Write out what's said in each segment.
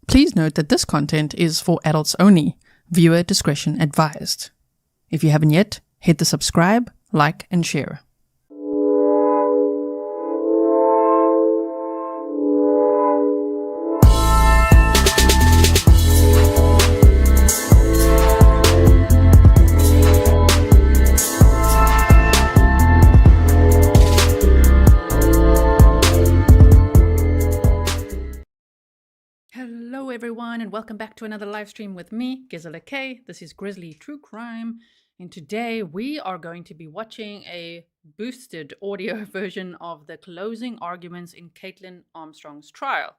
Please note that this content is for adults only. Viewer discretion advised. If you haven't yet, hit the subscribe, like, and share. Hello everyone, and welcome back to another live stream with me, Gonzalez. This is Grizzly True Crime, and today we are going to be watching a boosted audio version of the closing arguments in Kaitlin Armstrong's trial.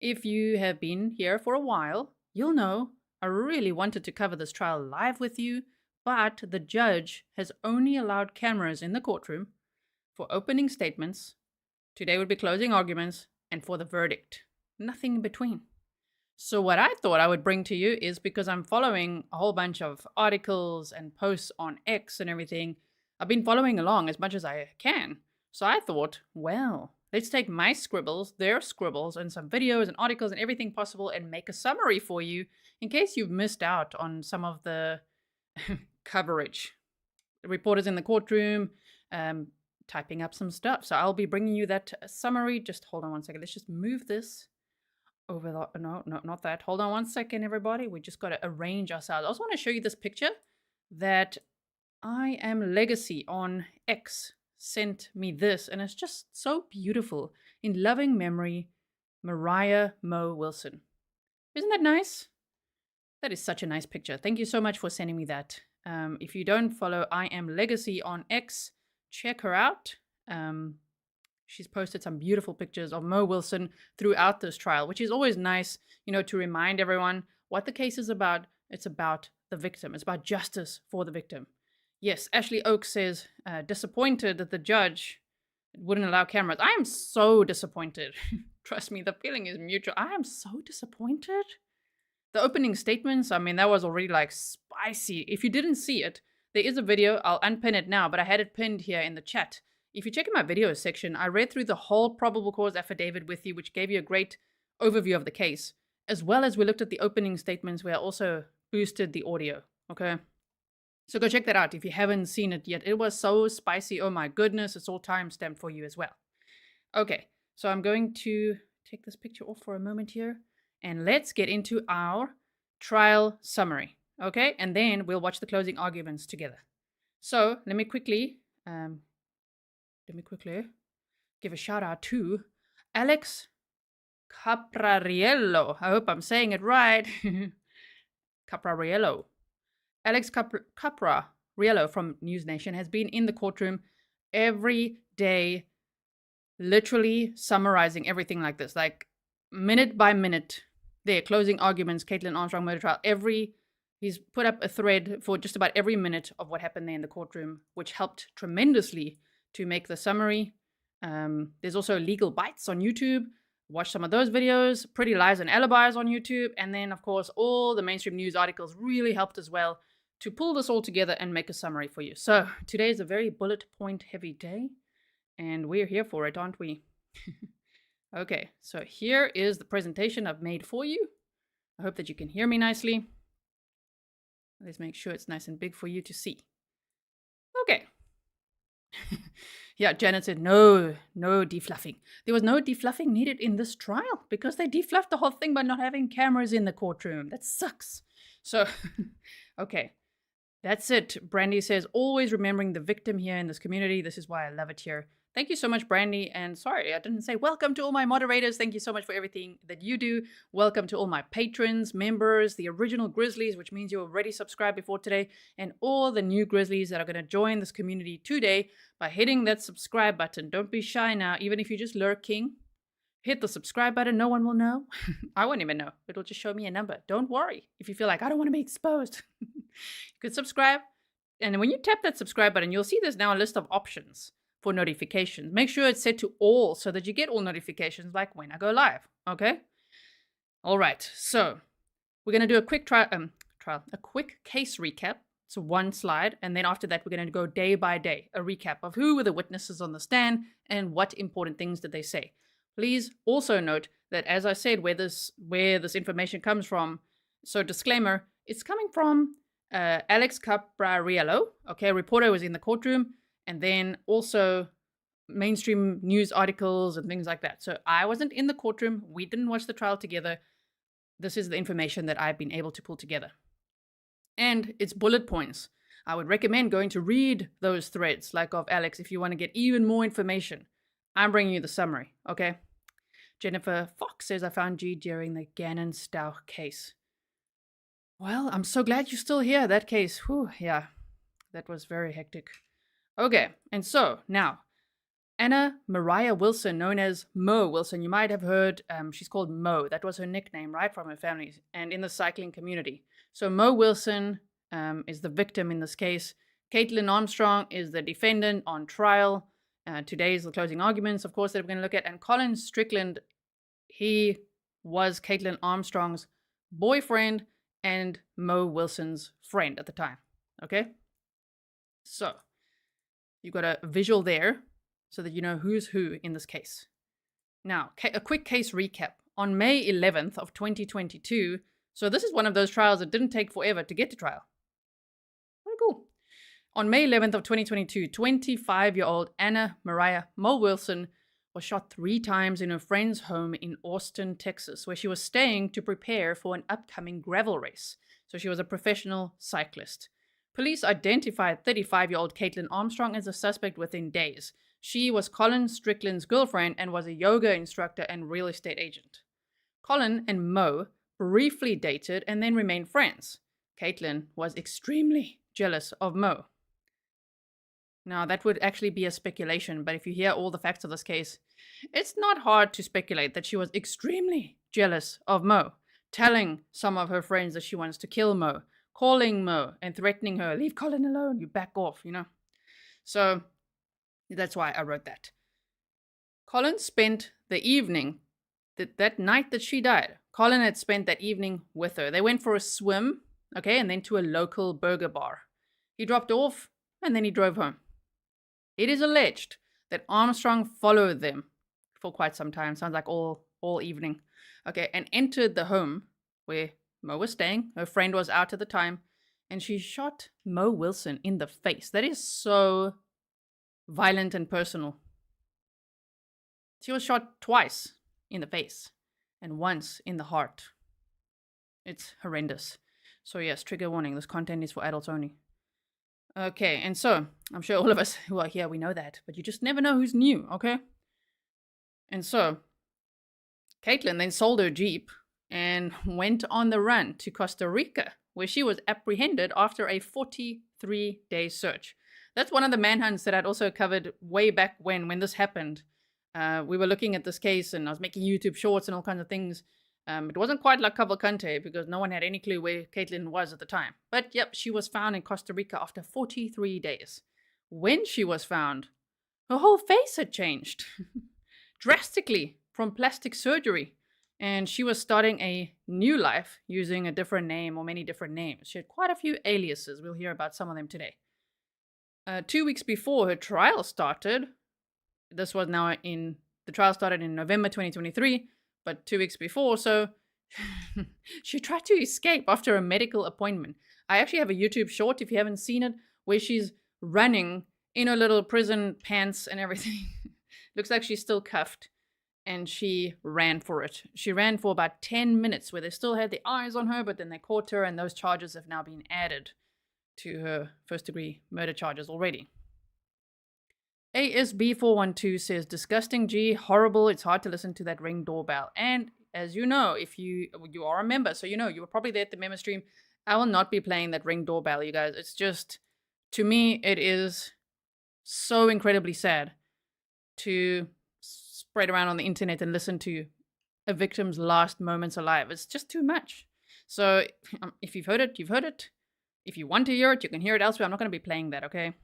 If you have been here for a while, you'll know I really wanted to cover this trial live with you, but the judge has only allowed cameras in the courtroom for opening statements. Today would be closing arguments, and for the verdict. Nothing in between. So what I thought I would bring to you is, because I'm following a whole bunch of articles and posts on X and everything, I've been following along as much as I can. So I thought, well, let's take my scribbles, their scribbles, and some videos and articles and everything possible and make a summary for you in case you've missed out on some of the coverage. The reporters in the courtroom, typing up some stuff. So I'll be bringing you that summary. Just hold on one second. Let's just move this over the, no, not that. Hold on one second, everybody. We just got to arrange ourselves. I also want to show you this picture that I Am Legacy on X sent me this, and it's just so beautiful. In loving memory, Moriah Mo Wilson. Isn't that nice? That is such a nice picture. Thank you so much for sending me that. If you don't follow I Am Legacy on X, check her out. She's posted some beautiful pictures of Mo Wilson throughout this trial, which is always nice, you know, to remind everyone what the case is about. It's about the victim. It's about justice for the victim. Yes, Ashley Oaks says, disappointed that the judge wouldn't allow cameras. I am so disappointed. Trust me, the feeling is mutual. I am so disappointed. The opening statements, I mean, that was already like spicy. If you didn't see it, there is a video. I'll unpin it now, but I had it pinned here in the chat. If you check in my videos section, I read through the whole probable cause affidavit with you, which gave you a great overview of the case, as well as we looked at the opening statements where I also boosted the audio, okay? So go check that out if you haven't seen it yet. It was so spicy. Oh my goodness, it's all time-stamped for you as well. Okay, so I'm going to take this picture off for a moment here, and let's get into our trial summary, okay? And then we'll watch the closing arguments together. So let me quickly give a shout out to Alex Caprariello. I hope I'm saying it right. Caprariello. Alex Caprariello from News Nation has been in the courtroom every day, literally summarizing everything like this, like minute by minute. There, closing arguments, Kaitlin Armstrong murder trial. He's put up a thread for just about every minute of what happened there in the courtroom, which helped tremendously to make the summary. There's also Legal Bites on YouTube. Watch some of those videos. Pretty Lies and Alibis on YouTube. And then, of course, all the mainstream news articles really helped as well to pull this all together and make a summary for you. So today is a very bullet point heavy day, and we're here for it, aren't we? Okay, so here is the presentation I've made for you. I hope that you can hear me nicely. Let's make sure it's nice and big for you to see. Okay. Yeah, Janet said no defluffing. There was no defluffing needed in this trial because they defluffed the whole thing by not having cameras in the courtroom. That sucks. So, okay, that's it. Brandy says, always remembering the victim here in this community. This is why I love it here. Thank you so much, Brandy. And sorry, I didn't say welcome to all my moderators. Thank you so much for everything that you do. Welcome to all my patrons, members, the original Grizzlies, which means you already subscribed before today, and all the new Grizzlies that are going to join this community today by hitting that subscribe button. Don't be shy now. Even if you're just lurking, hit the subscribe button. No one will know. I won't even know. It'll just show me a number. Don't worry. If you feel like, I don't want to be exposed, you could subscribe. And when you tap that subscribe button, you'll see there's now a list of options for notifications. Make sure it's set to all so that you get all notifications like when I go live, okay? All right, so we're going to do a quick a quick case recap. So one slide, and then after that, we're going to go day by day, a recap of who were the witnesses on the stand and what important things did they say. Please also note that, as I said, where this information comes from. So disclaimer, it's coming from Alex Caprariello, okay, a reporter who was in the courtroom, and then also mainstream news articles and things like that. So I wasn't in the courtroom. We didn't watch the trial together. This is the information that I've been able to pull together. And it's bullet points. I would recommend going to read those threads, like of Alex, if you want to get even more information. I'm bringing you the summary, okay? Jennifer Fox says, I found G during the Gannon Stauch case. Well, I'm so glad you're still here. That case, whew, yeah, that was very hectic. Okay, and so now, Anna Moriah Wilson, known as Mo Wilson. You might have heard she's called Mo. That was her nickname, right, from her family and in the cycling community. So Mo Wilson is the victim in this case. Kaitlin Armstrong is the defendant on trial. Today is the closing arguments, of course, that we're going to look at. And Colin Strickland, he was Kaitlin Armstrong's boyfriend and Mo Wilson's friend at the time. Okay? So, you've got a visual there so that you know who's who in this case. Now, a quick case recap. On May 11th of 2022, so this is one of those trials that didn't take forever to get to trial. Very cool. On May 11th of 2022, 25-year-old Anna Moriah Mo Wilson was shot 3 times in her friend's home in Austin, Texas, where she was staying to prepare for an upcoming gravel race. So she was a professional cyclist. Police identified 35-year-old Kaitlin Armstrong as a suspect within days. She was Colin Strickland's girlfriend and was a yoga instructor and real estate agent. Colin and Mo briefly dated and then remained friends. Kaitlin was extremely jealous of Mo. Now, that would actually be a speculation, but if you hear all the facts of this case, it's not hard to speculate that she was extremely jealous of Mo, telling some of her friends that she wants to kill Mo, calling Mo and threatening her, leave Colin alone, you back off, you know. So that's why I wrote that. Colin spent the evening, that night that she died, Colin had spent that evening with her. They went for a swim, okay, and then to a local burger bar. He dropped off and then he drove home. It is alleged that Armstrong followed them for quite some time, sounds like all evening, okay, and entered the home where Mo was staying. Her friend was out at the time, and she shot Mo Wilson in the face. That is so violent and personal. She was shot twice in the face and once in the heart. It's horrendous. So yes, trigger warning, this content is for adults only. Okay, and so I'm sure all of us who are here, we know that, but you just never know who's new, okay? And so Kaitlin then sold her Jeep and went on the run to Costa Rica, where she was apprehended after a 43-day search. That's one of the manhunts that I'd also covered way back when this happened. We were looking at this case and I was making YouTube shorts and all kinds of things. It wasn't quite like Cavalcante because no one had any clue where Kaitlin was at the time. But yep, she was found in Costa Rica after 43 days. When she was found, her whole face had changed drastically from plastic surgery. And she was starting a new life using a different name or many different names. She had quite a few aliases. We'll hear about some of them today. 2 weeks before her trial started, the trial started in November 2023, but 2 weeks before, so she tried to escape after a medical appointment. I actually have a YouTube short, if you haven't seen it, where she's running in her little prison pants and everything. Looks like she's still cuffed. And she ran for it. She ran for about 10 minutes where they still had their eyes on her, but then they caught her, and those charges have now been added to her first-degree murder charges already. ASB412 says, disgusting G, horrible, it's hard to listen to that Ring doorbell. And as you know, if you are a member, so you know, you were probably there at the member stream, I will not be playing that Ring doorbell, you guys. It's just, to me, it is so incredibly sad to spread around on the internet and listen to a victim's last moments alive. It's just too much. So if you've heard it, you've heard it. If you want to hear it, you can hear it elsewhere. I'm not going to be playing that, okay?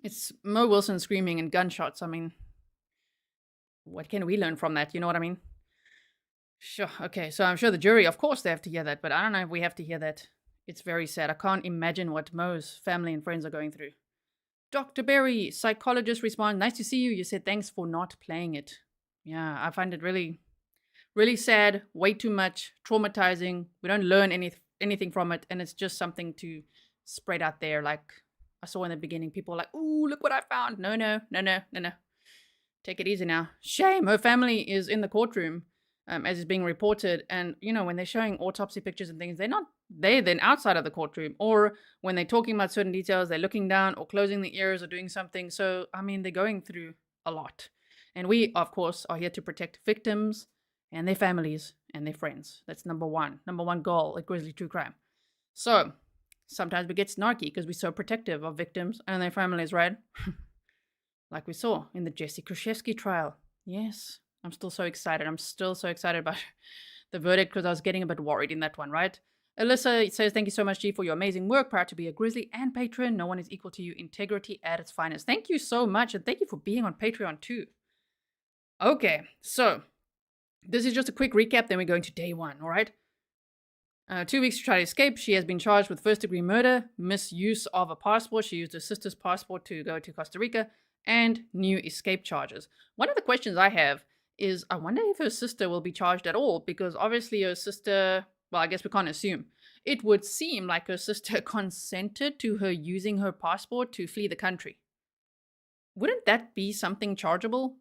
It's Mo Wilson screaming and gunshots. I mean, what can we learn from that? You know what I mean? Sure. Okay, so I'm sure the jury, of course, they have to hear that, but I don't know if we have to hear that. It's very sad. I can't imagine what Mo's family and friends are going through. Dr. Berry, psychologist, responds, nice to see you. You said thanks for not playing it. Yeah, I find it really Really sad, way too much, traumatizing. We don't learn anything from it, and it's just something to spread out there. Like I saw in the beginning, people were like, "Ooh, look what I found." No, no, no, no, no, no. Take it easy now. Shame. Her family is in the courtroom, as is being reported, and when they're showing autopsy pictures and things, they're then outside of the courtroom, or when they're talking about certain details, they're looking down or closing the ears or doing something. So I mean, they're going through a lot, and we, of course, are here to protect victims and their families and their friends. That's number one goal at Grizzly True Crime. So sometimes we get snarky because we're so protective of victims and their families, right? Like we saw in the Jesse Krzyzewski trial. Yes, I'm still so excited. I'm still so excited about the verdict because I was getting a bit worried in that one, right? Alyssa says, thank you so much, G, for your amazing work. Proud to be a Grizzly and patron. No one is equal to you. Integrity at its finest. Thank you so much, and thank you for being on Patreon too. Okay, so this is just a quick recap, then we're going to day one, all right? 2 weeks to try to escape. She has been charged with first-degree murder, misuse of a passport. She used her sister's passport to go to Costa Rica, and new escape charges. One of the questions I have is, I wonder if her sister will be charged at all, because obviously her sister, well, I guess we can't assume. It would seem like her sister consented to her using her passport to flee the country. Wouldn't that be something chargeable?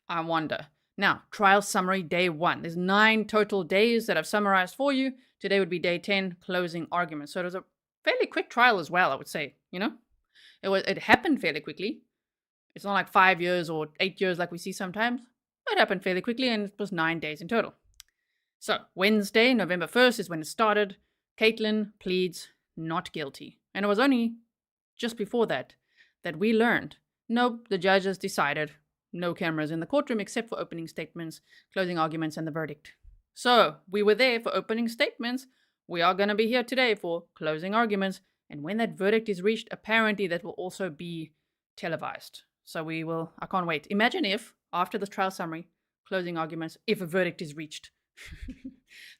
I wonder. Now, trial summary day 1. There's 9 total days that I've summarized for you. Today would be day 10, closing arguments. So it was a fairly quick trial as well, I would say, It happened fairly quickly. It's not like 5 years or 8 years like we see sometimes. It happened fairly quickly, and it was 9 days in total. So, Wednesday, November 1st is when it started. Kaitlin pleads not guilty. And it was only just before that we learned, nope, the judges decided no cameras in the courtroom except for opening statements, closing arguments, and the verdict. So, we were there for opening statements. We are going to be here today for closing arguments. And when that verdict is reached, apparently that will also be televised. So I can't wait. Imagine if, after the trial summary, closing arguments, if a verdict is reached.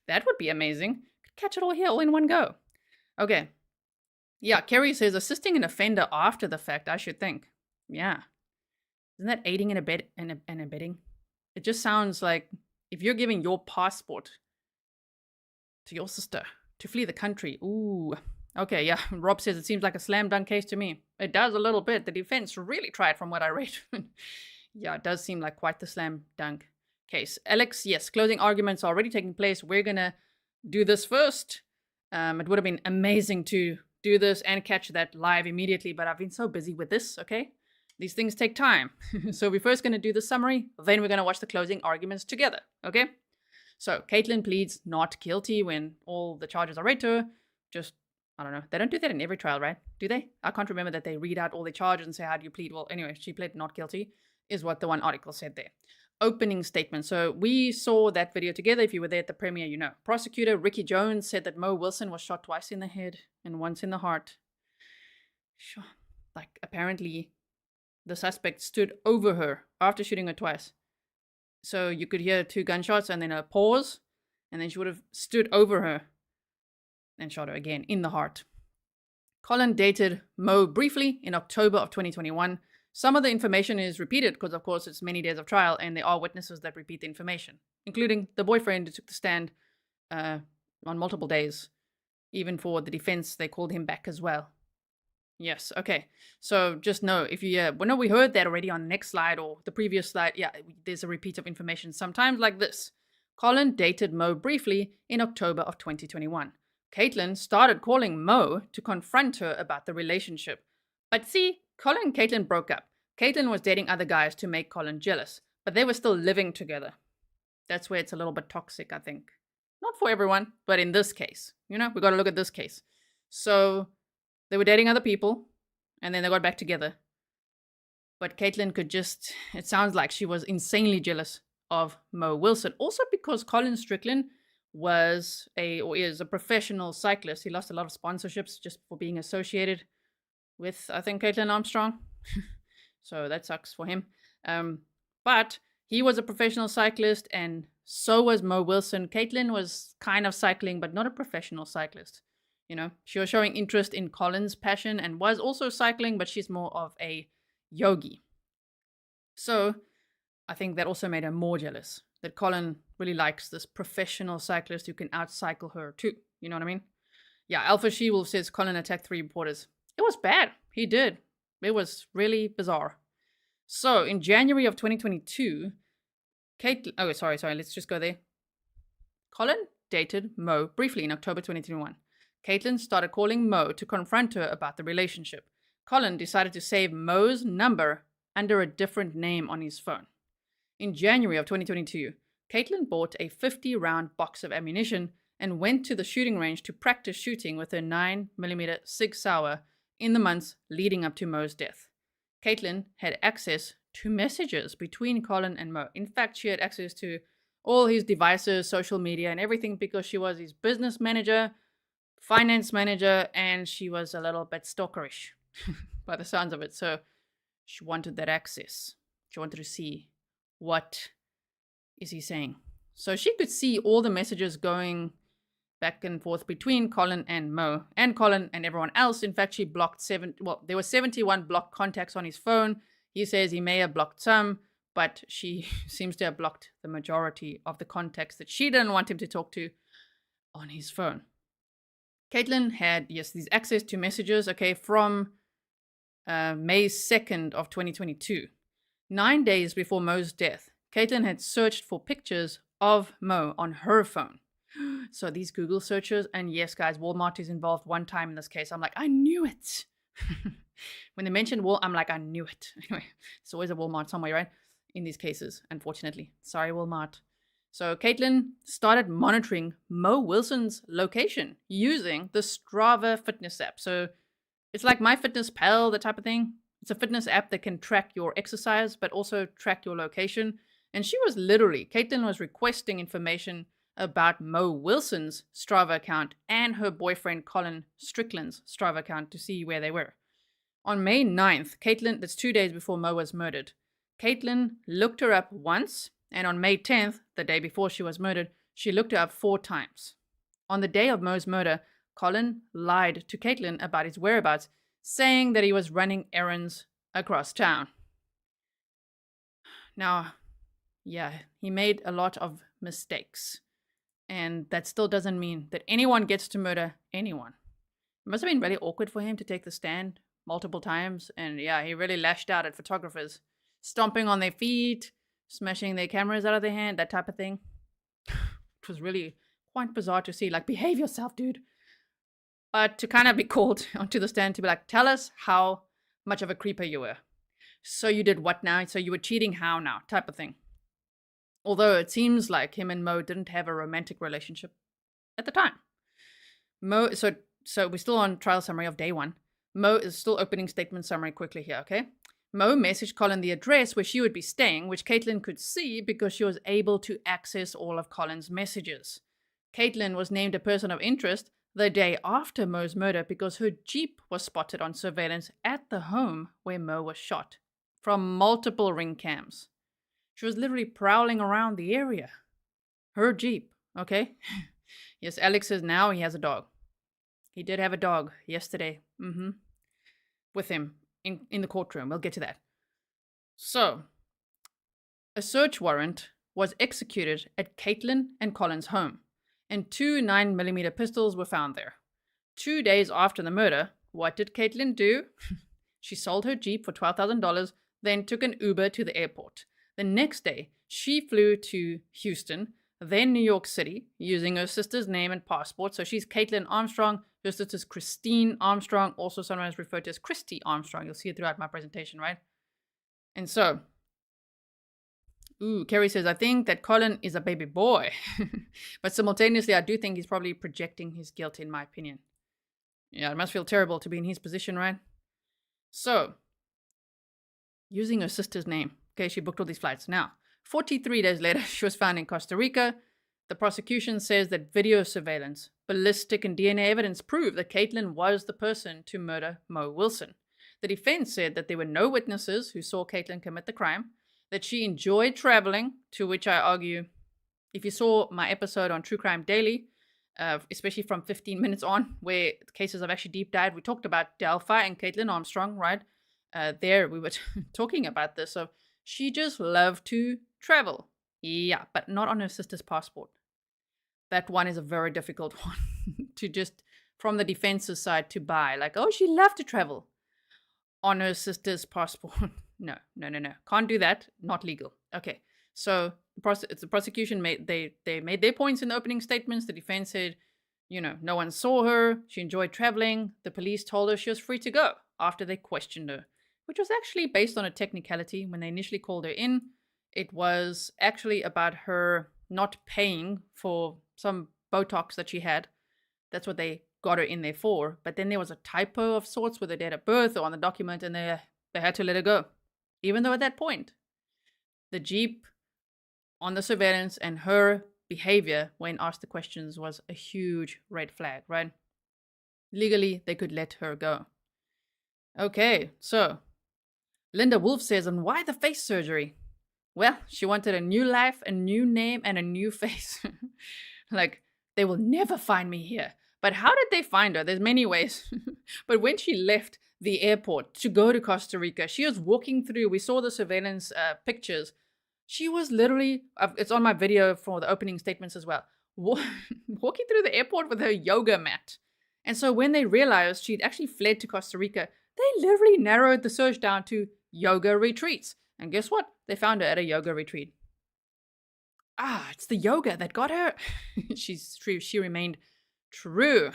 That would be amazing. Catch it all here, all in one go. Okay. Yeah, Kerry says assisting an offender after the fact, I should think. Yeah. Isn't that aiding and abetting? It just sounds like if you're giving your passport to your sister to flee the country. Ooh. Okay, yeah. Rob says it seems like a slam dunk case to me. It does a little bit. The defense really tried from what I read. Yeah, it does seem like quite the slam dunk case. Alex, yes, closing arguments are already taking place. We're going to do this first. It would have been amazing to do this and catch that live immediately, but I've been so busy with this, okay? These things take time. So we're first going to do the summary, then we're going to watch the closing arguments together, okay? So Kaitlin pleads not guilty when all the charges are read to her. Just, I don't know. They don't do that in every trial, right? Do they? I can't remember that they read out all the charges and say, how do you plead? Well, anyway, she pled not guilty, is what the one article said there. Opening statement. So we saw that video together. If you were there at the premiere, you know. Prosecutor Rickey Jones said that Mo Wilson was shot twice in the head and once in the heart. Sure. Like, apparently the suspect stood over her after shooting her twice. So you could hear 2 gunshots and then a pause, and then she would have stood over her and shot her again in the heart. Colin dated Mo briefly in October of 2021. Some of the information is repeated because, of course, it's many days of trial and there are witnesses that repeat the information, including the boyfriend who took the stand on multiple days. Even for the defense, they called him back as well. Yes, okay. So just know, if you, we heard that already on the next slide or the previous slide. Yeah, there's a repeat of information sometimes like this. Colin dated Mo briefly in October of 2021. Kaitlin started calling Mo to confront her about the relationship. But see, Colin and Kaitlin broke up. Kaitlin was dating other guys to make Colin jealous, but they were still living together. That's where it's a little bit toxic, I think. Not for everyone, but in this case. We got to look at this case. So they were dating other people, and then they got back together. But Kaitlin it sounds like she was insanely jealous of Mo Wilson. Also because Colin Strickland is a professional cyclist. He lost a lot of sponsorships just for being associated with, I think, Kaitlin Armstrong. So that sucks for him. But he was a professional cyclist, and so was Mo Wilson. Kaitlin was kind of cycling, but not a professional cyclist. She was showing interest in Colin's passion and was also cycling, but she's more of a yogi. So I think that also made her more jealous that Colin really likes this professional cyclist who can outcycle her too. You know what I mean? Yeah, Alpha She-Wolf says Colin attacked 3 reporters. It was bad. He did. It was really bizarre. So, in January of 2022, let's just go there. Colin dated Mo briefly in October 2021. Kaitlin started calling Mo to confront her about the relationship. Colin decided to save Mo's number under a different name on his phone. In January of 2022, Kaitlin bought a 50-round box of ammunition and went to the shooting range to practice shooting with her 9mm Sig Sauer in the months leading up to Mo's death. Kaitlin had access to messages between Colin and Mo. In fact, she had access to all his devices, social media, and everything because she was his business manager, finance manager, and she was a little bit stalkerish by the sounds of it. So she wanted that access. She wanted to see what is he saying. So she could see all the messages going back and forth between Colin and Mo, and Colin and everyone else. In fact, she blocked there were 71 blocked contacts on his phone. He says he may have blocked some, but she seems to have blocked the majority of the contacts that she didn't want him to talk to on his phone. Kaitlin had, these access to messages, from May 2nd of 2022. 9 days before Mo's death, Kaitlin had searched for pictures of Mo on her phone. So these Google searches, and yes, guys, Walmart is involved one time in this case. I'm like, I knew it. When they mentioned Walmart, I'm like, I knew it. Anyway, it's always a Walmart somewhere, right? In these cases, unfortunately. Sorry, Walmart. So Kaitlin started monitoring Mo Wilson's location using the Strava fitness app. So it's like MyFitnessPal, the type of thing. It's a fitness app that can track your exercise, but also track your location. And Kaitlin was requesting information about Mo Wilson's Strava account and her boyfriend Colin Strickland's Strava account to see where they were. On May 9th, that's 2 days before Mo was murdered, Kaitlin looked her up once, and on May 10th, the day before she was murdered, she looked her up 4 times. On the day of Mo's murder, Colin lied to Kaitlin about his whereabouts, saying that he was running errands across town. Now, he made a lot of mistakes. And that still doesn't mean that anyone gets to murder anyone. It must have been really awkward for him to take the stand multiple times. And he really lashed out at photographers, stomping on their feet, smashing their cameras out of their hand, that type of thing. It was really quite bizarre to see, like, behave yourself, dude. But to kind of be called onto the stand to be like, tell us how much of a creeper you were. So you did what now? So you were cheating how now? Type of thing. Although it seems like him and Mo didn't have a romantic relationship at the time. So we're still on trial summary of day 1. Mo is still opening statement summary quickly here, okay? Mo messaged Colin the address where she would be staying, which Kaitlin could see because she was able to access all of Colin's messages. Kaitlin was named a person of interest the day after Mo's murder because her Jeep was spotted on surveillance at the home where Mo was shot from multiple ring cams. She was literally prowling around the area. Her Jeep, okay? Yes, Alex says now he has a dog. He did have a dog yesterday. With him in the courtroom. We'll get to that. So, a search warrant was executed at Kaitlin and Colin's home, and 2 9mm pistols were found there. 2 days after the murder, what did Kaitlin do? She sold her Jeep for $12,000, then took an Uber to the airport. The next day, she flew to Houston, then New York City, using her sister's name and passport. So she's Kaitlin Armstrong. Her sister's Christine Armstrong, also sometimes referred to as Christy Armstrong. You'll see it throughout my presentation, right? And so, Kerry says, I think that Colin is a baby boy. But simultaneously, I do think he's probably projecting his guilt, in my opinion. Yeah, it must feel terrible to be in his position, right? So, using her sister's name. Okay, she booked all these flights. Now, 43 days later, she was found in Costa Rica. The prosecution says that video surveillance, ballistic and DNA evidence prove that Kaitlin was the person to murder Mo Wilson. The defense said that there were no witnesses who saw Kaitlin commit the crime, that she enjoyed traveling, to which I argue, if you saw my episode on True Crime Daily, especially from 15 minutes on, where cases I've actually deep dived, we talked about Delphi and Kaitlin Armstrong, right? There we were talking about this. So She just loved to travel. Yeah, but not on her sister's passport. That one is a very difficult one to just, from the defense's side, to buy. Like, oh, she loved to travel on her sister's passport. No. Can't do that. Not legal. Okay. So the prosecution they made their points in the opening statements. The defense said, no one saw her. She enjoyed traveling. The police told her she was free to go after they questioned her, which was actually based on a technicality. When they initially called her in, it was actually about her not paying for some Botox that she had. That's what they got her in there for. But then there was a typo of sorts with her date of birth or on the document, and they had to let her go. Even though at that point, the Jeep on the surveillance and her behavior when asked the questions was a huge red flag, right? Legally, they could let her go. Okay, so Linda Wolf says, and why the face surgery? Well, she wanted a new life, a new name, and a new face. Like, they will never find me here. But how did they find her? There's many ways. But when she left the airport to go to Costa Rica, she was walking through, we saw the surveillance pictures. She was literally, it's on my video for the opening statements as well, walking through the airport with her yoga mat. And so when they realized she'd actually fled to Costa Rica, they literally narrowed the search down to yoga retreats. And guess what? They found her at a yoga retreat. It's the yoga that got her. She remained true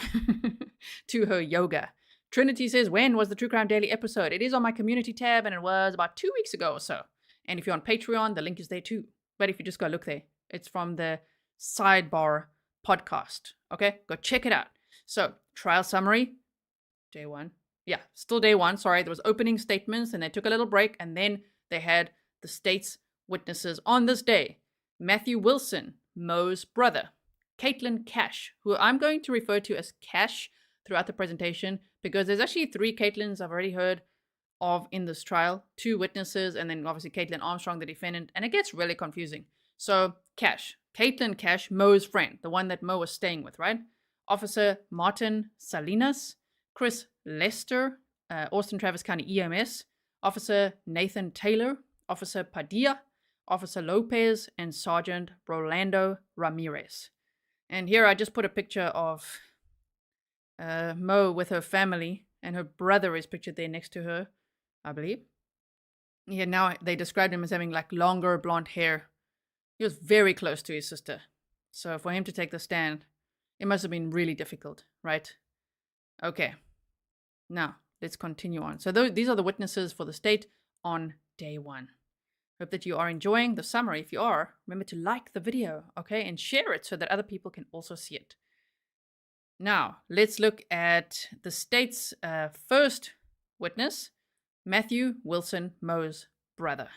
to her yoga. Trinity says, when was the True Crime Daily episode? It is on my community tab, and it was about 2 weeks ago or so. And if you're on Patreon, the link is there too. But if you just go look there, it's from the Sidebar podcast. Okay, go check it out. So, trial summary, day one. Yeah, still day one. Sorry, there was opening statements, and they took a little break, and then they had the state's witnesses on this day. Matthew Wilson, Mo's brother. Kaitlin Cash, who I'm going to refer to as Cash throughout the presentation, because there's actually 3 Kaitlins I've already heard of in this trial. 2 witnesses, and then obviously Kaitlin Armstrong, the defendant, and it gets really confusing. So, Cash. Kaitlin Cash, Mo's friend, the one that Mo was staying with, right? Officer Martin Salinas, Chris Lester, Austin Travis County EMS, Officer Nathan Taylor, Officer Padilla, Officer Lopez, and Sergeant Rolando Ramirez. And here I just put a picture of Mo with her family, and her brother is pictured there next to her, I believe. Yeah, now they described him as having like longer blonde hair. He was very close to his sister. So for him to take the stand, it must have been really difficult, right? Okay. Now, let's continue on. So these are the witnesses for the state on day one. Hope that you are enjoying the summary. If you are, remember to like the video, okay? And share it so that other people can also see it. Now, let's look at the state's first witness, Matthew Wilson, Mo's brother.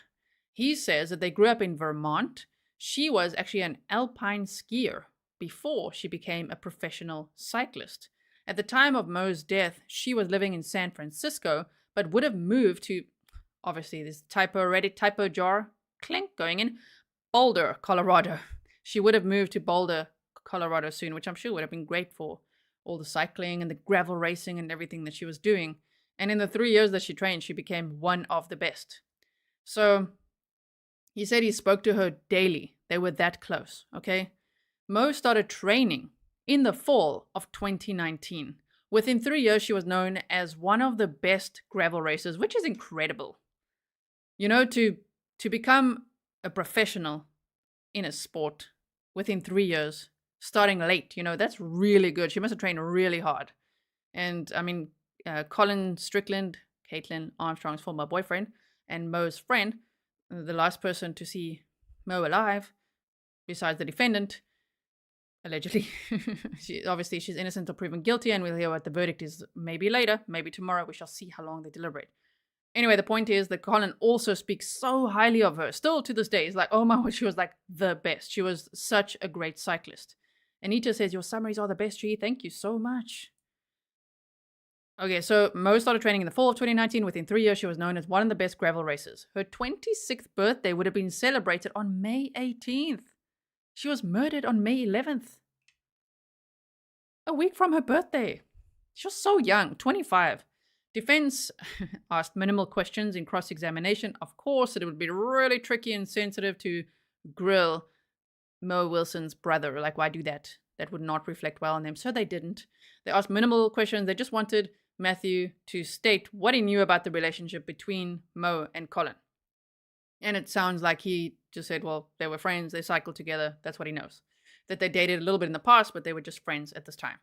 He says that they grew up in Vermont. She was actually an alpine skier before she became a professional cyclist. At the time of Mo's death, she was living in San Francisco, but would have moved to, obviously this typo jar, clink going in, Boulder, Colorado. She would have moved to Boulder, Colorado soon, which I'm sure would have been great for all the cycling and the gravel racing and everything that she was doing. And in the 3 years that she trained, she became one of the best. So he said he spoke to her daily. They were that close, okay? Mo started training in the fall of 2019. Within 3 years, she was known as one of the best gravel racers, which is incredible. You know, to become a professional in a sport within 3 years, starting late, that's really good. She must have trained really hard. And I mean, Colin Strickland, Kaitlin Armstrong's former boyfriend, and Mo's friend, the last person to see Mo alive, besides the defendant, allegedly. She's innocent or proven guilty, and we'll hear what the verdict is maybe later, maybe tomorrow. We shall see how long they deliberate. Anyway, the point is that Colin also speaks so highly of her, still to this day. It's like, oh my God, she was like the best. She was such a great cyclist. Anita says, your summaries are the best, G. Thank you so much. Okay, so Mo started training in the fall of 2019. Within 3 years, she was known as one of the best gravel racers. Her 26th birthday would have been celebrated on May 18th. She was murdered on May 11th. A week from her birthday. She was so young, 25. Defense asked minimal questions in cross-examination. Of course, it would be really tricky and sensitive to grill Mo Wilson's brother. Like, why do that? That would not reflect well on them. So they didn't. They asked minimal questions. They just wanted Matthew to state what he knew about the relationship between Mo and Colin. And it sounds like he just said, well, they were friends. They cycled together. That's what he knows. That they dated a little bit in the past, but they were just friends at this time.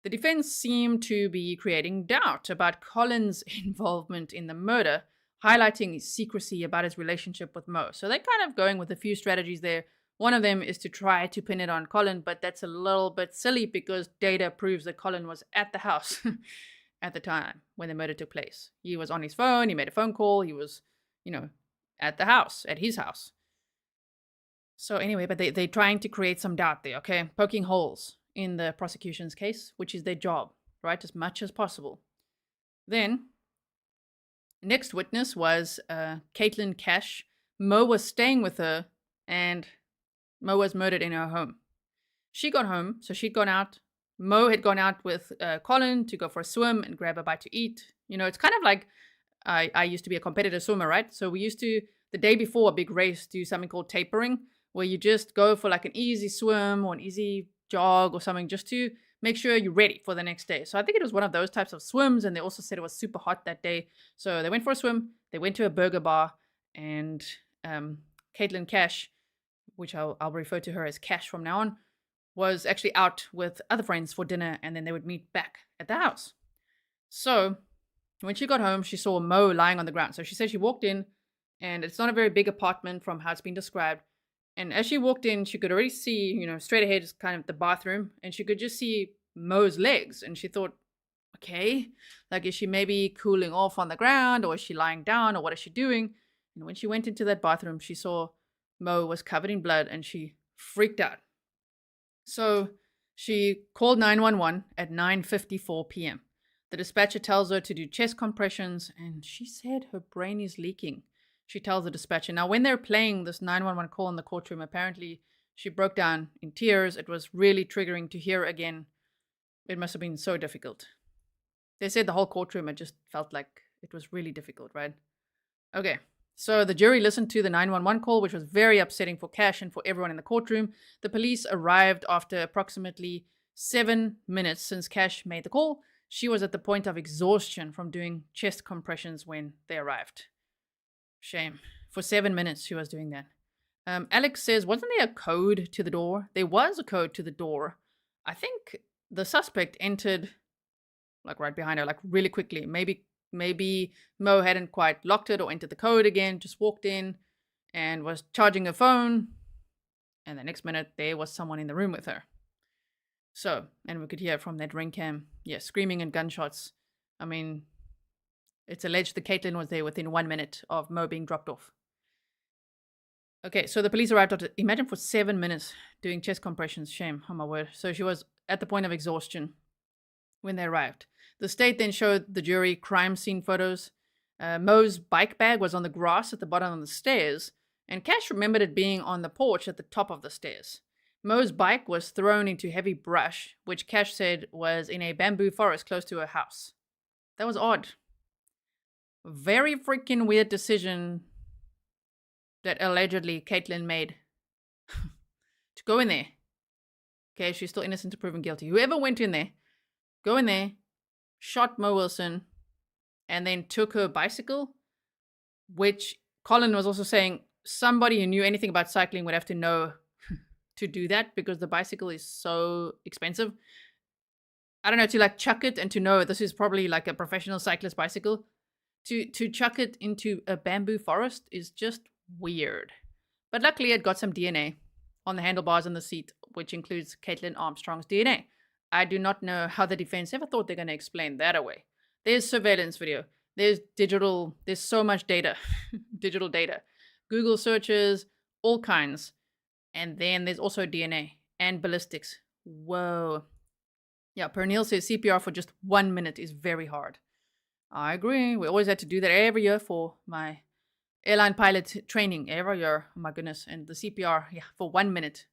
The defense seemed to be creating doubt about Colin's involvement in the murder, highlighting his secrecy about his relationship with Mo. So they're kind of going with a few strategies there. One of them is to try to pin it on Colin, but that's a little bit silly because data proves that Colin was at the house at the time when the murder took place. He was on his phone, he made a phone call, he was, at the house, at his house. So anyway, but they're trying to create some doubt there, okay? Poking holes in the prosecution's case, which is their job, right? As much as possible. Then, next witness was Kaitlin Cash. Mo was staying with her and Mo was murdered in her home. She got home, so she'd gone out. Mo had gone out with Colin to go for a swim and grab a bite to eat. It's kind of like I used to be a competitive swimmer, right? So we used to, the day before a big race, do something called tapering, where you just go for like an easy swim or an easy jog or something just to make sure you're ready for the next day. So I think it was one of those types of swims, and they also said it was super hot that day. So they went for a swim, they went to a burger bar, and Kaitlin Cash, which I'll refer to her as Cash from now on, was actually out with other friends for dinner, and then they would meet back at the house. So when she got home, she saw Mo lying on the ground. So she said she walked in, and it's not a very big apartment from how it's been described. And as she walked in, she could already see, straight ahead is kind of the bathroom, and she could just see Mo's legs. And she thought, okay, like, is she maybe cooling off on the ground, or is she lying down, or what is she doing? And when she went into that bathroom, she saw Mo was covered in blood, and she freaked out. So she called 911 at 9:54 p.m. The dispatcher tells her to do chest compressions, and she said her brain is leaking. She tells the dispatcher. Now, when they're playing this 911 call in the courtroom, apparently she broke down in tears. It was really triggering to hear again. It must have been so difficult. They said the whole courtroom, it just felt like it was really difficult, right? Okay, so the jury listened to the 911 call, which was very upsetting for Cash and for everyone in the courtroom. The police arrived after approximately 7 minutes since Cash made the call. She was at the point of exhaustion from doing chest compressions when they arrived. Shame. For 7 minutes, she was doing that. Alex says, wasn't there a code to the door? There was a code to the door. I think the suspect entered, like, right behind her, like, really quickly. Maybe Mo hadn't quite locked it or entered the code again, just walked in and was charging her phone. And the next minute, there was someone in the room with her. So, and we could hear from that ring cam, screaming and gunshots. I mean, it's alleged that Kaitlin was there within 1 minute of Mo being dropped off. Okay, so the police arrived after, imagine, for 7 minutes doing chest compressions. Shame, oh my word. So she was at the point of exhaustion when they arrived. The state then showed the jury crime scene photos. Mo's bike bag was on the grass at the bottom of the stairs, and Cash remembered it being on the porch at the top of the stairs. Mo's bike was thrown into heavy brush, which Cash said was in a bamboo forest close to her house. That was odd. Very freaking weird decision that allegedly Kaitlin made to go in there. Okay, she's still innocent to proven guilty. Whoever went in there, go in there, shot Mo Wilson, and then took her bicycle, which Colin was also saying somebody who knew anything about cycling would have to know to do that because the bicycle is so expensive. I don't know, to like chuck it and to know this is probably like a professional cyclist bicycle. To chuck it into a bamboo forest is just weird. But luckily it got some DNA on the handlebars and the seat, which includes Kaitlin Armstrong's DNA. I do not know how the defense ever thought they're going to explain that away. There's surveillance video. There's so much data, digital data. Google searches, all kinds. And then there's also DNA and ballistics. Whoa. Yeah, Puryear says CPR for just 1 minute is very hard. I agree. We always had to do that every year for my airline pilot training. Every year. Oh my goodness. And the CPR, for 1 minute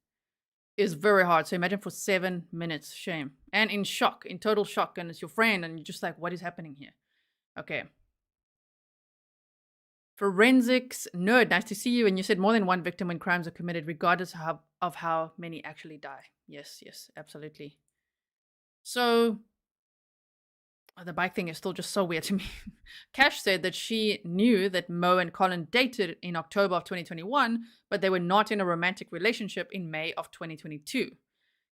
is very hard. So imagine for 7 minutes. Shame. And in shock, in total shock. And it's your friend and you're just like, what is happening here? Okay. Forensics nerd, nice to see you. And you said more than one victim when crimes are committed, regardless of how many actually die. Yes, absolutely. So the bike thing is still just so weird to me. Cash said that she knew that Mo and Colin dated in October of 2021, but they were not in a romantic relationship in May of 2022.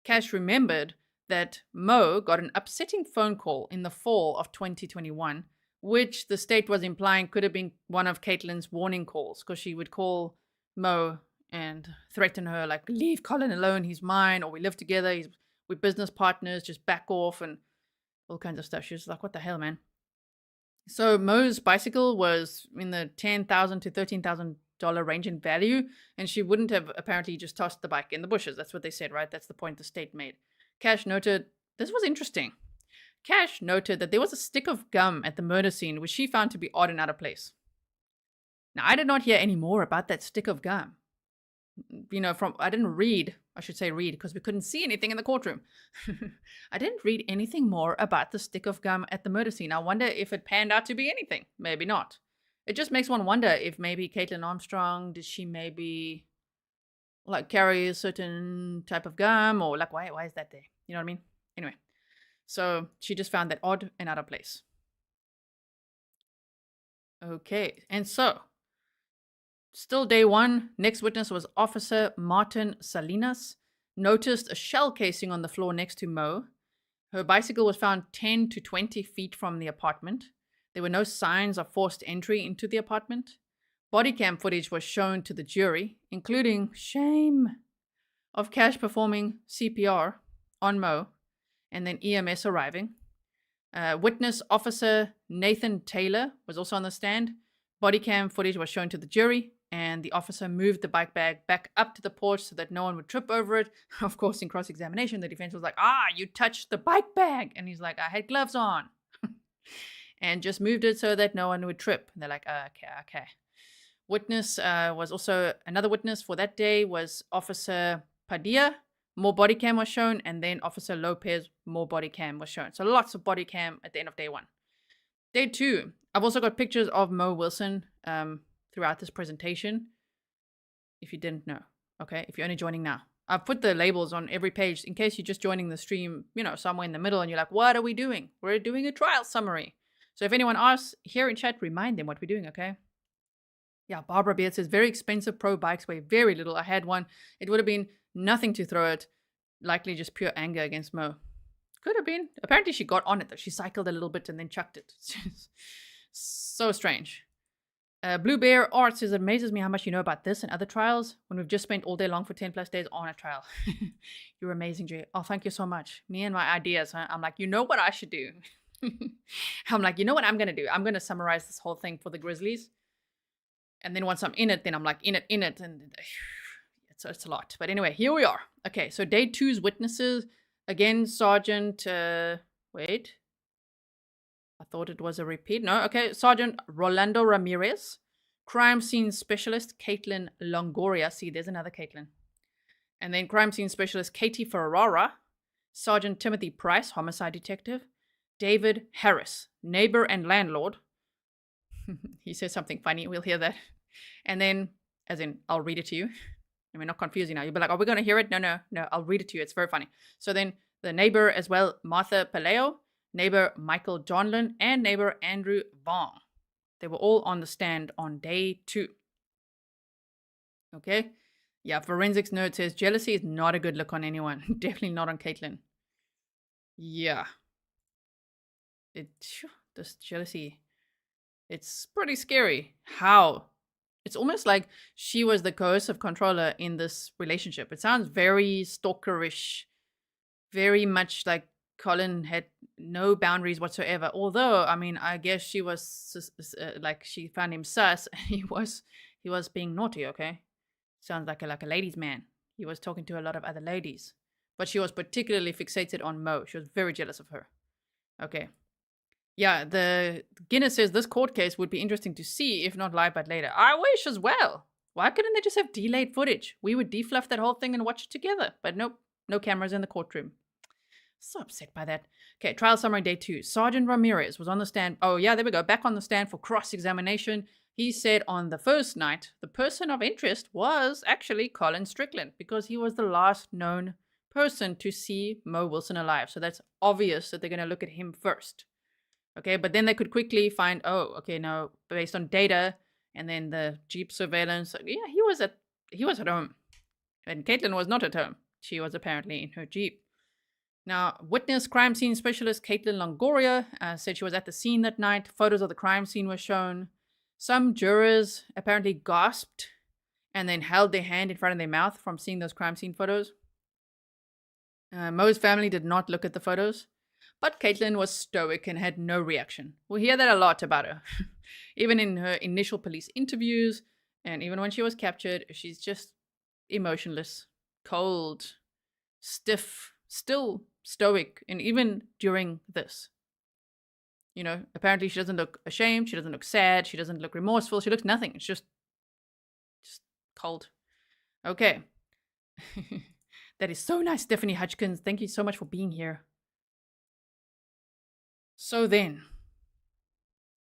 Cash remembered that Mo got an upsetting phone call in the fall of 2021, which the state was implying could have been one of Kaitlin's warning calls, because she would call Mo and threaten her, like, leave Colin alone, he's mine, or we live together, we're business partners, just back off, and all kinds of stuff. She was like, what the hell, man? So Mo's bicycle was in the $10,000 to $13,000 range in value, and she wouldn't have apparently just tossed the bike in the bushes. That's what they said, right? That's the point the state made. Cash noted, this was interesting. Cash noted that there was a stick of gum at the murder scene, which she found to be odd and out of place. Now, I did not hear any more about that stick of gum. I didn't read, because we couldn't see anything in the courtroom. I didn't read anything more about the stick of gum at the murder scene. I wonder if it panned out to be anything. Maybe not. It just makes one wonder if maybe Kaitlin Armstrong, did she maybe like carry a certain type of gum, or like why is that there? You know what I mean? Anyway, so she just found that odd and out of place. Okay, and so still day one, next witness was Officer Martin Salinas. Noticed a shell casing on the floor next to Mo. Her bicycle was found 10 to 20 feet from the apartment. There were no signs of forced entry into the apartment. Body cam footage was shown to the jury, including shame of Cash performing CPR on Mo and then EMS arriving. Witness Officer Nathan Taylor was also on the stand. Body cam footage was shown to the jury, and the officer moved the bike bag back up to the porch so that no one would trip over it. Of course, in cross-examination, the defense was like, you touched the bike bag. And he's like, I had gloves on. And just moved it so that no one would trip. And they're like, okay. Witness was also, another witness for that day was Officer Padilla. More body cam was shown. And then Officer Lopez, more body cam was shown. So lots of body cam at the end of day one. Day two, I've also got pictures of Mo Wilson throughout this presentation, if you didn't know, okay? If you're only joining now. I've put the labels on every page in case you're just joining the stream, somewhere in the middle and you're like, what are we doing? We're doing a trial summary. So if anyone asks here in chat, remind them what we're doing, okay? Yeah, Barbara Beard says, very expensive pro bikes weigh very little. I had one. It would have been nothing to throw it. Likely just pure anger against Mo. Could have been. Apparently she got on it though. She cycled a little bit and then chucked it. So strange. Blue Bear Art says, it amazes me how much you know about this and other trials when we've just spent all day long for 10 plus days on a trial. You're amazing, Jay. Oh, thank you so much. Me and my ideas, huh? I'm like, you know what I should do? I'm like, you know what I'm going to do? I'm going to summarize this whole thing for the Grizzlies. And then once I'm in it, then I'm like, in it. And it's a lot. But anyway, here we are. Okay, so day two's witnesses. Again, Sergeant, wait. I thought it was a repeat. No, okay. Sergeant Rolando Ramirez. Crime scene specialist Kaitlin Longoria. See, there's another Kaitlin. And then crime scene specialist Katie Ferrara. Sergeant Timothy Price, homicide detective. David Harris, neighbor and landlord. He says something funny. We'll hear that. And then, as in, I'll read it to you. I mean, not confusing now. You'll be like, are we going to hear it? No. I'll read it to you. It's very funny. So then the neighbor as well, Martha Paleo, neighbor Michael Donlan, and neighbor Andrew Vaughn. They were all on the stand on day two. Okay. Yeah, forensics nerd says jealousy is not a good look on anyone. Definitely not on Kaitlin. Yeah. This jealousy, it's pretty scary. How? It's almost like she was the coercive controller in this relationship. It sounds very stalkerish, very much like Colin had no boundaries whatsoever. Although, I mean, I guess she was like she found him sus. He was being naughty. Okay, sounds like a ladies' man. He was talking to a lot of other ladies, but she was particularly fixated on Mo. She was very jealous of her. Okay. Yeah, the Guinness says this court case would be interesting to see, if not live, but later. I wish as well. Why couldn't they just have delayed footage? We would defluff that whole thing and watch it together. But nope, no cameras in the courtroom. So upset by that. Okay, trial summary day 2. Sergeant Ramirez was on the stand. Oh, yeah, there we go. Back on the stand for cross-examination. He said on the first night, the person of interest was actually Colin Strickland because he was the last known person to see Mo Wilson alive. So that's obvious that they're going to look at him first. Okay, but then they could quickly find, oh, okay, no, based on data and then the Jeep surveillance. Yeah, he was at home. And Kaitlin was not at home. She was apparently in her Jeep. Now, witness crime scene specialist Kaitlin Longoria said she was at the scene that night. Photos of the crime scene were shown. Some jurors apparently gasped and then held their hand in front of their mouth from seeing those crime scene photos. Mo's family did not look at the photos, but Kaitlin was stoic and had no reaction. We'll hear that a lot about her. Even in her initial police interviews, and even when she was captured, she's just emotionless, cold, stiff, still stoic, and even during this. You know, apparently she doesn't look ashamed, she doesn't look sad, she doesn't look remorseful, she looks nothing. It's just cold. Okay. That is so nice, Stephanie Hutchkins. Thank you so much for being here. So then,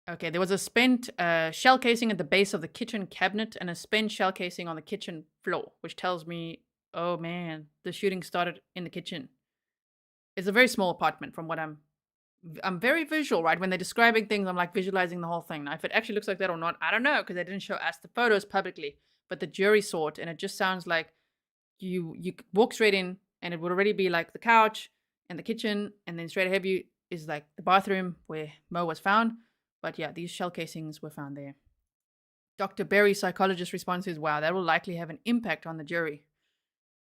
okay, there was a spent shell casing at the base of the kitchen cabinet and a spent shell casing on the kitchen floor, which tells me, oh man, the shooting started in the kitchen. It's a very small apartment from what I'm very visual, right? When they're describing things, I'm like visualizing the whole thing. Now, if it actually looks like that or not, I don't know, because they didn't show us the photos publicly, but the jury saw it, and it just sounds like you walk straight in, and it would already be like the couch and the kitchen, and then straight ahead of you is like the bathroom where Mo was found. But yeah, these shell casings were found there. Dr. Berry's psychologist response is, wow, that will likely have an impact on the jury.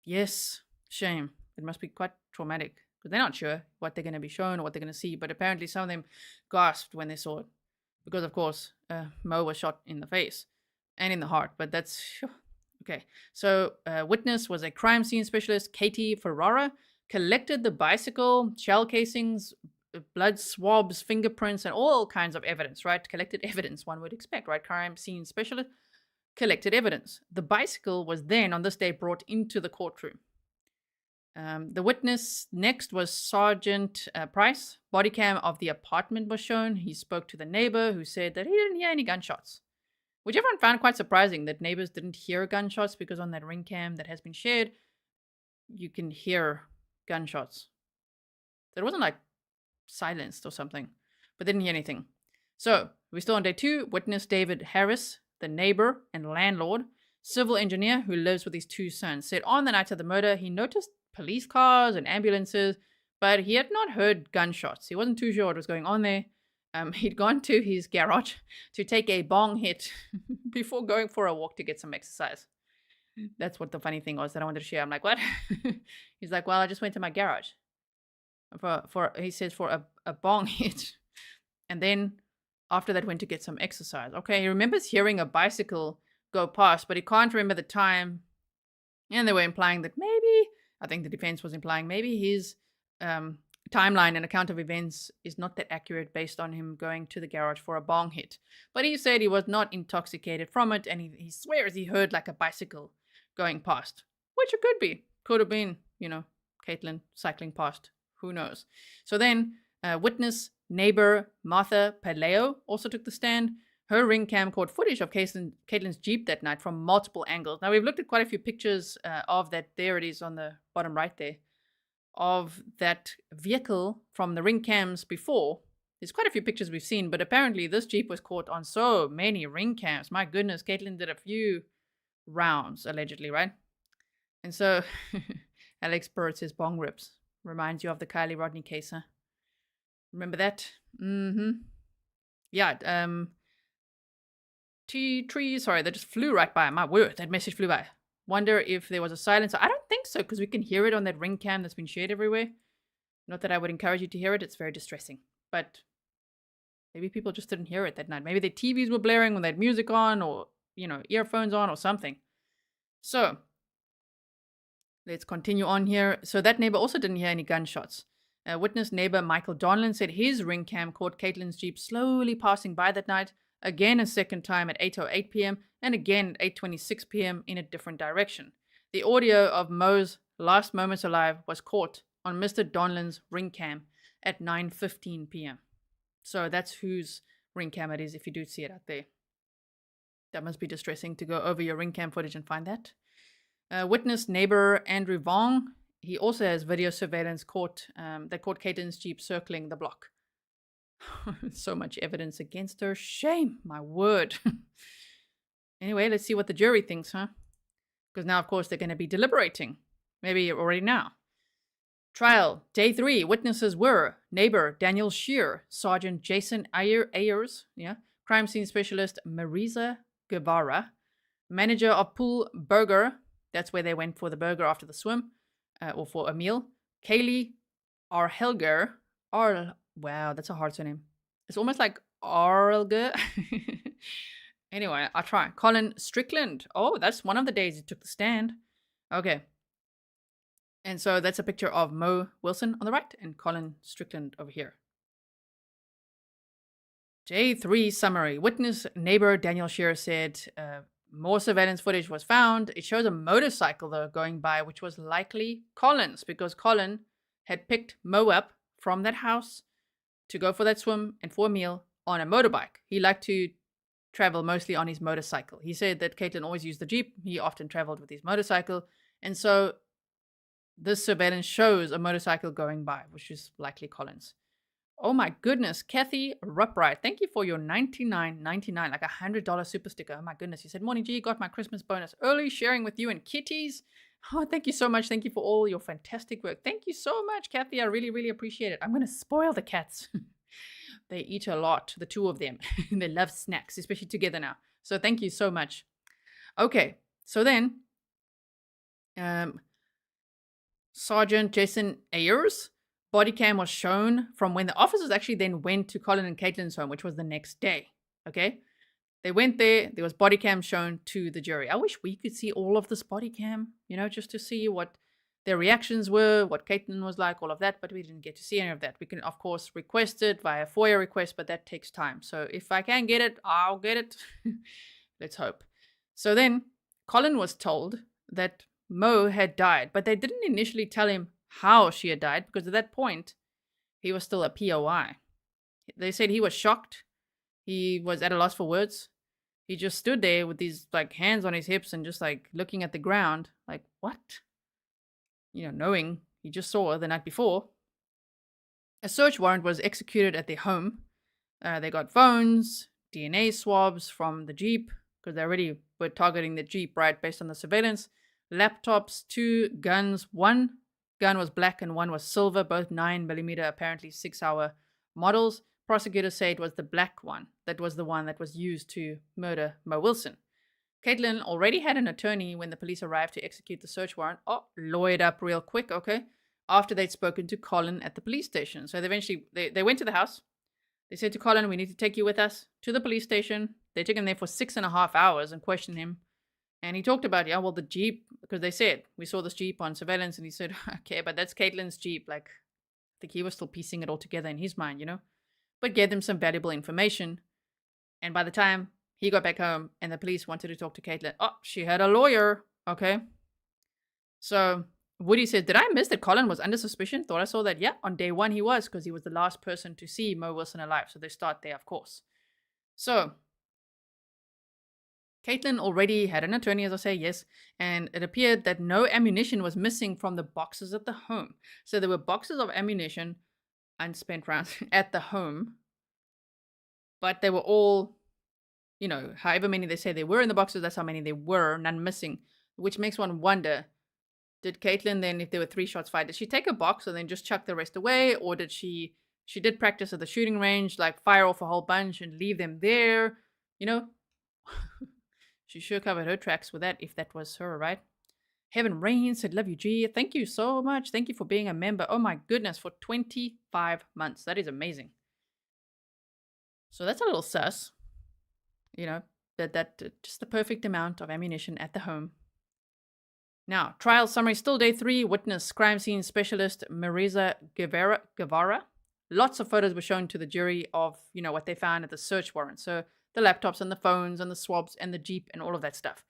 Yes, shame. It must be quite traumatic because they're not sure what they're going to be shown or what they're going to see. But apparently some of them gasped when they saw it because, of course, Mo was shot in the face and in the heart. But that's okay. So witness was a crime scene specialist, Katie Ferrara, collected the bicycle, shell casings, blood swabs, fingerprints, and all kinds of evidence, right? Collected evidence, one would expect, right? Crime scene specialist collected evidence. The bicycle was then, on this day, brought into the courtroom. The witness next was Sergeant Price. Body cam of the apartment was shown. He spoke to the neighbor who said that he didn't hear any gunshots, which everyone found quite surprising that neighbors didn't hear gunshots because on that ring cam that has been shared, you can hear gunshots. So it wasn't like silenced or something, but didn't hear anything. So we're still on day 2. Witness David Harris, the neighbor and landlord, civil engineer who lives with his 2 sons, said on the night of the murder he noticed police cars and ambulances, but he had not heard gunshots. He wasn't too sure what was going on there. He'd gone to his garage to take a bong hit before going for a walk to get some exercise. That's what the funny thing was that I wanted to share. I'm like, what? He's like, well, I just went to my garage he says for a bong hit, and then after that went to get some exercise. Okay, he remembers hearing a bicycle go past, but he can't remember the time, and they were implying that maybe, I think the defense was implying maybe his timeline and account of events is not that accurate based on him going to the garage for a bong hit. But he said he was not intoxicated from it, and he swears he heard like a bicycle going past, which it could be. Could have been, Kaitlin cycling past. Who knows? So then, witness neighbor Martha Paleo also took the stand. Her ring cam caught footage of Kaitlin's Jeep that night from multiple angles. Now, we've looked at quite a few pictures of that. There it is on the bottom right there, of that vehicle from the ring cams before. There's quite a few pictures we've seen, but apparently this Jeep was caught on so many ring cams. My goodness, Kaitlin did a few rounds, allegedly, right? And so, Alex Bird says bong rips. Reminds you of the Kylie Rodney case, huh? Remember that? Yeah, trees, sorry, that just flew right by. My word, that message flew by. Wonder if there was a silencer. I don't think so, because we can hear it on that ring cam that's been shared everywhere. Not that I would encourage you to hear it. It's very distressing. But maybe people just didn't hear it that night. Maybe their TVs were blaring when they had music on or, earphones on or something. So, let's continue on here. So that neighbor also didn't hear any gunshots. Witness neighbor Michael Donlan said his ring cam caught Kaitlin's Jeep slowly passing by that night, again a second time at 8:08 p.m. and again at 8:26 p.m. in a different direction. The audio of Mo's last moments alive was caught on Mr. Donlan's ring cam at 9:15 p.m. So that's whose ring cam it is if you do see it out there. That must be distressing to go over your ring cam footage and find that. Witness neighbor Andrew Vong, he also has video surveillance that caught Kaitlin's Jeep circling the block. So much evidence against her. Shame, my word. Anyway, let's see what the jury thinks, huh? Because now, of course, they're going to be deliberating. Maybe already now. Trial, day 3. Witnesses were neighbor Daniel Shear, Sergeant Jason Ayers, crime scene specialist Marisa Guevara, manager of Pool Burger, that's where they went for the burger after the swim, or for a meal, Kaylee Arhelger, wow, that's a hard surname. It's almost like Arhelger. Anyway, I'll try. Colin Strickland. Oh, that's one of the days he took the stand. Okay. And so that's a picture of Mo Wilson on the right and Colin Strickland over here. Day 3 summary. Witness neighbor Daniel Shearer said more surveillance footage was found. It shows a motorcycle, though, going by, which was likely Colin's, because Colin had picked Mo up from that house to go for that swim and for a meal on a motorbike. He liked to travel mostly on his motorcycle. He said that Kaitlin always used the Jeep. He often traveled with his motorcycle. And so this surveillance shows a motorcycle going by, which is likely Colin's. Oh my goodness, Kathy Rupright. Thank you for your $99.99, like $100 super sticker. Oh my goodness. You said, morning G, got my Christmas bonus early, sharing with you and kitties. Oh, thank you so much. Thank you for all your fantastic work. Thank you so much, Kathy. I really, really appreciate it. I'm going to spoil the cats. They eat a lot, the two of them. They love snacks, especially together now. So thank you so much. Okay, so then, Sergeant Jason Ayers' body cam was shown from when the officers actually then went to Colin and Kaitlin's home, which was the next day. Okay, they went there. There was body cam shown to the jury. I wish we could see all of this body cam, just to see what their reactions were, what Kaitlin was like, all of that, but we didn't get to see any of that. We can, of course, request it via FOIA request, but that takes time. So if I can get it, I'll get it. Let's hope. So then Colin was told that Mo had died, but they didn't initially tell him how she had died, because at that point, he was still a POI. They said he was shocked. He was at a loss for words. He just stood there with these hands on his hips and just looking at the ground, like, what? Knowing he just saw her the night before. A search warrant was executed at their home. They got phones, DNA swabs from the Jeep, because they already were targeting the Jeep, right, based on the surveillance. Laptops, 2 guns. One gun was black and one was silver, both 9mm, apparently 6-hour models. Prosecutors say it was the black one that was the one that was used to murder Mo Wilson. Kaitlin already had an attorney when the police arrived to execute the search warrant. Oh, lawyered up real quick, okay, after they'd spoken to Colin at the police station. So they eventually, they went to the house. They said to Colin, we need to take you with us to the police station. They took him there for 6.5 hours and questioned him. And he talked about, the Jeep, because they said, we saw this Jeep on surveillance. And he said, okay, but that's Kaitlin's Jeep. I think he was still piecing it all together in his mind, But gave them some valuable information. And by the time he got back home and the police wanted to talk to Kaitlin, oh, she had a lawyer. Okay. So Woody said, did I miss that Colin was under suspicion? Thought I saw that. Yeah, on day 1 he was, because he was the last person to see Mo Wilson alive. So they start there, of course. So Kaitlin already had an attorney, as I say, yes, and it appeared that no ammunition was missing from the boxes at the home. So there were boxes of ammunition, unspent rounds, at the home, but they were all, however many they say they were in the boxes, that's how many there were, none missing, which makes one wonder, did Kaitlin then, if there were 3 shots fired, did she take a box and then just chuck the rest away, or did she did practice at the shooting range, fire off a whole bunch and leave them there, She sure covered her tracks with that, if that was her, right? Heaven Rain said, love you, G. Thank you so much. Thank you for being a member. Oh my goodness, for 25 months. That is amazing. So that's a little sus. That just the perfect amount of ammunition at the home. Now, trial summary, still day 3. Witness, crime scene specialist Marisa Guevara. Lots of photos were shown to the jury of, what they found at the search warrant. So the laptops and the phones and the swabs and the Jeep and all of that stuff.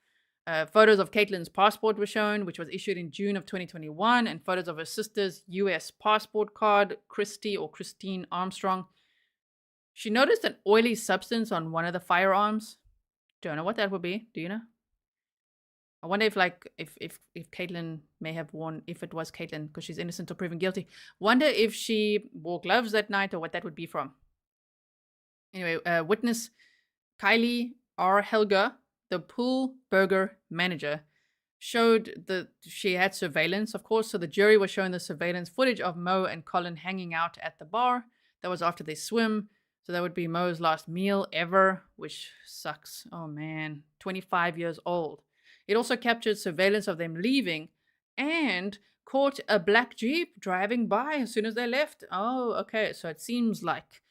Photos of Kaitlin's passport were shown, which was issued in June of 2021, and photos of her sister's US passport card, Christine Armstrong. She noticed an oily substance on one of the firearms. Don't know what that would be. Do you know? I wonder if Kaitlin may have worn, if it was Kaitlin, because she's innocent or proven guilty. Wonder if she wore gloves that night or what that would be from. Anyway, witness Kylie R. Helga, the pool burger manager, showed that she had surveillance, of course. So the jury was showing the surveillance footage of Mo and Colin hanging out at the bar. That was after they swim. So that would be Mo's last meal ever, which sucks. Oh man, 25 years old. It also captured surveillance of them leaving and caught a black Jeep driving by as soon as they left. Oh, okay. So it seems like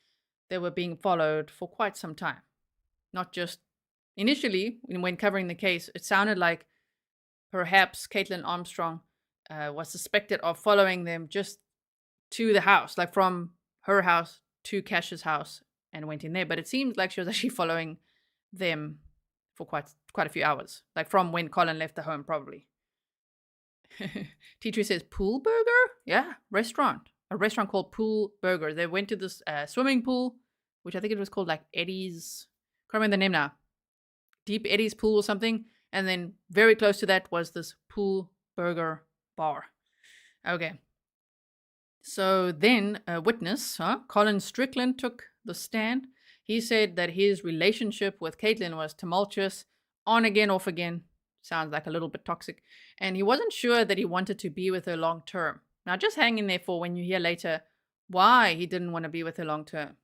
they were being followed for quite some time. Not just initially, when covering the case, it sounded like perhaps Kaitlin Armstrong was suspected of following them just to the house, like from her house to Cash's house, and went in there. But it seems like she was actually following them for quite a few hours, like from when Colin left the home, probably. T3 says Pool Burger? Yeah, restaurant. A restaurant called Pool Burger. They went to this swimming pool, which I think it was called like Eddie's. Can't remember the name now. Deep Eddie's Pool or something. And then very close to that was this Pool Burger bar. Okay. So then a witness, Colin Strickland, took the stand. He said that his relationship with Kaitlin was tumultuous, on again, off again. Sounds like a little bit toxic. And he wasn't sure that he wanted to be with her long term. Now just hang in there for when you hear later why he didn't want to be with her long term.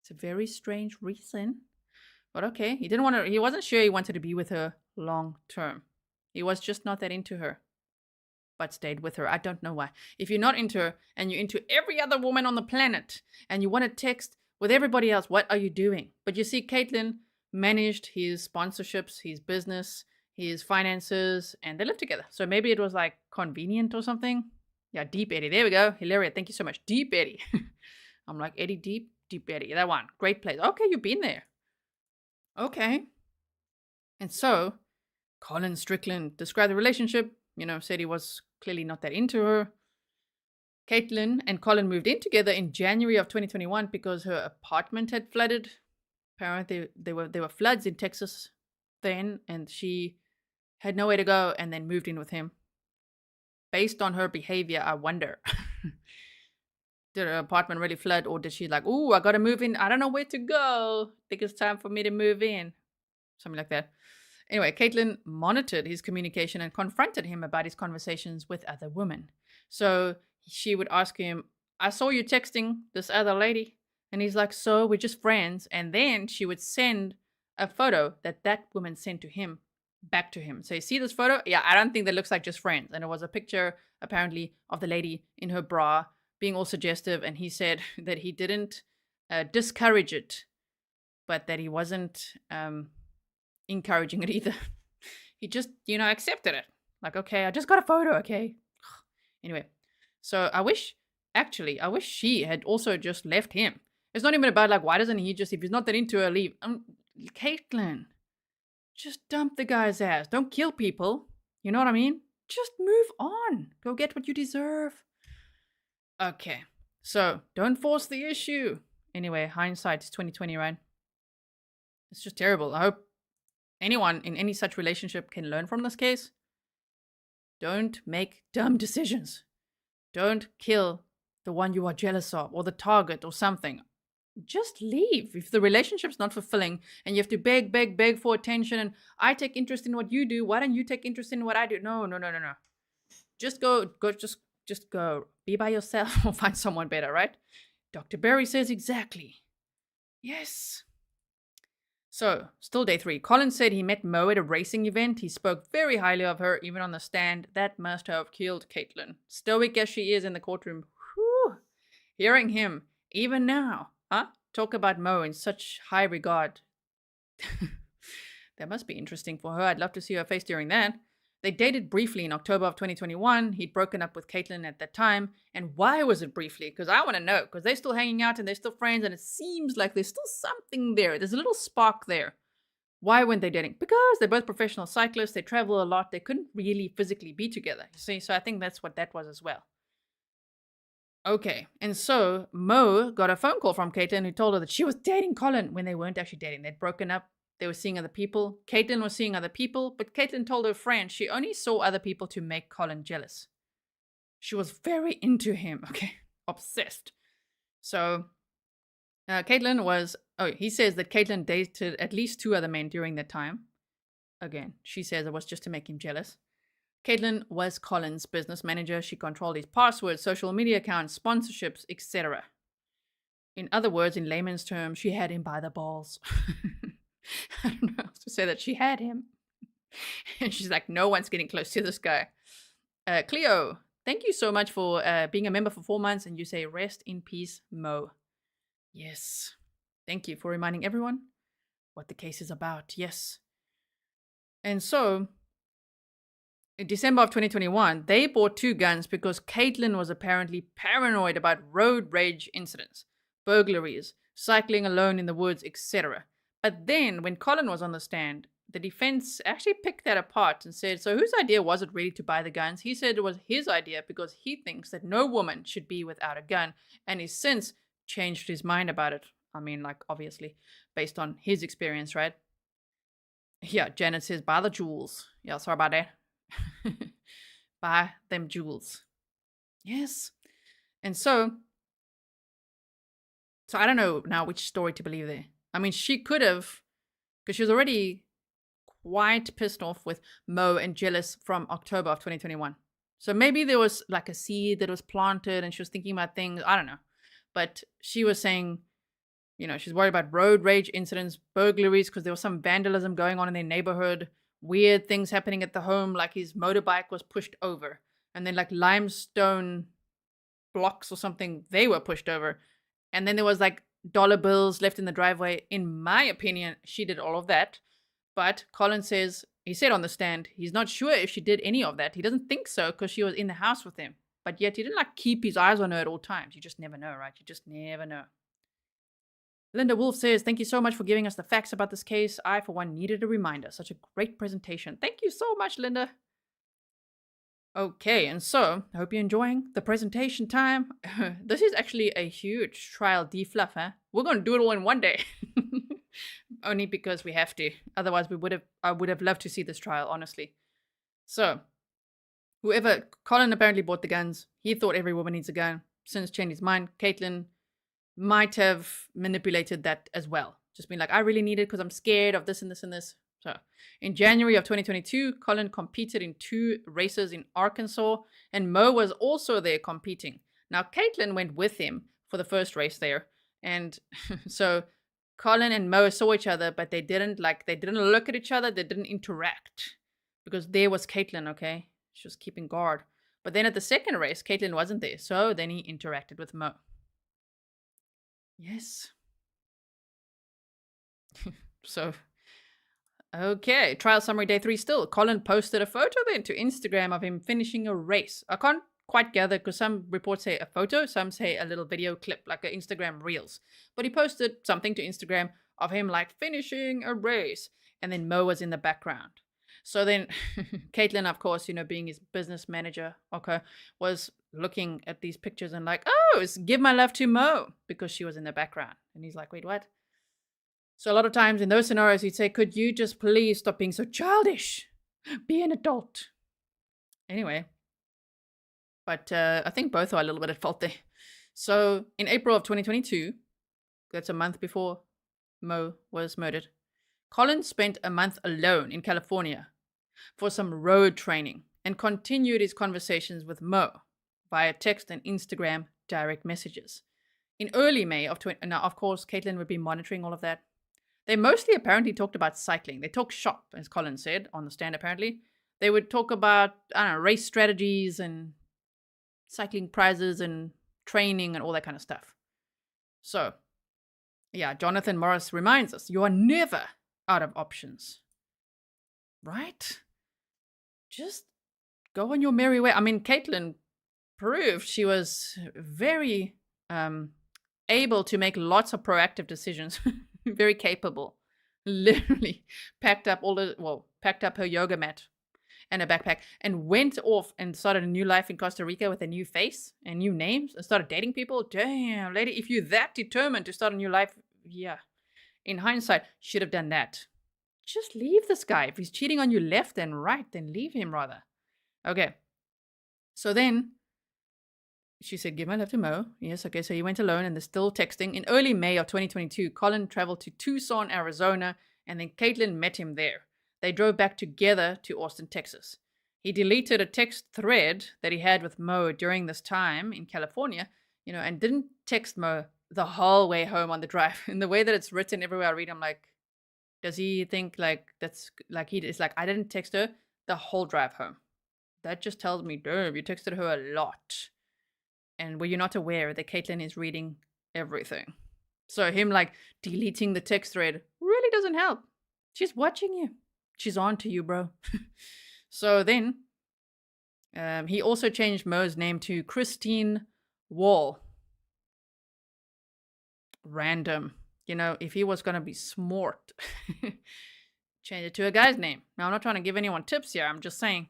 It's a very strange reason. But okay, he wasn't sure he wanted to be with her long term. He was just not that into her. But stayed with her. I don't know why. If you're not into her and you're into every other woman on the planet and you want to text with everybody else, what are you doing? But you see, Kaitlin managed his sponsorships, his business, his finances, and they lived together. So maybe it was like convenient or something. Yeah, Deep Eddie. There we go. Hilarious. Thank you so much. Deep Eddie. I'm like, Eddie Deep Eddie. That one. Great place. Okay, you've been there. Okay. And so, Colin Strickland described the relationship, said he was clearly not that into her. Kaitlin and Colin moved in together in January of 2021 because her apartment had flooded. Apparently, there were floods in Texas then, and she had nowhere to go and then moved in with him. Based on her behavior, I wonder, did her apartment really flood, or did she like, ooh, I gotta move in, I don't know where to go, I think it's time for me to move in, something like that. Anyway, Kaitlin monitored his communication and confronted him about his conversations with other women. So she would ask him, I saw you texting this other lady. And he's like, so we're just friends. And then she would send a photo that woman sent to him back to him. So you see this photo? Yeah, I don't think that looks like just friends. And it was a picture, apparently, of the lady in her bra being all suggestive. And he said that he didn't discourage it, but that he wasn't encouraging it either. He just, accepted it. Like, okay, I just got a photo, okay? Anyway, so I wish she had also just left him. It's not even about like, why doesn't he just, if he's not that into her, leave? Kaitlin, just dump the guy's ass. Don't kill people. You know what I mean? Just move on. Go get what you deserve. Okay, so don't force the issue. Anyway, hindsight is 2020, right? It's just terrible. I hope anyone in any such relationship can learn from this case. Don't make dumb decisions. Don't kill the one you are jealous of or the target or something. Just leave. If the relationship's not fulfilling and you have to beg for attention and I take interest in what you do, why don't you take interest in what I do? No. Just go, just go. Be by yourself or find someone better, right? Dr. Berry says exactly. Yes. So, still day 3. Colin said he met Mo at a racing event. He spoke very highly of her, even on the stand. That must have killed Kaitlin. Stoic as she is in the courtroom. Whew. Hearing him, even now, talk about Mo in such high regard. That must be interesting for her. I'd love to see her face during that. They dated briefly in October of 2021. He'd broken up with Kaitlin at that time. And why was it briefly? Because I want to know. Because they're still hanging out and they're still friends. And it seems like there's still something there. There's a little spark there. Why weren't they dating? Because they're both professional cyclists. They travel a lot. They couldn't really physically be together. You see, so I think that's what that was as well. Okay, and so Mo got a phone call from Kaitlin who told her that she was dating Colin when they weren't actually dating. They'd broken up. They were seeing other people. Kaitlin was seeing other people, but Kaitlin told her friend she only saw other people to make Colin jealous. She was very into him, okay? Obsessed. So Kaitlin was, he says that Kaitlin dated at least 2 other men during that time. Again, she says it was just to make him jealous. Kaitlin was Colin's business manager. She controlled his passwords, social media accounts, sponsorships, etc. In other words, in layman's terms, she had him by the balls. I don't know how to say that. She had him. And she's like, no one's getting close to this guy. Cleo, thank you so much for being a member for 4 months. And you say, rest in peace, Mo. Yes. Thank you for reminding everyone what the case is about. Yes. And so, in December of 2021, they bought 2 guns because Kaitlin was apparently paranoid about road rage incidents, burglaries, cycling alone in the woods, etc. But then, when Colin was on the stand, the defense actually picked that apart and said, so whose idea was it really to buy the guns? He said it was his idea because he thinks that no woman should be without a gun, and he's since changed his mind about it. I mean, like, obviously, based on his experience, right? Yeah, Janet says, buy the jewels. Yeah, sorry about that. Buy them jewels. Yes. And so I don't know now which story to believe there. I mean, she could have, because she was already quite pissed off with Mo and jealous from October of 2021. So maybe there was like a seed that was planted and she was thinking about things. I don't know. But she was saying, you know, she's worried about road rage incidents, burglaries, because there was some vandalism going on in their neighborhood, weird things happening at the home, like his motorbike was pushed over. And then like limestone blocks or something, they were pushed over. And then there was like dollar bills left in the driveway. In my opinion, she did all of that. But Colin says, he said on the stand, he's not sure if she did any of that. He doesn't think so because she was in the house with him. But yet he didn't like keep his eyes on her at all times. You just never know, right? You just never know. Linda Wolf says, thank you so much for giving us the facts about this case. I, for one, needed a reminder. Such a great presentation. Thank you so much, Linda. Okay, and so, I hope you're enjoying the presentation time. This is actually a huge trial defluff, huh? We're going to do it all in one day. Only because we have to. Otherwise, I would have loved to see this trial, honestly. So, Colin apparently bought the guns. He thought every woman needs a gun. Since changed his mind, Kaitlin might have manipulated that as well. Just being like, I really need it because I'm scared of this and this and this. So in January of 2022, Colin competed in 2 races in Arkansas, and Mo was also there competing. Now, Kaitlin went with him for the first race there. And so Colin and Mo saw each other, but they didn't look at each other. They didn't interact because there was Kaitlin, okay? She was keeping guard. But then at the second race, Kaitlin wasn't there. So then he interacted with Mo. Yes. So, okay. Trial summary day 3 still. Colin posted a photo then to Instagram of him finishing a race. I can't quite gather because some reports say a photo, some say a little video clip, like an Instagram Reels. But he posted something to Instagram of him like finishing a race. And then Mo was in the background. So then Kaitlin, of course, you know, being his business manager, okay, was looking at these pictures and like, oh, it's give my love to Mo because she was in the background. And he's like, wait, what? So a lot of times in those scenarios, he'd say, could you just please stop being so childish? Be an adult. Anyway, but I think both are a little bit at fault there. So in April of 2022, that's a month before Mo was murdered, Colin spent a month alone in California for some road training and continued his conversations with Mo via text and Instagram direct messages. In early May of now, of course, Kaitlin would be monitoring all of that. They mostly apparently talked about cycling. They talked shop, as Colin said, on the stand apparently. They would talk about, I don't know, race strategies and cycling prizes and training and all that kind of stuff. So, yeah, Jonathan Morris reminds us, you are never out of options. Right? Just go on your merry way. I mean, Kaitlin proved she was very able to make lots of proactive decisions. Very capable. literally packed up her yoga mat and a backpack and went off and started a new life in Costa Rica with a new face and new names and started dating people. Damn, lady, if you're that determined to start a new life, yeah. In hindsight, should have done that. Just leave this guy. If he's cheating on you left and right, then leave him rather. Okay. So then she said, give my love to Mo. Yes, okay, so he went alone and they're still texting. In early May of 2022, Colin traveled to Tucson, Arizona, and then Kaitlin met him there. They drove back together to Austin, Texas. He deleted a text thread that he had with Mo during this time in California, and didn't text Mo the whole way home on the drive. In the way that it's written everywhere I read, I'm like, does he think like that's like it's like I didn't text her the whole drive home? That just tells me, damn, you texted her a lot. And were you not aware that Kaitlin is reading everything? So him like deleting the text thread really doesn't help. She's watching you. She's on to you, bro. So then he also changed Mo's name to Christine Wall. Random. If he was going to be smart, change it to a guy's name. Now, I'm not trying to give anyone tips here. I'm just saying.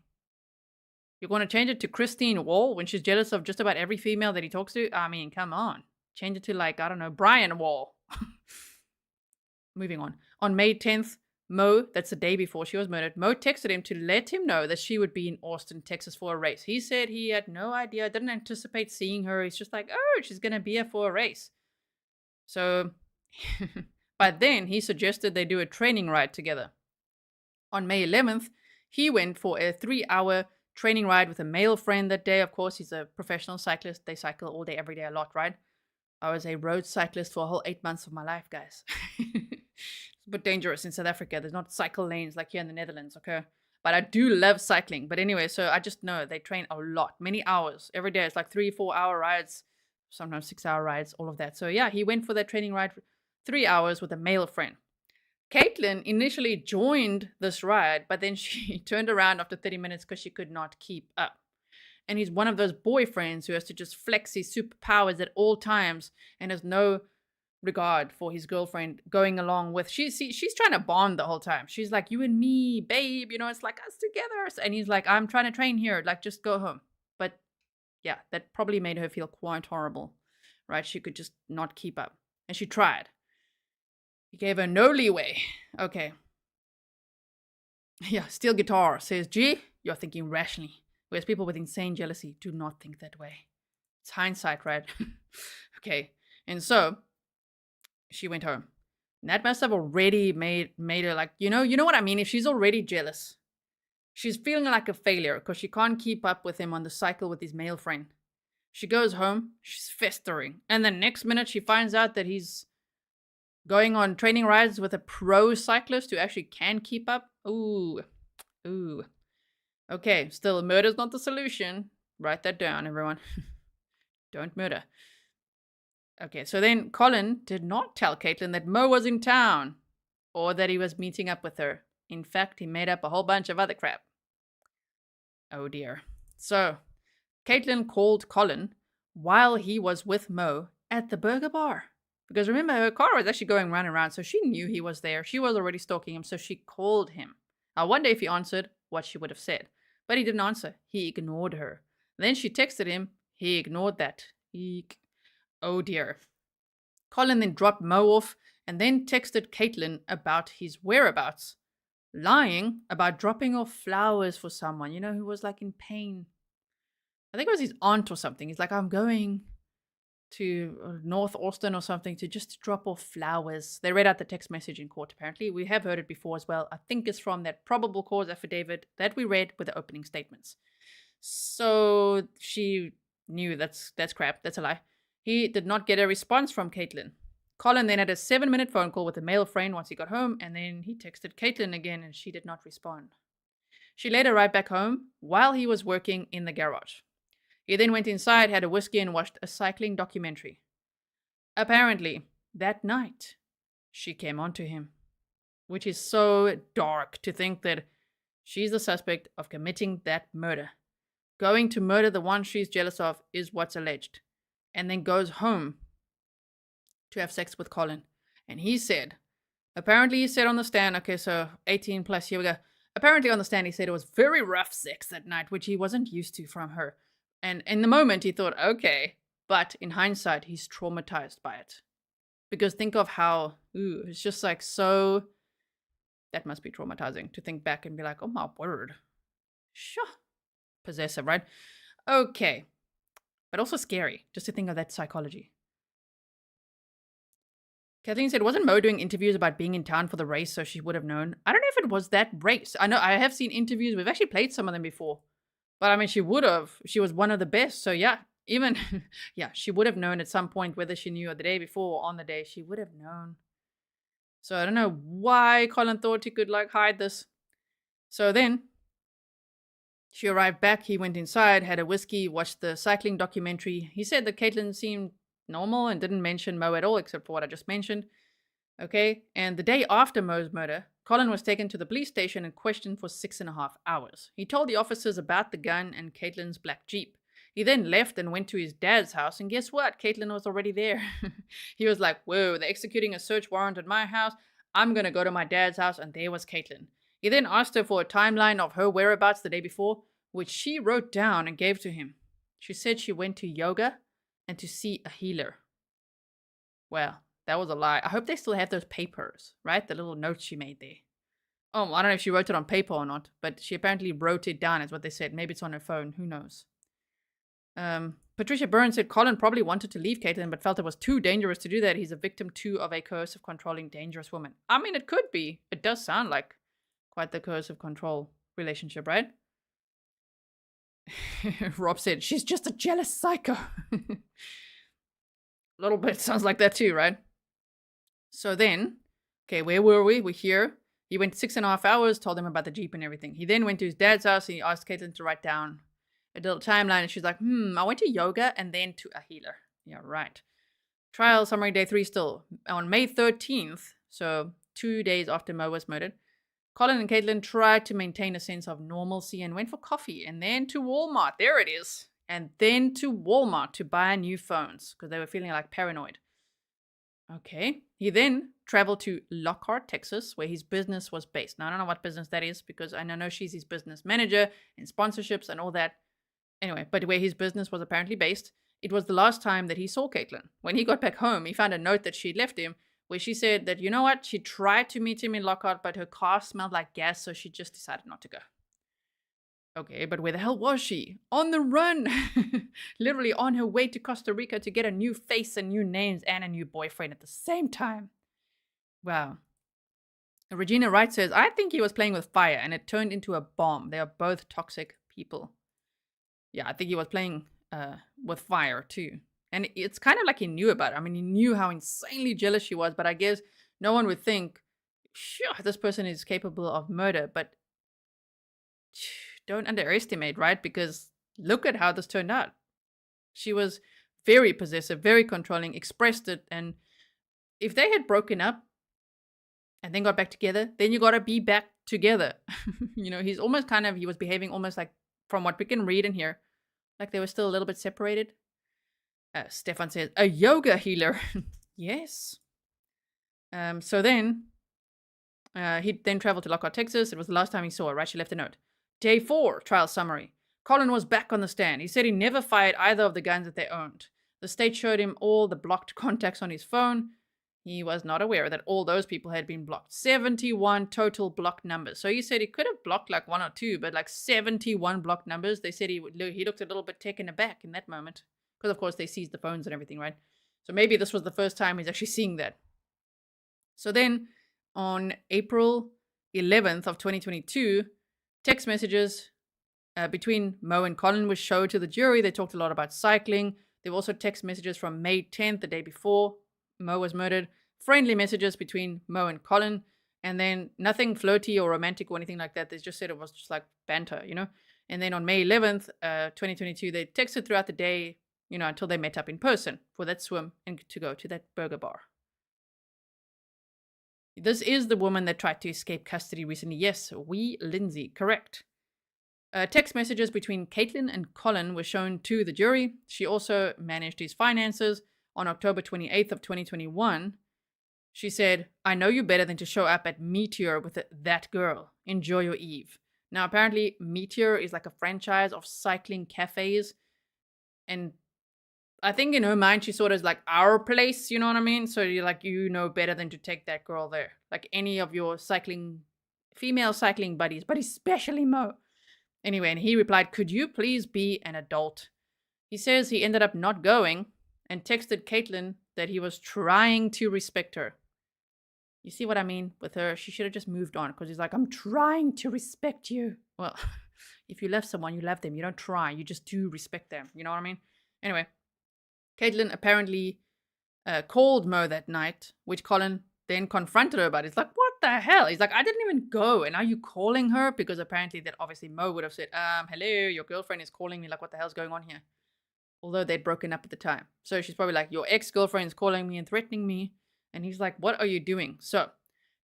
You're going to change it to Christine Wall when she's jealous of just about every female that he talks to? I mean, come on. Change it to like, I don't know, Brian Wall. Moving on. On May 10th, Mo, that's the day before she was murdered, Mo texted him to let him know that she would be in Austin, Texas for a race. He said he had no idea, didn't anticipate seeing her. He's just like, oh, she's going to be here for a race. So, but then he suggested they do a training ride together. On May 11th, he went for a 3-hour training ride with a male friend that day. Of course, he's a professional cyclist. They cycle all day, every day, a lot, right? I was a road cyclist for a whole 8 months of my life, guys. It's a bit dangerous in South Africa. There's not cycle lanes like here in the Netherlands, okay? But I do love cycling. But anyway, so I just know they train a lot, many hours. Every day it's like 3-4 hour rides, sometimes 6-hour rides, all of that. So yeah, he went for that training ride for 3 hours with a male friend. Kaitlin initially joined this ride, but then she turned around after 30 minutes because she could not keep up. And he's one of those boyfriends who has to just flex his superpowers at all times and has no regard for his girlfriend going along with. She's trying to bond the whole time. She's like, you and me, babe, it's like us together. And he's like, I'm trying to train here. Like, just go home. But yeah, that probably made her feel quite horrible, right? She could just not keep up. And she tried. He gave her no leeway. Okay. Yeah, steel guitar says, G, you're thinking rationally. Whereas people with insane jealousy do not think that way. It's hindsight, right? Okay. And so she went home. And that must have already made her like, you know what I mean? If she's already jealous, she's feeling like a failure because she can't keep up with him on the cycle with his male friend. She goes home, she's festering. And the next minute she finds out that he's going on training rides with a pro cyclist who actually can keep up. Ooh. Okay, still, murder's not the solution. Write that down, everyone. Don't murder. Okay, so then Colin did not tell Kaitlin that Mo was in town or that he was meeting up with her. In fact, he made up a whole bunch of other crap. Oh dear. So, Kaitlin called Colin while he was with Mo at the burger bar. Because remember, her car was actually going round and round, so she knew he was there. She was already stalking him, so she called him. I wonder if he answered what she would have said. But he didn't answer. He ignored her. Then she texted him. He ignored that. Eek. Oh dear. Colin then dropped Mo off and then texted Kaitlin about his whereabouts, lying about dropping off flowers for someone, who was like in pain. I think it was his aunt or something. He's like, I'm going to North Austin or something to just drop off flowers. They read out the text message in court, apparently. We have heard it before as well. I think it's from that probable cause affidavit that we read with the opening statements. So she knew that's crap. That's a lie. He did not get a response from Kaitlin. Colin then had a 7-minute phone call with a male friend once he got home, and then he texted Kaitlin again, and she did not respond. She later arrived back home while he was working in the garage. He then went inside, had a whiskey, and watched a cycling documentary. Apparently, that night, she came onto him, which is so dark to think that she's the suspect of committing that murder. Going to murder the one she's jealous of is what's alleged, and then goes home to have sex with Colin. And he said Apparently, he said on the stand, okay, so 18 plus, here we go. Apparently, on the stand, he said it was very rough sex that night, which he wasn't used to from her. And in the moment, he thought, okay. But in hindsight, he's traumatized by it. Because think of how, it's just like so. That must be traumatizing to think back and be like, oh my word. Sure. Possessive, right? Okay. But also scary, just to think of that psychology. Kathleen said, wasn't Mo doing interviews about being in town for the race so she would have known? I don't know if it was that race. I know I have seen interviews. We've actually played some of them before. But I mean, she would have. She was one of the best. So yeah, even, yeah, she would have known at some point, whether she knew the day before or on the day, she would have known. So I don't know why Colin thought he could like hide this. So then she arrived back. He went inside, had a whiskey, watched the cycling documentary. He said that Kaitlin seemed normal and didn't mention Mo at all, except for what I just mentioned. Okay, and the day after Mo's murder, Colin was taken to the police station and questioned for 6.5 hours. He told the officers about the gun and Kaitlin's black Jeep. He then left and went to his dad's house, and guess what? Kaitlin was already there. He was like, whoa, they're executing a search warrant at my house. I'm gonna go to my dad's house, and there was Kaitlin. He then asked her for a timeline of her whereabouts the day before, which she wrote down and gave to him. She said she went to yoga and to see a healer. Well, that was a lie. I hope they still have those papers, right? The little notes she made there. Oh, I don't know if she wrote it on paper or not, but she apparently wrote it down, is what they said. Maybe it's on her phone. Who knows? Patricia Burns said Colin probably wanted to leave Kaitlin, but felt it was too dangerous to do that. He's a victim too of a coercive, controlling, dangerous woman. I mean, it could be. It does sound like quite the coercive control relationship, right? Rob said, she's just a jealous psycho. A little bit sounds like that too, right? So then, okay, where were we? We're here. He went 6.5 hours, told him about the Jeep and everything. He then went to his dad's house and he asked Kaitlin to write down a little timeline. And she's like, I went to yoga and then to a healer. Yeah, right. Trial summary day 3 still. On May 13th, so 2 days after Mo was murdered, Colin and Kaitlin tried to maintain a sense of normalcy and went for coffee and then to Walmart. There it is. And then to Walmart to buy new phones because they were feeling like paranoid. Okay. He then traveled to Lockhart, Texas, where his business was based. Now, I don't know what business that is because I know she's his business manager and sponsorships and all that. Anyway, but where his business was apparently based, it was the last time that he saw Kaitlin. When he got back home, he found a note that she left him where she said that, you know what, she tried to meet him in Lockhart, but her car smelled like gas, so she just decided not to go. Okay, but where the hell was she? On the run! Literally on her way to Costa Rica to get a new face and new names and a new boyfriend at the same time. Wow. Regina Wright says, I think he was playing with fire and it turned into a bomb. They are both toxic people. Yeah, I think he was playing with fire too. And it's kind of like he knew about it. I mean, he knew how insanely jealous she was, but I guess no one would think, sure, this person is capable of murder, but don't underestimate, right? Because look at how this turned out. She was very possessive, very controlling, expressed it, and if they had broken up and then got back together, then you gotta be back together. You know, he was behaving almost like, from what we can read and hear, like they were still a little bit separated. Stefan says, a yoga healer. Yes. So then, he then traveled to Lockhart, Texas. It was the last time he saw her, right? She left a note. Day 4, trial summary. Colin was back on the stand. He said he never fired either of the guns that they owned. The state showed him all the blocked contacts on his phone. He was not aware that all those people had been blocked. 71 total blocked numbers. So he said he could have blocked like 1 or 2, but like 71 blocked numbers. They said he looked a little bit taken aback in that moment. Because, of course, they seized the phones and everything, right? So maybe this was the first time he's actually seeing that. So then, on April 11th of 2022, text messages between Mo and Colin were showed to the jury. They talked a lot about cycling. There were also text messages from May 10th, the day before Mo was murdered. Friendly messages between Mo and Colin. And then nothing flirty or romantic or anything like that. They just said it was just like banter, you know. And then on May 11th, 2022, they texted throughout the day, you know, until they met up in person for that swim and to go to that burger bar. This is the woman that tried to escape custody recently. Yes, Wee Lindsay, correct. Text messages between Kaitlin and Colin were shown to the jury. She also managed his finances. On October 28th of 2021, She said, I know you better than to show up at Meteor with that girl. Enjoy your eve. Now, apparently, Meteor is like a franchise of cycling cafes. And I think in her mind, she sort of is like our place, you know what I mean? So you're like, you know better than to take that girl there. Like any of your female cycling buddies, but especially Mo. Anyway, and he replied, could you please be an adult? He says he ended up not going and texted Kaitlin that he was trying to respect her. You see what I mean with her? She should have just moved on because he's like, I'm trying to respect you. Well, if you love someone, you love them. You don't try. You just do respect them. You know what I mean? Anyway, Kaitlin apparently called Mo that night, which Colin then confronted her about. It's like, what the hell? He's like, I didn't even go. And are you calling her? Because apparently that obviously Mo would have said, hello, your girlfriend is calling me. Like, what the hell's going on here? Although they'd broken up at the time. So she's probably like, your ex-girlfriend is calling me and threatening me. And he's like, what are you doing? So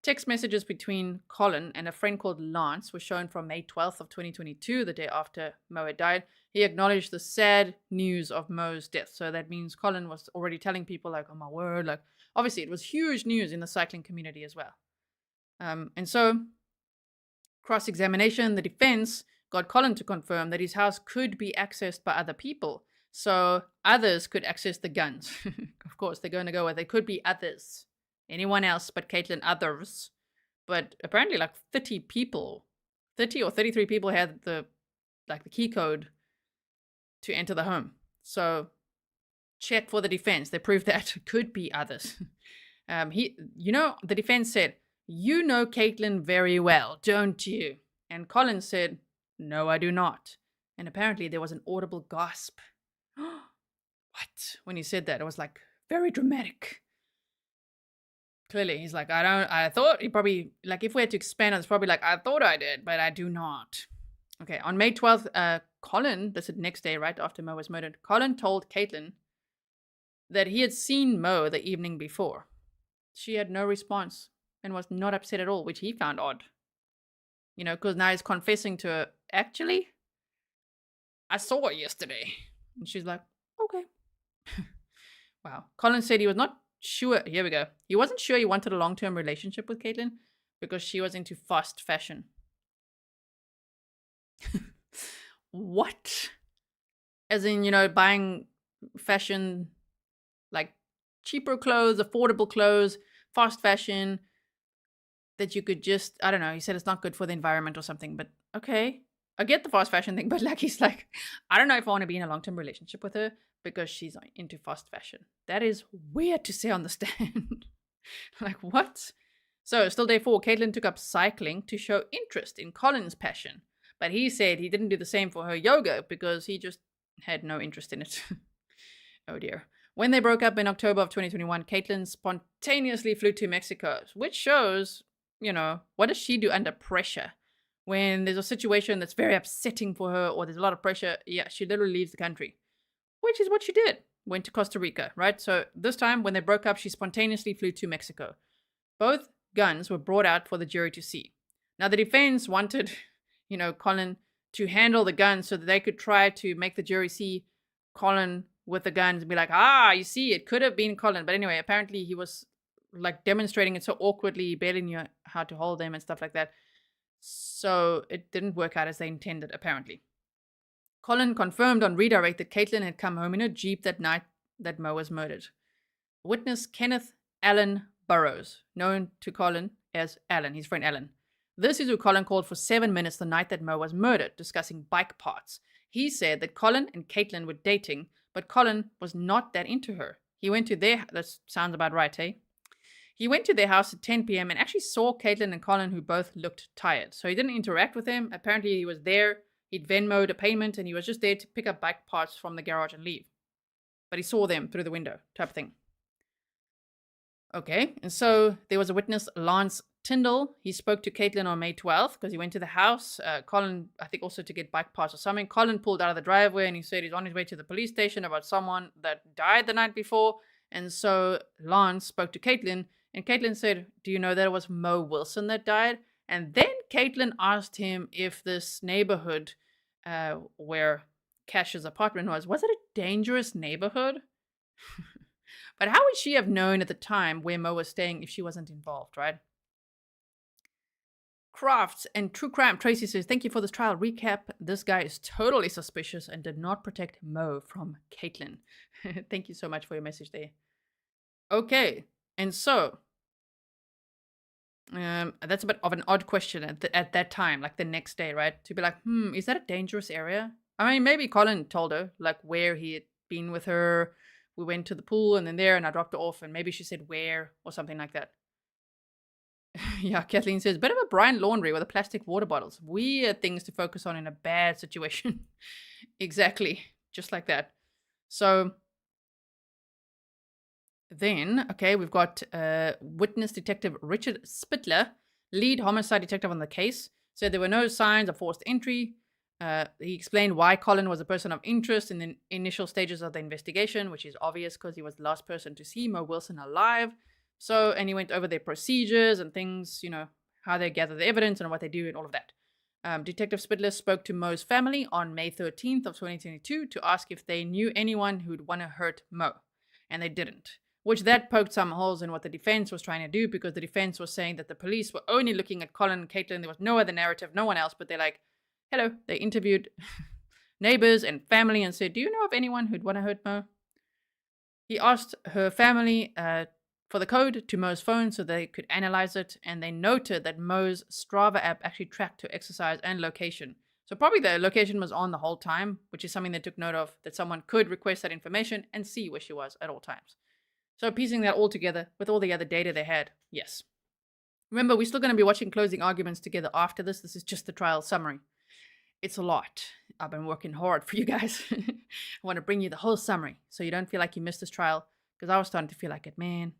text messages between Colin and a friend called Lance were shown from May 12th of 2022, the day after Mo had died. He acknowledged the sad news of Mo's death. So that means Colin was already telling people like, oh my word, like obviously it was huge news in the cycling community as well. And so cross-examination, the defense got Colin to confirm that his house could be accessed by other people. So others could access the guns. Of course, they're going to go with, they could be others. Anyone else but Kaitlin, others. But apparently like 30 or 33 people had the key code to enter the home. So check for the defense. They proved that it could be others. The defense said, you know Kaitlin very well, don't you? And Colin said, no, I do not. And apparently there was an audible gasp. What? When he said that, it was like very dramatic. Clearly, he's like, I thought he probably, like, if we had to expand on, it's probably like, I thought I did, but I do not. Okay, on May 12th, Colin, this is the next day, right after Mo was murdered, Colin told Kaitlin that he had seen Mo the evening before. She had no response and was not upset at all, which he found odd. You know, because now he's confessing to her, actually, I saw her yesterday. And she's like, okay. Wow. Colin said he was not sure. Here we go. He wasn't sure he wanted a long-term relationship with Kaitlin because she was into fast fashion. What? As in, you know, buying fashion, like cheaper clothes, affordable clothes, fast fashion that you could just, I don't know, he said it's not good for the environment or something, but okay. I get the fast fashion thing, but like he's like, I don't know if I want to be in a long-term relationship with her because she's into fast fashion. That is weird to say on the stand. Like, what? So, still day 4, Kaitlin took up cycling to show interest in Colin's passion. But he said he didn't do the same for her yoga because he just had no interest in it. Oh dear. When they broke up in October of 2021, Kaitlin spontaneously flew to Mexico, which shows, you know, what does she do under pressure? When there's a situation that's very upsetting for her or there's a lot of pressure, yeah, she literally leaves the country, which is what she did. Went to Costa Rica, right? So this time when they broke up, she spontaneously flew to Mexico. Both guns were brought out for the jury to see. Now the defense wanted, you know, Colin to handle the guns so that they could try to make the jury see Colin with the guns and be like, you see, it could have been Colin. But anyway, apparently he was like demonstrating it so awkwardly, barely knew how to hold them and stuff like that. So it didn't work out as they intended, apparently. Colin confirmed on redirect that Kaitlin had come home in a Jeep that night that Mo was murdered. Witness Kenneth Allen Burrows, known to Colin as Alan, his friend Alan. This is who Colin called for 7 minutes the night that Mo was murdered, discussing bike parts. He said that Colin and Kaitlin were dating, but Colin was not that into her. He went to their, that sounds about right, eh? He went to their house at 10 p.m. and actually saw Kaitlin and Colin, who both looked tired. So he didn't interact with them. Apparently he was there, he'd Venmo'd a payment, and he was just there to pick up bike parts from the garage and leave. But he saw them through the window, type of thing. Okay, and so there was a witness, Lance Tyndall. He spoke to Kaitlin on May 12th because he went to the house. Colin, I think also to get bike parts or something. Colin pulled out of the driveway and he said he's on his way to the police station about someone that died the night before. And so Lance spoke to Kaitlin, and Kaitlin said, do you know that it was Mo Wilson that died? And then Kaitlin asked him if this neighborhood where Cash's apartment was it a dangerous neighborhood? But how would she have known at the time where Mo was staying if she wasn't involved, right? Crafts and True Crime. Tracy says, thank you for this trial recap. This guy is totally suspicious and did not protect Mo from Kaitlin. Thank you so much for your message there. Okay, and so that's a bit of an odd question at that time, like the next day, right? To be like, is that a dangerous area? I mean, maybe Colin told her, like, where he had been with her. We went to the pool and then there, and I dropped her off, and maybe she said where or something like that. Yeah, Kathleen says, bit of a Brian Laundry with the plastic water bottles. Weird things to focus on in a bad situation. Exactly, just like that. So then, okay, we've got witness detective Richard Spittler, lead homicide detective on the case, said there were no signs of forced entry. He explained why Colin was a person of interest in the initial stages of the investigation, which is obvious because he was the last person to see Mo Wilson alive. So, and he went over their procedures and things, you know, how they gather the evidence and what they do and all of that. Detective Spittler spoke to Mo's family on May 13th of 2022 to ask if they knew anyone who'd want to hurt Mo, and they didn't. Which that poked some holes in what the defense was trying to do, because the defense was saying that the police were only looking at Colin and Kaitlin. There was no other narrative, no one else, but they're like, hello. They interviewed neighbors and family and said, do you know of anyone who'd want to hurt Mo? He asked her family for the code to Mo's phone so they could analyze it, and they noted that Mo's Strava app actually tracked her exercise and location. So probably the location was on the whole time, which is something they took note of, that someone could request that information and see where she was at all times. So piecing that all together with all the other data they had, yes. Remember, we're still going to be watching closing arguments together after this. This is just the trial summary. It's a lot. I've been working hard for you guys. I want to bring you the whole summary so you don't feel like you missed this trial, because I was starting to feel like it, man.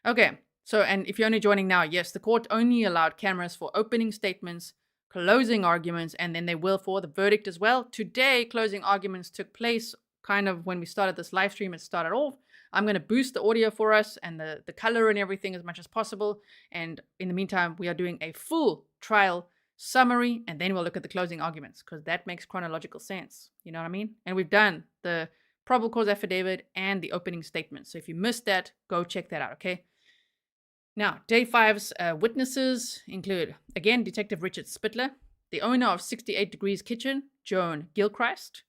Okay, so, and if you're only joining now, yes, the court only allowed cameras for opening statements, closing arguments, and then they will for the verdict as well. Today, closing arguments took place kind of when we started this live stream. It started off. I'm going to boost the audio for us and the color and everything as much as possible. And in the meantime, we are doing a full trial summary, and then we'll look at the closing arguments, because that makes chronological sense. You know what I mean? And we've done the probable cause affidavit and the opening statement. So if you missed that, go check that out, okay? Now, day 5's witnesses include, again, Detective Richard Spittler, the owner of 68 Degrees Kitchen, Joan Gilchrist,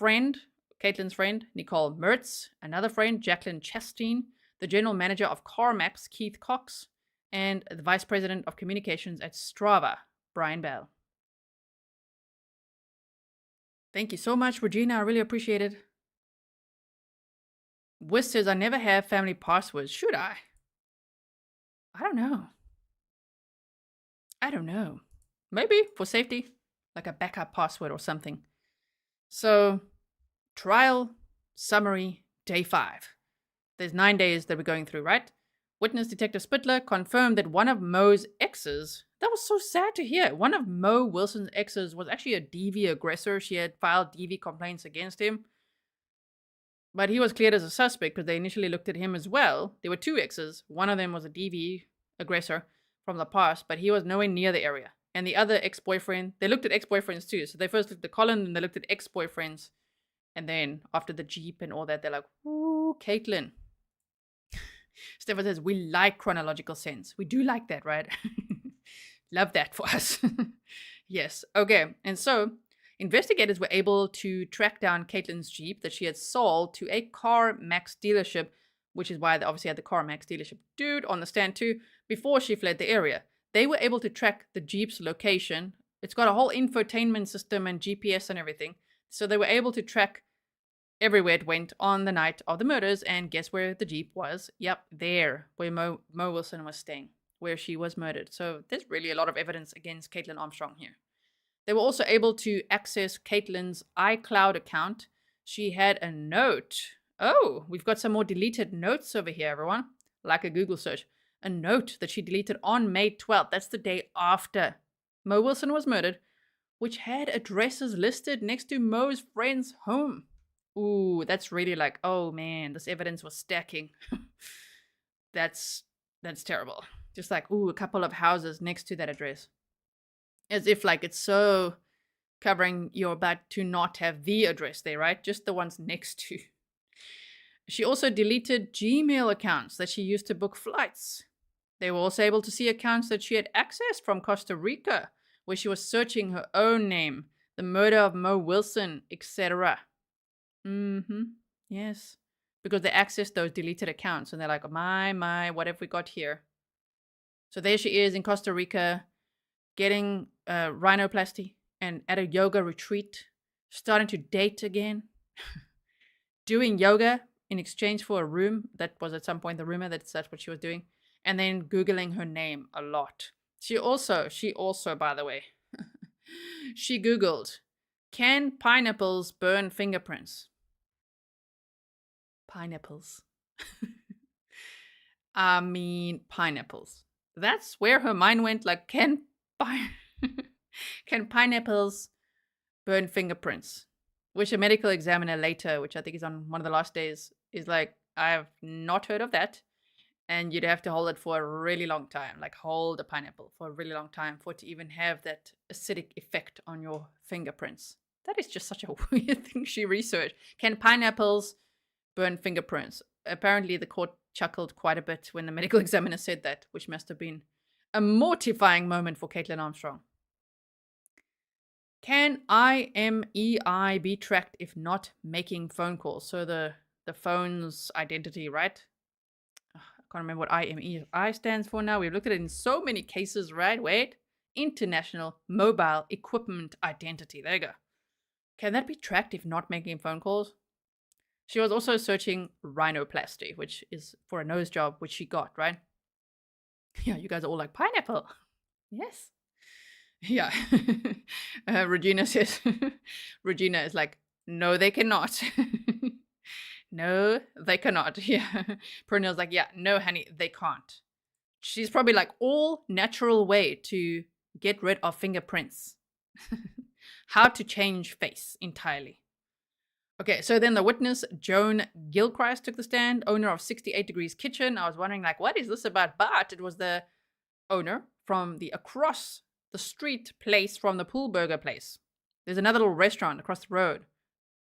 Kaitlin's friend, Nicole Mertz, another friend, Jacqueline Chastain, the general manager of CarMax, Keith Cox, and the vice president of communications at Strava, Brian Bell. Thank you so much, Regina. I really appreciate it. Wiss says, I never have family passwords. Should I? I don't know. Maybe for safety, like a backup password or something. So, trial summary, day 5. There's 9 days that we're going through, right? Witness Detective Spittler confirmed that one of Mo's exes, that was so sad to hear, one of Mo Wilson's exes was actually a DV aggressor. She had filed DV complaints against him. But he was cleared as a suspect because they initially looked at him as well. There were 2 exes. One of them was a DV aggressor from the past, but he was nowhere near the area. And the other ex-boyfriend, they looked at ex-boyfriends too. So they first looked at Colin, and they looked at ex-boyfriends. And then after the Jeep and all that, they're like, ooh, Kaitlin. Stefan says, we like chronological sense. We do like that, right? Love that for us. Yes. Okay. And so investigators were able to track down Kaitlin's Jeep that she had sold to a CarMax dealership, which is why they obviously had the CarMax dealership dude on the stand too, before she fled the area. They were able to track the Jeep's location. It's got a whole infotainment system and GPS and everything. So they were able to track everywhere it went on the night of the murders, and guess where the Jeep was? Yep, there, where Mo Wilson was staying, where she was murdered. So there's really a lot of evidence against Kaitlin Armstrong here. They were also able to access Kaitlin's iCloud account. She had a note. Oh, we've got some more deleted notes over here, everyone. Like a Google search. A note that she deleted on May 12th. That's the day after Mo Wilson was murdered, which had addresses listed next to Mo's friend's home. Ooh, that's really like, oh man, this evidence was stacking. That's terrible. Just like, ooh, a couple of houses next to that address. As if like it's so covering your butt to not have the address there, right? Just the ones next to. She also deleted Gmail accounts that she used to book flights. They were also able to see accounts that she had accessed from Costa Rica, where she was searching her own name, the murder of Mo Wilson, etc. Yes. Because they accessed those deleted accounts and they're like, my, what have we got here? So there she is in Costa Rica, getting rhinoplasty and at a yoga retreat, starting to date again, doing yoga in exchange for a room. That was at some point the rumor that's what she was doing. And then Googling her name a lot. She also, by the way, she Googled, can pineapples burn fingerprints? Pineapples. I mean, pineapples. That's where her mind went. Like, can pineapples burn fingerprints? Which a medical examiner later, which I think is on one of the last days, is like, I've not heard of that. And you'd have to hold it for a really long time. Like, hold a pineapple for a really long time for it to even have that acidic effect on your fingerprints. That is just such a weird thing she researched. Can pineapples burn fingerprints? Apparently, the court chuckled quite a bit when the medical examiner said that, which must have been a mortifying moment for Kaitlin Armstrong. Can IMEI be tracked if not making phone calls? So the phone's identity, right? I can't remember what IMEI stands for now. We've looked at it in so many cases, right? Wait. International Mobile Equipment Identity. There you go. Can that be tracked if not making phone calls? She was also searching rhinoplasty, which is for a nose job, which she got, right? Yeah, you guys are all like, pineapple. Yes. Yeah. Regina says, Regina is like, no, they cannot. No, they cannot. Yeah. Pernill's like, yeah, no, honey, they can't. She's probably like, all natural way to get rid of fingerprints. How to change face entirely. Okay, so then the witness, Joan Gilchrist, took the stand, owner of 68 Degrees Kitchen. I was wondering, like, what is this about? But it was the owner from the across the street place from the Pool Burger place. There's another little restaurant across the road,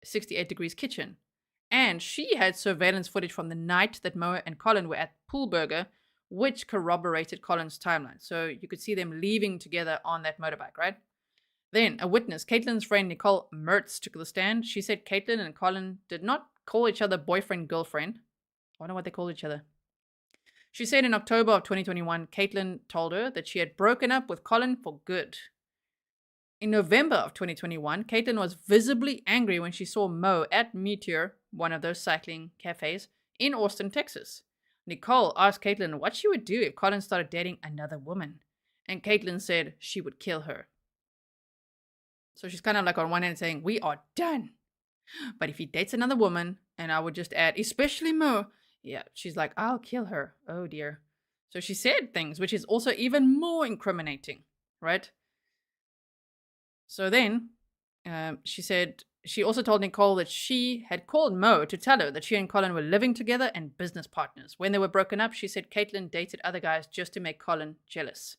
68 Degrees Kitchen. And she had surveillance footage from the night that Mo and Colin were at Pool Burger, which corroborated Colin's timeline. So you could see them leaving together on that motorbike, right? Then a witness, Kaitlin's friend Nicole Mertz, took the stand. She said Kaitlin and Colin did not call each other boyfriend, girlfriend. I wonder what they called each other. She said in October of 2021, Kaitlin told her that she had broken up with Colin for good. In November of 2021, Kaitlin was visibly angry when she saw Mo at Meteor, one of those cycling cafes, in Austin, Texas. Nicole asked Kaitlin what she would do if Colin started dating another woman. And Kaitlin said she would kill her. So she's kind of like on one hand saying, we are done. But if he dates another woman, and I would just add, especially Mo, yeah, she's like, I'll kill her. Oh dear. So she said things, which is also even more incriminating, right? So then she said, she also told Nicole that she had called Mo to tell her that she and Colin were living together and business partners. When they were broken up, she said Kaitlin dated other guys just to make Colin jealous.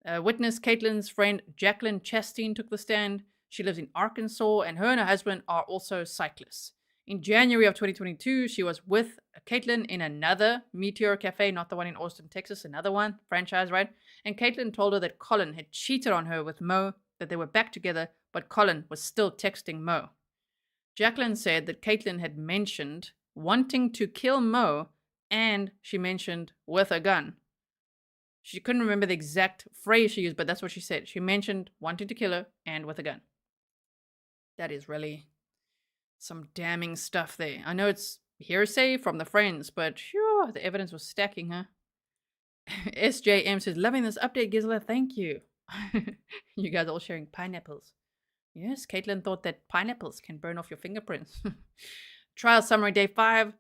Witness Caitlin's friend Jacqueline Chastain took the stand. She lives in Arkansas, and her and her husband are also cyclists. In January of 2022, she was with Kaitlin in another Meteor Cafe, not the one in Austin, Texas, another one, franchise, right? And Kaitlin told her that Colin had cheated on her with Mo, that they were back together, but Colin was still texting Mo. Jacqueline said that Kaitlin had mentioned wanting to kill Mo, and she mentioned with a gun. She couldn't remember the exact phrase she used, but that's what she said. She mentioned wanting to kill her and with a gun. That is really some damning stuff there. I know it's hearsay from the friends, but sure, the evidence was stacking, huh? SJM says, loving this update, Gisela. Thank you. You guys all sharing pineapples. Yes, Kaitlin thought that pineapples can burn off your fingerprints. Trial summary day 5.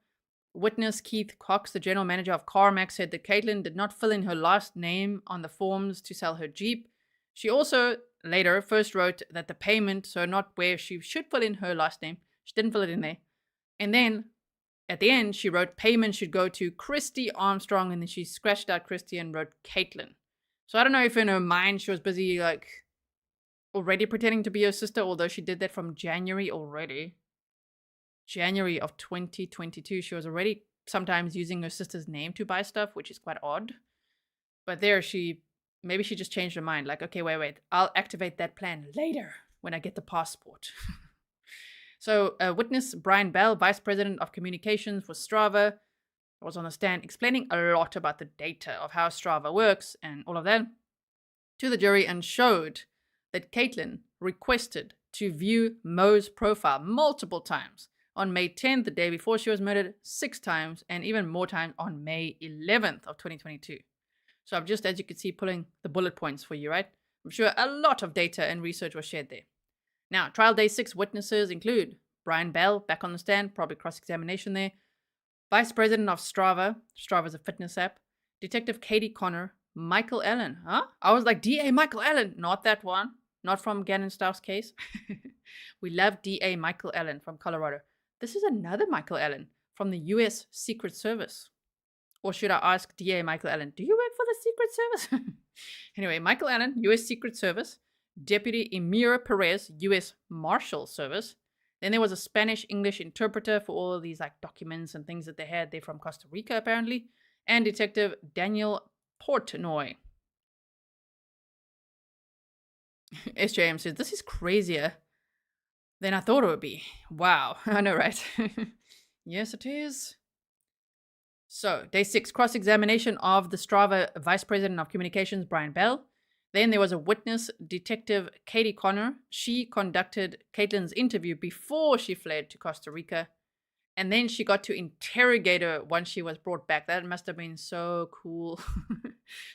Witness Keith Cox, the general manager of CarMax, said that Kaitlin did not fill in her last name on the forms to sell her Jeep. She also later first wrote that the payment, so not where she should fill in her last name, she didn't fill it in there. And then at the end, she wrote payment should go to Christy Armstrong, and then she scratched out Christy and wrote Kaitlin. So I don't know if in her mind she was busy like already pretending to be her sister, although she did that from January already. January of 2022. She was already sometimes using her sister's name to buy stuff, which is quite odd. But there maybe she just changed her mind. Like, okay, wait, I'll activate that plan later when I get the passport. So witness Brian Bell, Vice President of Communications for Strava, was on the stand explaining a lot about the data of how Strava works and all of that to the jury, and showed that Kaitlin requested to view Mo's profile multiple times. On May 10th, the day before she was murdered, 6 times, and even more times on May 11th of 2022. So I'm just, as you can see, pulling the bullet points for you, right? I'm sure a lot of data and research was shared there. Now, trial day 6 witnesses include Brian Bell, back on the stand, probably cross-examination there, Vice President of Strava, Strava's a fitness app, Detective Katie Connor, Michael Allen. Huh? I was like, DA Michael Allen. Not that one. Not from Gannon Stough's case. We love DA Michael Allen from Colorado. This is another Michael Allen from the U.S. Secret Service. Or should I ask DA Michael Allen, do you work for the Secret Service? Anyway, Michael Allen, U.S. Secret Service. Deputy Emira Perez, U.S. Marshal Service. Then there was a Spanish-English interpreter for all of these like documents and things that they had. They're from Costa Rica, apparently. And Detective Daniel Portnoy. SJM says, this is crazier than I thought it would be. Wow. I know, right? Yes, it is. So, day 6, cross-examination of the Strava Vice President of Communications, Brian Bell. Then there was a witness, Detective Katie Connor. She conducted Kaitlin's interview before she fled to Costa Rica. And then she got to interrogate her once she was brought back. That must have been so cool.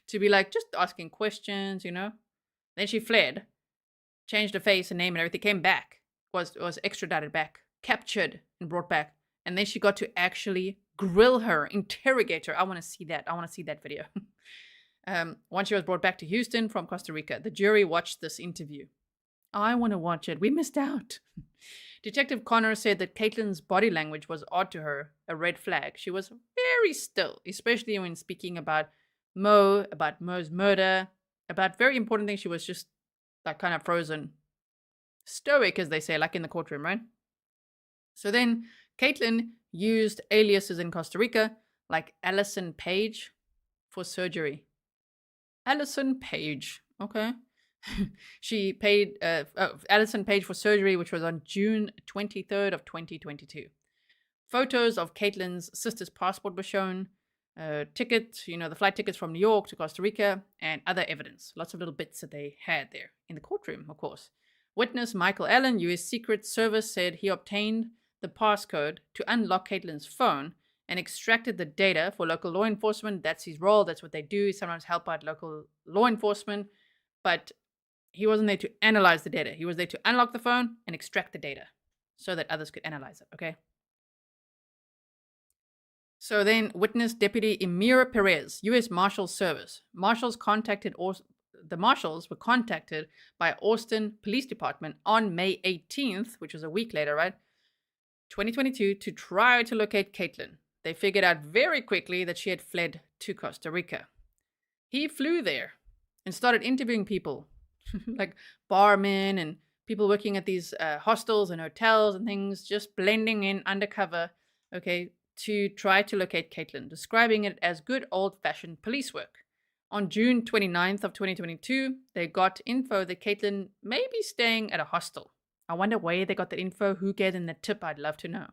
To be like, just asking questions, you know. Then she fled, changed her face and name and everything, came back, was extradited back, captured and brought back. And then she got to actually grill her, interrogate her. I want to see that. I want to see that video. Once she was brought back to Houston from Costa Rica, the jury watched this interview. I want to watch it. We missed out. Detective Connor said that Kaitlin's body language was odd to her, a red flag. She was very still, especially when speaking about Mo's murder, about very important things. She was just like kind of frozen, stoic, as they say, like in the courtroom, right? So then Kaitlin used aliases in Costa Rica, like Allison Page, for surgery. Allison Page, okay. She paid Allison Page for surgery, which was on June 23rd of 2022. Photos of Kaitlin's sister's passport were shown, tickets, the flight tickets from New York to Costa Rica, and other evidence. Lots of little bits that they had there in the courtroom, of course. Witness Michael Allen, U.S. Secret Service, said he obtained the passcode to unlock Kaitlin's phone and extracted the data for local law enforcement. That's his role. That's what they do. Sometimes help out local law enforcement. But he wasn't there to analyze the data. He was there to unlock the phone and extract the data so that others could analyze it, okay? So then, witness Deputy Emira Perez, U.S. Marshal Service. The marshals were contacted by Austin Police Department on May 18th, which was a week later, right? 2022, to try to locate Kaitlin. They figured out very quickly that she had fled to Costa Rica. He flew there and started interviewing people, like barmen and people working at these hostels and hotels and things, just blending in undercover, okay, to try to locate Kaitlin, describing it as good old-fashioned police work. On June 29th of 2022, they got info that Kaitlin may be staying at a hostel. I wonder where they got that info, who gave them the tip. I'd love to know.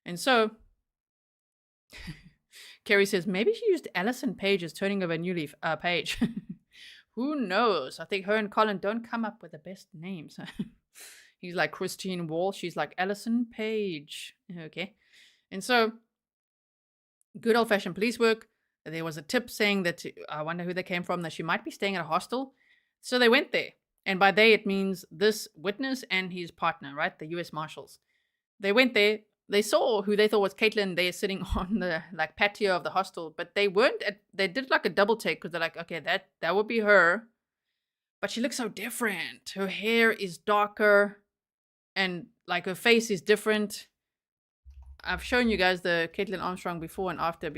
And so Kerry says, maybe she used Allison Page's turning over a new leaf page. Who knows? I think her and Colin don't come up with the best names. He's like Christine Wall. She's like Allison Page. Okay. And so, good old-fashioned police work. There was a tip saying that, I wonder who they came from, that she might be staying at a hostel. So they went there. And by they, it means this witness and his partner, right? The U.S. Marshals. They went there. They saw who they thought was Kaitlin there sitting on the patio of the hostel. But they weren't, they did like a double take because they're like, okay, that would be her. But she looks so different. Her hair is darker and like her face is different. I've shown you guys the Kaitlin Armstrong before and after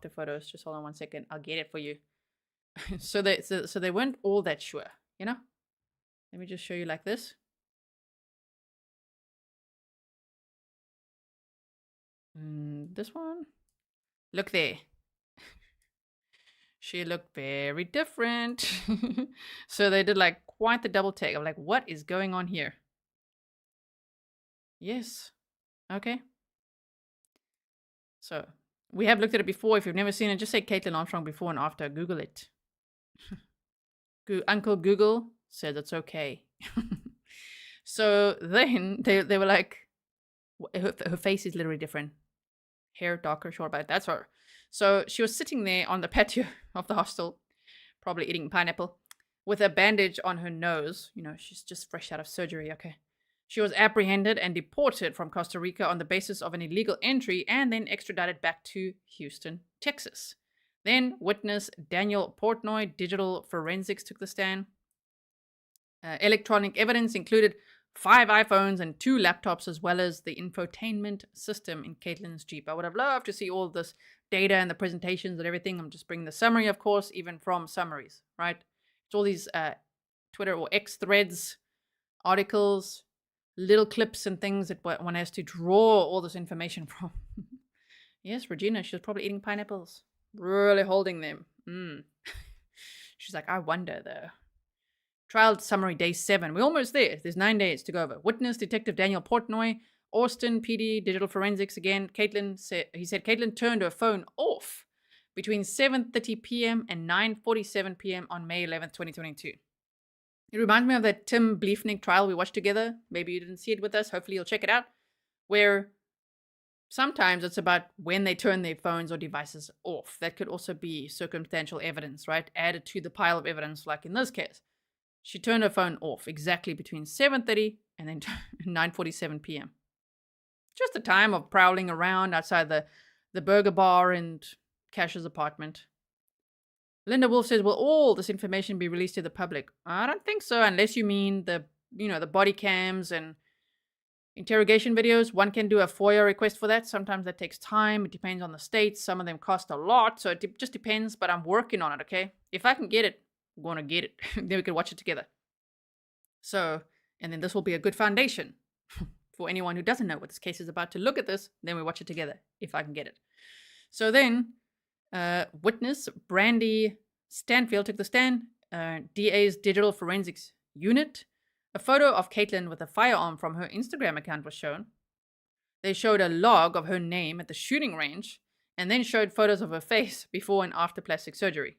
photos. Just hold on one second. I'll get it for you. So they weren't all that sure, Let me just show you like this. This one? Look there. She looked very different. So they did like quite the double take. I'm like, what is going on here? Yes. Okay. So we have looked at it before. If you've never seen it, just say Kaitlin Armstrong before and after. Google it. Uncle Google said it's okay. So then they were like, her face is literally different. Hair darker, short, but that's her. So she was sitting there on the patio of the hostel, probably eating pineapple, with a bandage on her nose. You know, she's just fresh out of surgery, okay. She was apprehended and deported from Costa Rica on the basis of an illegal entry and then extradited back to Houston, Texas. Then witness Daniel Portnoy, digital forensics, took the stand. Electronic evidence included 5 iPhones and 2 laptops, as well as the infotainment system in Kaitlin's Jeep. I would have loved to see all this data and the presentations and everything. I'm just bringing the summary, of course, even from summaries, right? It's all these Twitter or X threads, articles, little clips and things that one has to draw all this information from. Yes, Regina, she was probably eating pineapples, really holding them. She's like, I wonder though. Trial summary day 7. We're almost there. There's 9 days to go over. Witness Detective Daniel Portnoy, Austin PD, digital forensics again. Kaitlin said Kaitlin turned her phone off between 7:30 p.m. and 9:47 p.m. on May 11th, 2022. It reminds me of that Tim Bleefnik trial we watched together. Maybe you didn't see it with us. Hopefully you'll check it out. Where sometimes it's about when they turn their phones or devices off. That could also be circumstantial evidence, right? Added to the pile of evidence, like in this case. She turned her phone off exactly between 7:30 and then 9:47 p.m. Just a time of prowling around outside the burger bar and Cash's apartment. Linda Wolf says, will all this information be released to the public? I don't think so, unless you mean the body cams and interrogation videos. One can do a FOIA request for that. Sometimes that takes time. It depends on the states. Some of them cost a lot, so it just depends, but I'm working on it, okay? If I can get it, I'm going to get it. Then we can watch it together. So, and then this will be a good foundation for anyone who doesn't know what this case is about to look at this. Then we watch it together, if I can get it. So then, witness Brandy Stanfield took the stand, DA's digital forensics unit. A photo of Kaitlin with a firearm from her Instagram account was shown. They showed a log of her name at the shooting range, and then showed photos of her face before and after plastic surgery.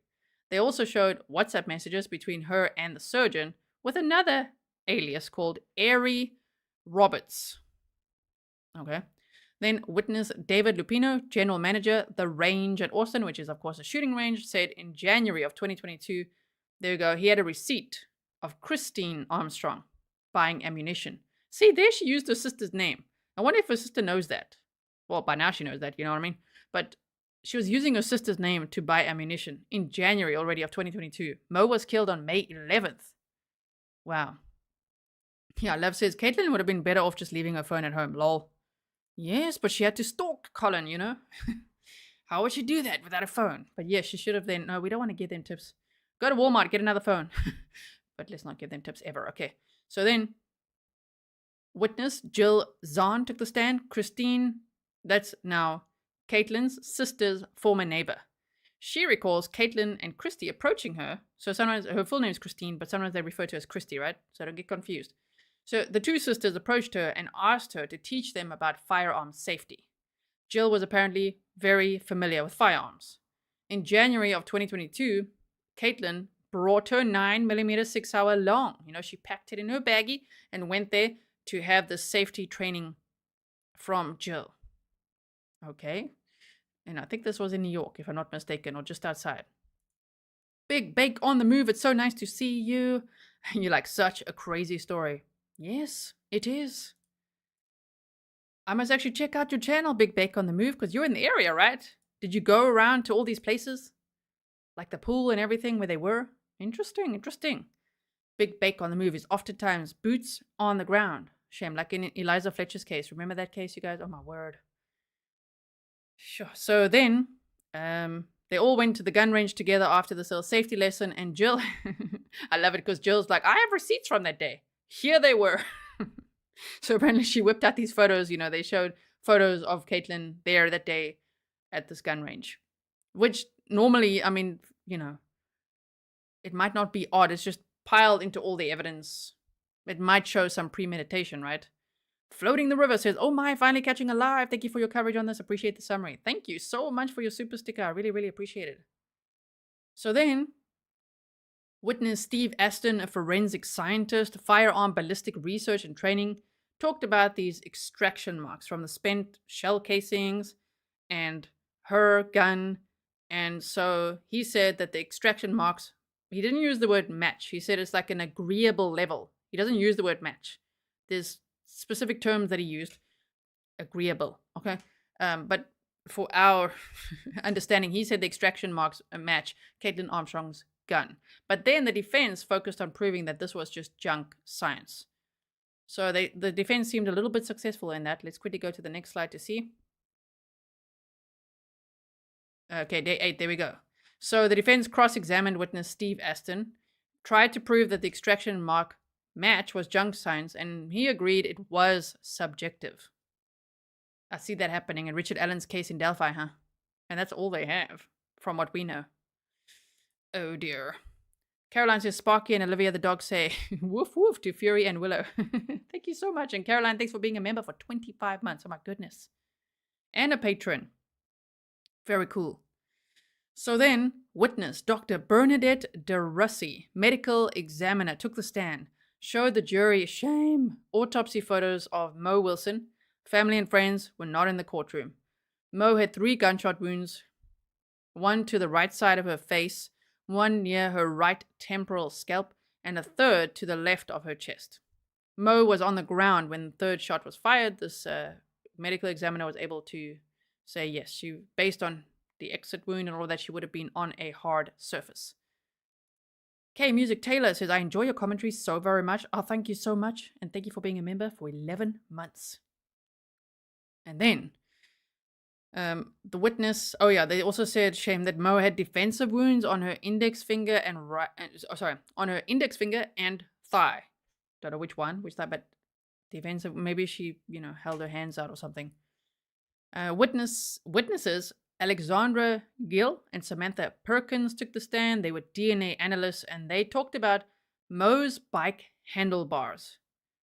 They also showed WhatsApp messages between her and the surgeon with another alias called Airy Roberts. Okay. Then witness David Lupino, general manager, the range at Austin, which is of course a shooting range, said in January of 2022, there you go, he had a receipt of Christine Armstrong buying ammunition. See, there she used her sister's name. I wonder if her sister knows that. Well, by now she knows that, you know what I mean? But she was using her sister's name to buy ammunition in January already of 2022. Mo was killed on May 11th. Wow. Yeah, Love says, Kaitlin would have been better off just leaving her phone at home, lol. Yes, but she had to stalk Colin, you know? How would she do that without a phone? But yes, she should have then. No, we don't want to give them tips. Go to Walmart, get another phone. But let's not give them tips ever, okay? So then, witness Jill Zahn took the stand. Christine, that's now Kaitlin's sister's former neighbor. She recalls Kaitlin and Christy approaching her. So sometimes her full name is Christine, but sometimes they refer to her as Christy, right? So don't get confused. So the two sisters approached her and asked her to teach them about firearm safety. Jill was apparently very familiar with firearms. In January of 2022, Kaitlin brought her 9mm 6-hour long. You know, she packed it in her baggie and went there to have the safety training from Jill. Okay. And I think this was in New York, if I'm not mistaken, or just outside. Big Bake on the move. It's so nice to see you. And you're like, such a crazy story. Yes, it is. I must actually check out your channel, Big Bake on the Move, because you're in the area, right? Did you go around to all these places? Like the pool and everything where they were? Interesting, interesting. Big Bake on the Move is oftentimes boots on the ground. Shame, like in Eliza Fletcher's case. Remember that case, you guys? Oh, my word. Sure. So then, they all went to the gun range together after the safety lesson, and Jill, I love it because Jill's like, I have receipts from that day. Here they were. So apparently she whipped out these photos, you know, they showed photos of Kaitlin there that day at this gun range. Which normally, I mean, it might not be odd. It's just piled into all the evidence. It might show some premeditation, right? Floating the River says, oh my, finally catching alive. Thank you for your coverage on this. Appreciate the summary. Thank you so much for your super sticker. I really, really appreciate it. So then, witness Steve Aston, a forensic scientist, firearm ballistic research and training, talked about these extraction marks from the spent shell casings and her gun. And so he said that the extraction marks, he didn't use the word match. He said it's like an agreeable level. He doesn't use the word match. There's specific terms that he used. Agreeable, okay? But for our understanding, he said the extraction marks match Kaitlin Armstrong's gun. But then the defense focused on proving that this was just junk science. So the defense seemed a little bit successful in that. Let's quickly go to the next slide to see. Okay, day 8, there we go. So the defense cross-examined witness Steve Aston, tried to prove that the extraction mark match was junk science, and he agreed it was subjective. I see that happening in Richard Allen's case in Delphi, huh? And that's all they have, from what we know. Oh dear. Caroline says, Sparky and Olivia the dog say, woof woof to Fury and Willow. Thank you so much. And Caroline, thanks for being a member for 25 months. Oh my goodness. And a patron. Very cool. So then, witness Dr. Bernadette de Russi, medical examiner, took the stand, showed the jury shame autopsy photos of Mo Wilson. Family and friends were not in the courtroom. Mo had 3 gunshot wounds, one to the right side of her face, one near her right temporal scalp, and a third to the left of her chest. Mo was on the ground when the third shot was fired. This medical examiner was able to say yes, based on the exit wound and all that, she would have been on a hard surface. K Music Taylor says, I enjoy your commentary so very much. Oh, thank you so much. And thank you for being a member for 11 months. And then the witness, they also said shame that Mo had defensive wounds on her index finger and on her index finger and thigh. Don't know which thigh, but defensive, maybe she, held her hands out or something. Witnesses Alexandra Gill and Samantha Perkins took the stand. They were DNA analysts, and they talked about Mo's bike handlebars,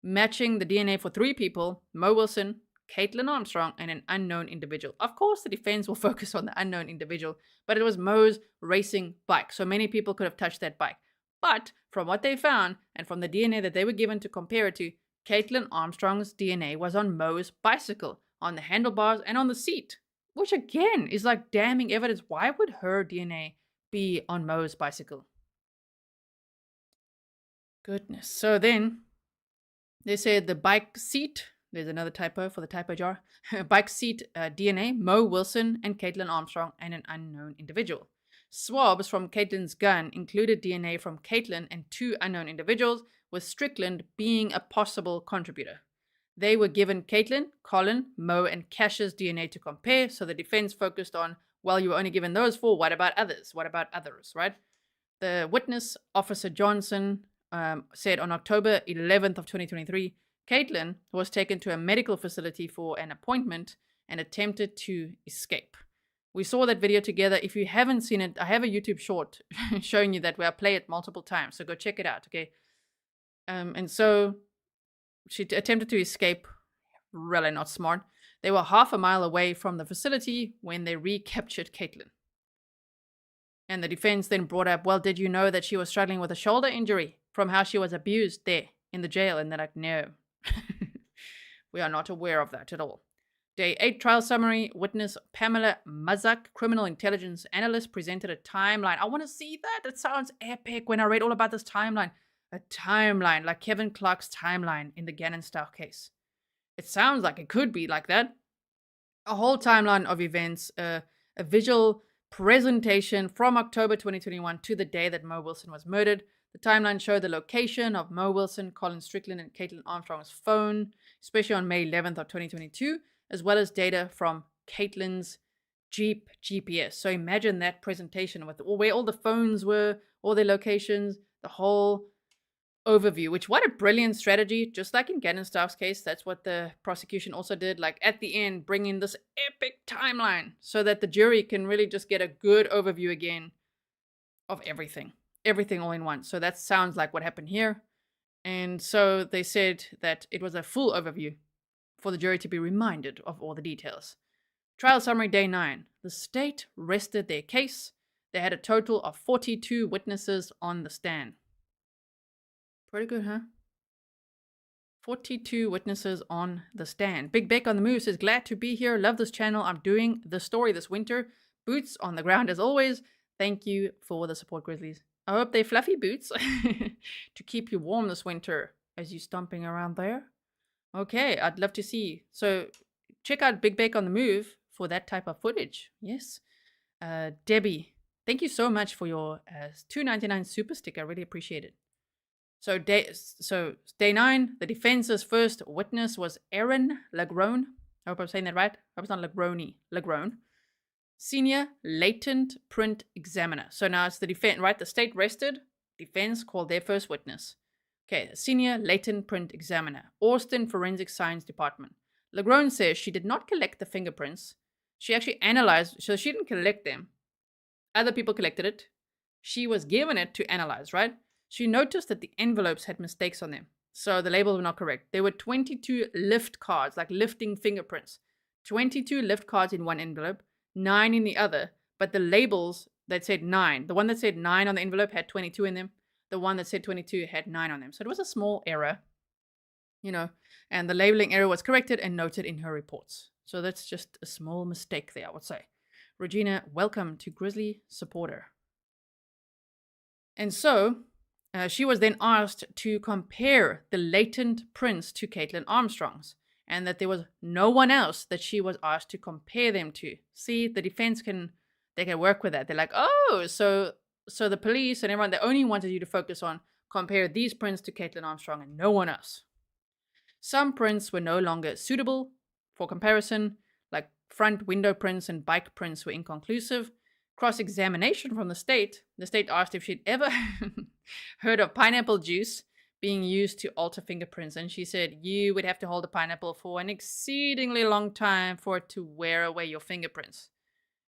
matching the DNA for 3 people, Mo Wilson, Kaitlin Armstrong, and an unknown individual. Of course, the defense will focus on the unknown individual, but it was Mo's racing bike, so many people could have touched that bike. But from what they found, and from the DNA that they were given to compare it to, Kaitlin Armstrong's DNA was on Mo's bicycle, on the handlebars, and on the seat. Which again is like damning evidence. Why would her DNA be on Mo's bicycle? Goodness. So then they said the bike seat, there's another typo for the typo jar. Bike seat DNA, Mo Wilson and Kaitlin Armstrong, and an unknown individual. Swabs from Kaitlin's gun included DNA from Kaitlin and 2 unknown individuals, with Strickland being a possible contributor. They were given Kaitlin, Colin, Mo, and Cash's DNA to compare, so the defense focused on, well, you were only given those 4, what about others? What about others, right? The witness, Officer Johnson, said on October 11th of 2023, Kaitlin was taken to a medical facility for an appointment and attempted to escape. We saw that video together. If you haven't seen it, I have a YouTube short showing you that where I play it multiple times, so go check it out, okay? And so she attempted to escape. Really not smart. They were half a mile away from the facility when they recaptured Kaitlin. And the defense then brought up, well, did you know that she was struggling with a shoulder injury from how she was abused there in the jail? And they're like, no. We are not aware of that at all. Day 8 trial summary. Witness Pamela Mazak, criminal intelligence analyst, presented a timeline. I want to see that. It sounds epic when I read all about this timeline. A timeline, like Kevin Clark's timeline in the Gannon-style case. It sounds like it could be like that. A whole timeline of events, a visual presentation from October 2021 to the day that Mo Wilson was murdered. The timeline showed the location of Mo Wilson, Colin Strickland, and Kaitlin Armstrong's phone, especially on May 11th of 2022, as well as data from Kaitlin's Jeep GPS. So imagine that presentation with where all the phones were, all their locations, the whole overview, which what a brilliant strategy. Just like in Gannon-Staff's case, that's what the prosecution also did. Like at the end, bring in this epic timeline so that the jury can really just get a good overview again of everything all in one. So that sounds like what happened here. And so they said that it was a full overview for the jury to be reminded of all the details. Trial summary day 9. The state rested their case. They had a total of 42 witnesses on the stand. Pretty good, huh? 42 witnesses on the stand. Big Beck on the move says, glad to be here. Love this channel. I'm doing the story this winter. Boots on the ground as always. Thank you for the support, Grizzlies. I hope they're fluffy boots to keep you warm this winter as you're stomping around there. Okay, I'd love to see. So check out Big Beck on the move for that type of footage. Yes. Debbie, thank you so much for your $2.99 super sticker. I really appreciate it. So day 9, the defense's first witness was Aaron Lagrone. I hope I'm saying that right. I hope it's not Lagrone. Lagrone. Senior latent print examiner. So now it's the defense, right? The state rested. Defense called their first witness. Okay, senior latent print examiner. Austin Forensic Science Department. Lagrone says she did not collect the fingerprints. She actually analyzed, so she didn't collect them. Other people collected it. She was given it to analyze, right? She noticed that the envelopes had mistakes on them. So the labels were not correct. There were 22 lift cards, like lifting fingerprints. 22 lift cards in one envelope, 9 in the other. But the labels that said 9, the one that said 9 on the envelope had 22 in them. The one that said 22 had 9 on them. So it was a small error, and the labeling error was corrected and noted in her reports. So that's just a small mistake there, I would say. Regina, welcome to Grizzly Supporter. And so she was then asked to compare the latent prints to Kaitlin Armstrong's, and that there was no one else that she was asked to compare them to. See, the defense can work with that. They're like, oh, so the police and everyone, they only wanted you to focus on compare these prints to Kaitlin Armstrong and no one else. Some prints were no longer suitable for comparison, like front window prints and bike prints were inconclusive. Cross-examination from the state asked if she'd ever heard of pineapple juice being used to alter fingerprints. And she said, you would have to hold a pineapple for an exceedingly long time for it to wear away your fingerprints.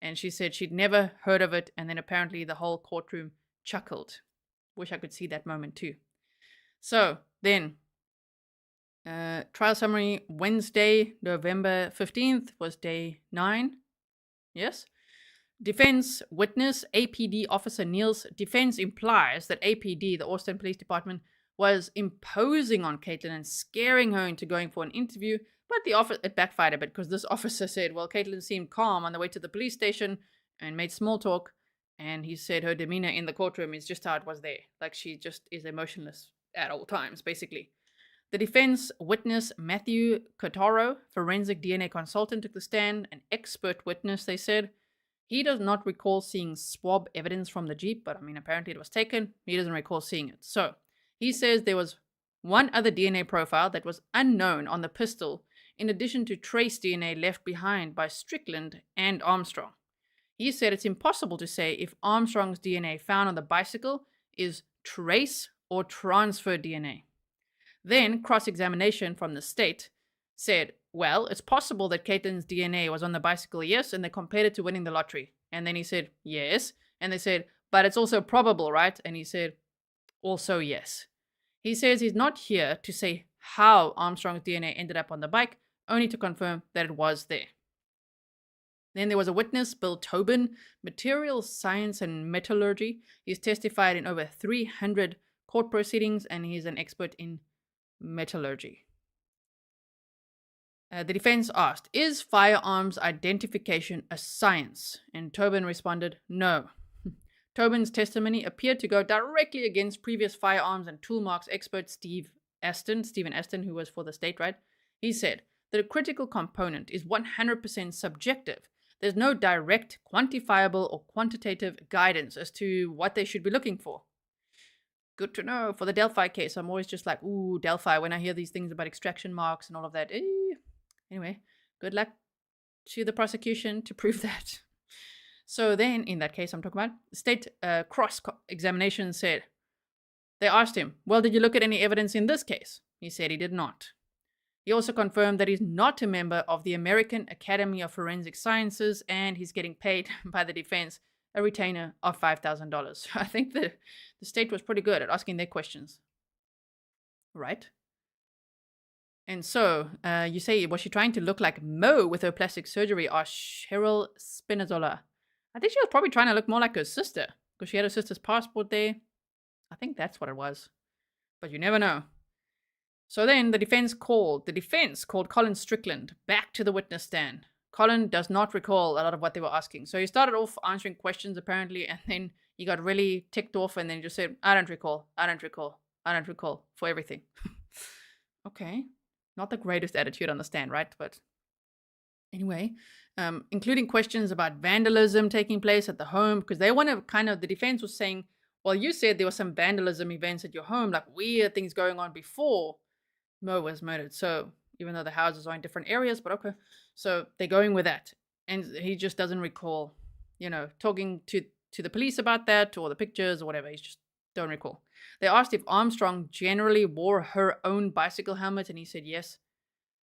And she said she'd never heard of it. And then apparently the whole courtroom chuckled. Wish I could see that moment too. So then, trial summary Wednesday, November 15th was day 9. Yes. Defense witness APD officer Niels. Defense implies that APD, the Austin Police Department, was imposing on Kaitlin and scaring her into going for an interview. But it backfired a bit because this officer said, well, Kaitlin seemed calm on the way to the police station and made small talk. And he said her demeanor in the courtroom is just how it was there. Like she just is emotionless at all times, basically. The defense witness Matthew Cotaro, forensic DNA consultant, took the stand. An expert witness, they said. He does not recall seeing swab evidence from the Jeep, but I mean, apparently it was taken. He doesn't recall seeing it. So he says there was one other DNA profile that was unknown on the pistol, in addition to trace DNA left behind by Strickland and Armstrong. He said it's impossible to say if Armstrong's DNA found on the bicycle is trace or transfer DNA. Then cross-examination from the state said, well, it's possible that Kaitlin's DNA was on the bicycle, yes, and they compared it to winning the lottery. And then he said, yes. And they said, but it's also probable, right? And he said, also yes. He says he's not here to say how Armstrong's DNA ended up on the bike, only to confirm that it was there. Then there was a witness, Bill Tobin, materials science and metallurgy. He's testified in over 300 court proceedings, and he's an expert in metallurgy. The defense asked, is firearms identification a science? And Tobin responded, no. Tobin's testimony appeared to go directly against previous firearms and tool marks expert Stephen Aston, who was for the state, right? He said that a critical component is 100% subjective. There's no direct, quantifiable, or quantitative guidance as to what they should be looking for. Good to know. For the Delphi case, I'm always just like, ooh, Delphi, when I hear these things about extraction marks and all of that. Anyway, good luck to the prosecution to prove that. So then, in that case I'm talking about, state cross-examination said They asked him, well, did you look at any evidence in this case? He said he did not. He also confirmed that he's not a member of the American Academy of Forensic Sciences, and he's getting paid by the defense a retainer of $5,000. I think the state was pretty good at asking their questions. Right? And so, you say, was she trying to look like Mo with her plastic surgery, or Cheryl Spinazzola? I think she was probably trying to look more like her sister, because she had her sister's passport there. I think that's what it was. But you never know. So then the defense called Colin Strickland back to the witness stand. Colin does not recall a lot of what they were asking. So he started off answering questions apparently, and then he got really ticked off, and then he just said, I don't recall for everything. Okay. Not the greatest attitude on the stand, right? But anyway, including questions about vandalism taking place at the home, because they want to the defense was saying, well, you said there were some vandalism events at your home, like weird things going on before Mo was murdered. So even though the houses are in different areas, but okay. So they're going with that. And he just doesn't recall, talking to the police about that or the pictures or whatever. He just don't recall. They asked if Armstrong generally wore her own bicycle helmet, and he said yes.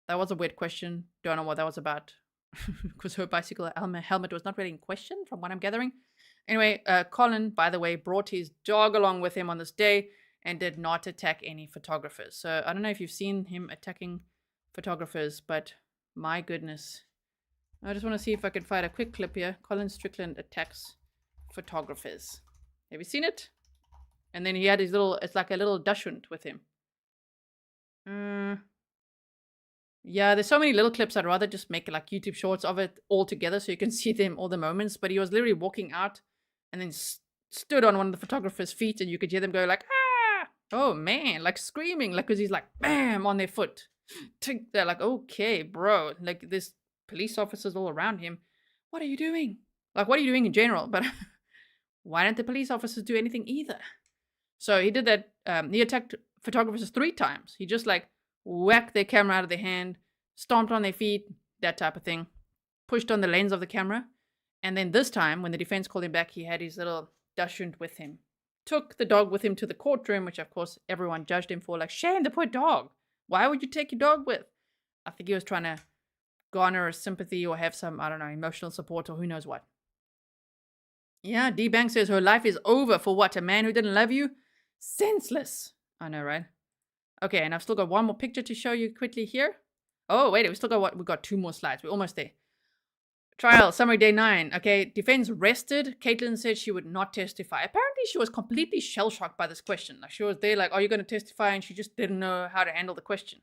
That was a weird question. Don't know what that was about. Because her bicycle helmet was not really in question, from what I'm gathering. Anyway, Colin, by the way, brought his dog along with him on this day and did not attack any photographers. So I don't know if you've seen him attacking photographers, but my goodness. I just want to see if I can find a quick clip here. Colin Strickland attacks photographers. Have you seen it? And then he had his it's like a little dachshund with him. Yeah, there's so many little clips. I'd rather just make like YouTube shorts of it all together so you can see them, all the moments. But he was literally walking out and then stood on one of the photographer's feet, and you could hear them go like, ah! Oh man, like screaming, like, because he's like, bam, on their foot. They're like, okay, bro. Like, there's police officers all around him. What are you doing? Like, what are you doing in general? But why don't the police officers do anything either? So he did that. He attacked photographers 3 times. He just like whacked their camera out of their hand, stomped on their feet, that type of thing, pushed on the lens of the camera. And then this time, when the defense called him back, he had his little dachshund with him. Took the dog with him to the courtroom, which of course everyone judged him for. Like, shame, the poor dog. Why would you take your dog with? I think he was trying to garner sympathy or have some, I don't know, emotional support or who knows what. Yeah, D Bank says her life is over for what? A man who didn't love you? Senseless. I know, right? Okay, and I've still got one more picture to show you quickly here. Oh, wait, we got 2 more slides. We're almost there. Trial, summary day 9. Okay, defense rested. Kaitlin said she would not testify. Apparently, she was completely shell-shocked by this question. Like, she was there like, are you going to testify? And she just didn't know how to handle the question.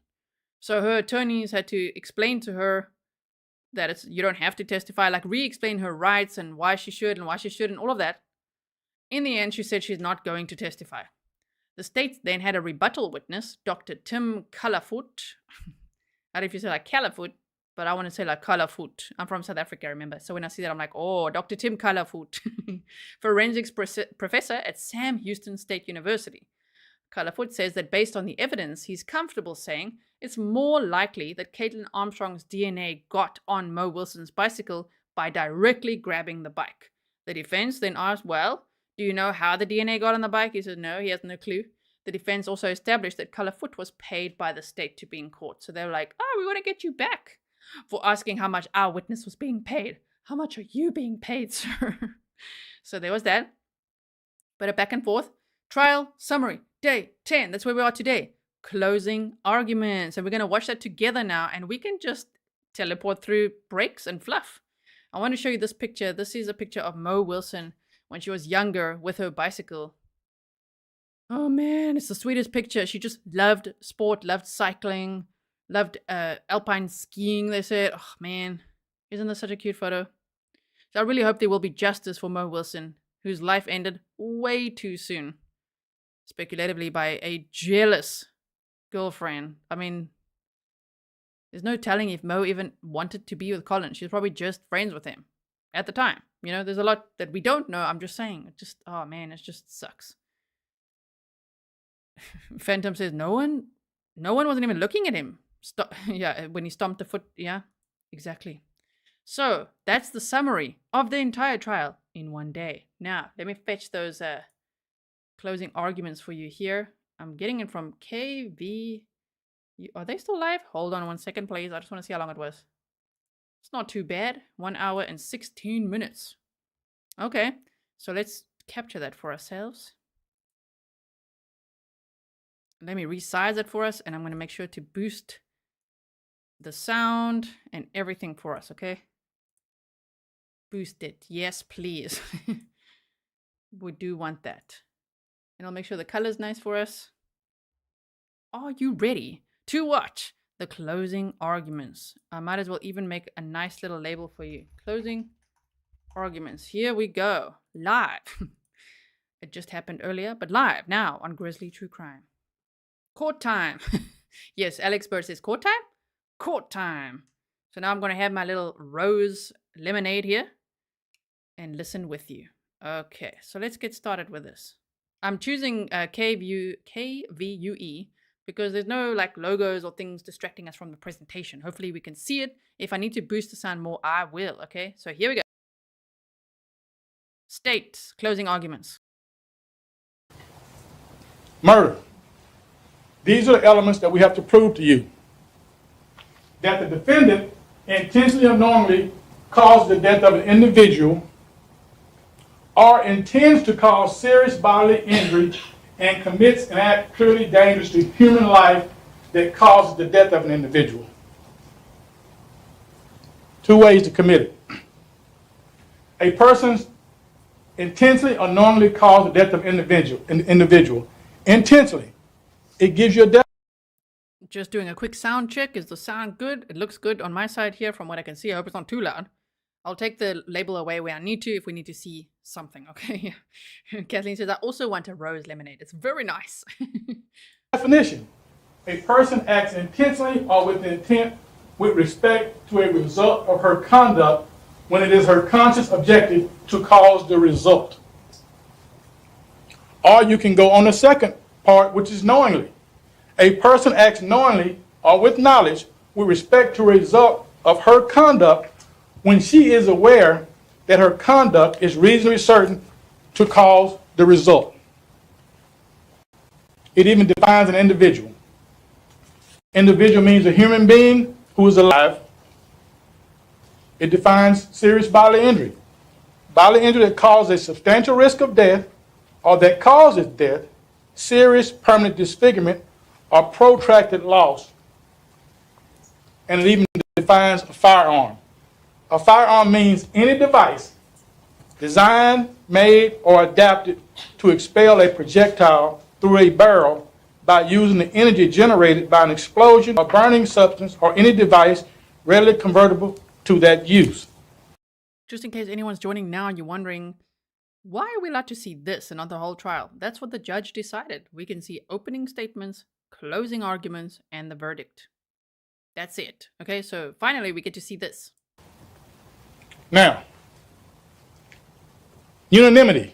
So her attorneys had to explain to her that you don't have to testify, like re-explain her rights and why she should and why she shouldn't, all of that. In the end, she said she's not going to testify. The state then had a rebuttal witness, Dr. Tim Calafoot. I don't know if you say like Calafoot, but I want to say like Calafoot. I'm from South Africa, remember? So when I see that, I'm like, oh, Dr. Tim Calafoot, forensics professor at Sam Houston State University. Calafoot says that based on the evidence, he's comfortable saying it's more likely that Kaitlin Armstrong's DNA got on Mo Wilson's bicycle by directly grabbing the bike. The defense then asked, well, do you know how the DNA got on the bike? He said no, he has no clue. The defense also established that Calafoot was paid by the state to be in court. So they were like, oh, we want to get you back for asking how much our witness was being paid. How much are you being paid, sir? So there was that. But a back and forth. Trial, summary, day 10. That's where we are today. Closing arguments. And we're going to watch that together now. And we can just teleport through breaks and fluff. I want to show you this picture. This is a picture of Mo Wilson when she was younger with her bicycle. Oh man, it's the sweetest picture. She just loved sport, loved cycling, loved alpine skiing, they said. Oh man, isn't this such a cute photo? So I really hope there will be justice for Mo Wilson, whose life ended way too soon. Speculatively by a jealous girlfriend. I mean, there's no telling if Mo even wanted to be with Colin. She was probably just friends with him at the time. You know, there's a lot that we don't know. I'm just saying. It just, oh man, it just sucks. Phantom says no one wasn't even looking at him. Yeah, when he stomped the foot. Yeah, exactly. So that's the summary of the entire trial in one day. Now, let me fetch those closing arguments for you here. I'm getting it from KV. Are they still live? Hold on 1 second, please. I just want to see how long it was. It's not too bad. 1 hour and 16 minutes. Okay, so let's capture that for ourselves. Let me resize it for us, and I'm going to make sure to boost the sound and everything for us, okay? Boost it. Yes, please. We do want that. And I'll make sure the color's nice for us. Are you ready to watch the closing arguments? I might as well even make a nice little label for you. Closing arguments. Here we go. Live. It just happened earlier, but live now on Grizzly True Crime. Court time. Yes, Alex Bird says court time? Court time. So now I'm going to have my little rose lemonade here and listen with you. Okay, so let's get started with this. I'm choosing KVUE because there's no like logos or things distracting us from the presentation. Hopefully we can see it. If I need to boost the sound more, I will. Okay, so here we go. State closing arguments. Murder. These are the elements that we have to prove to you. That the defendant intentionally or knowingly caused the death of an individual or intends to cause serious bodily injury and commits an act clearly dangerous to human life that causes the death of an individual. Two ways to commit it. A person intentionally or knowingly caused the death of an individual. Intentionally. It gives you a death. Just doing a quick sound check. Is the sound good? It looks good on my side here from what I can see. I hope it's not too loud. I'll take the label away where I need to if we need to see something, okay? Kathleen says, I also want a rose lemonade. It's very nice. Definition. A person acts intentionally or with intent with respect to a result of her conduct when it is her conscious objective to cause the result. Or you can go on the second part, which is knowingly. A person acts knowingly or with knowledge with respect to a result of her conduct when she is aware that her conduct is reasonably certain to cause the result. It even defines an individual. Individual means a human being who is alive. It defines serious bodily injury. Bodily injury that causes a substantial risk of death or that causes death, serious permanent disfigurement, or protracted loss. And it even defines a firearm. A firearm means any device designed, made, or adapted to expel a projectile through a barrel by using the energy generated by an explosion or burning substance or any device readily convertible to that use. Just in case anyone's joining now and you're wondering, why are we allowed to see this and not the whole trial? That's what the judge decided. We can see opening statements, closing arguments, and the verdict. That's it. Okay, so finally we get to see this. Now, unanimity.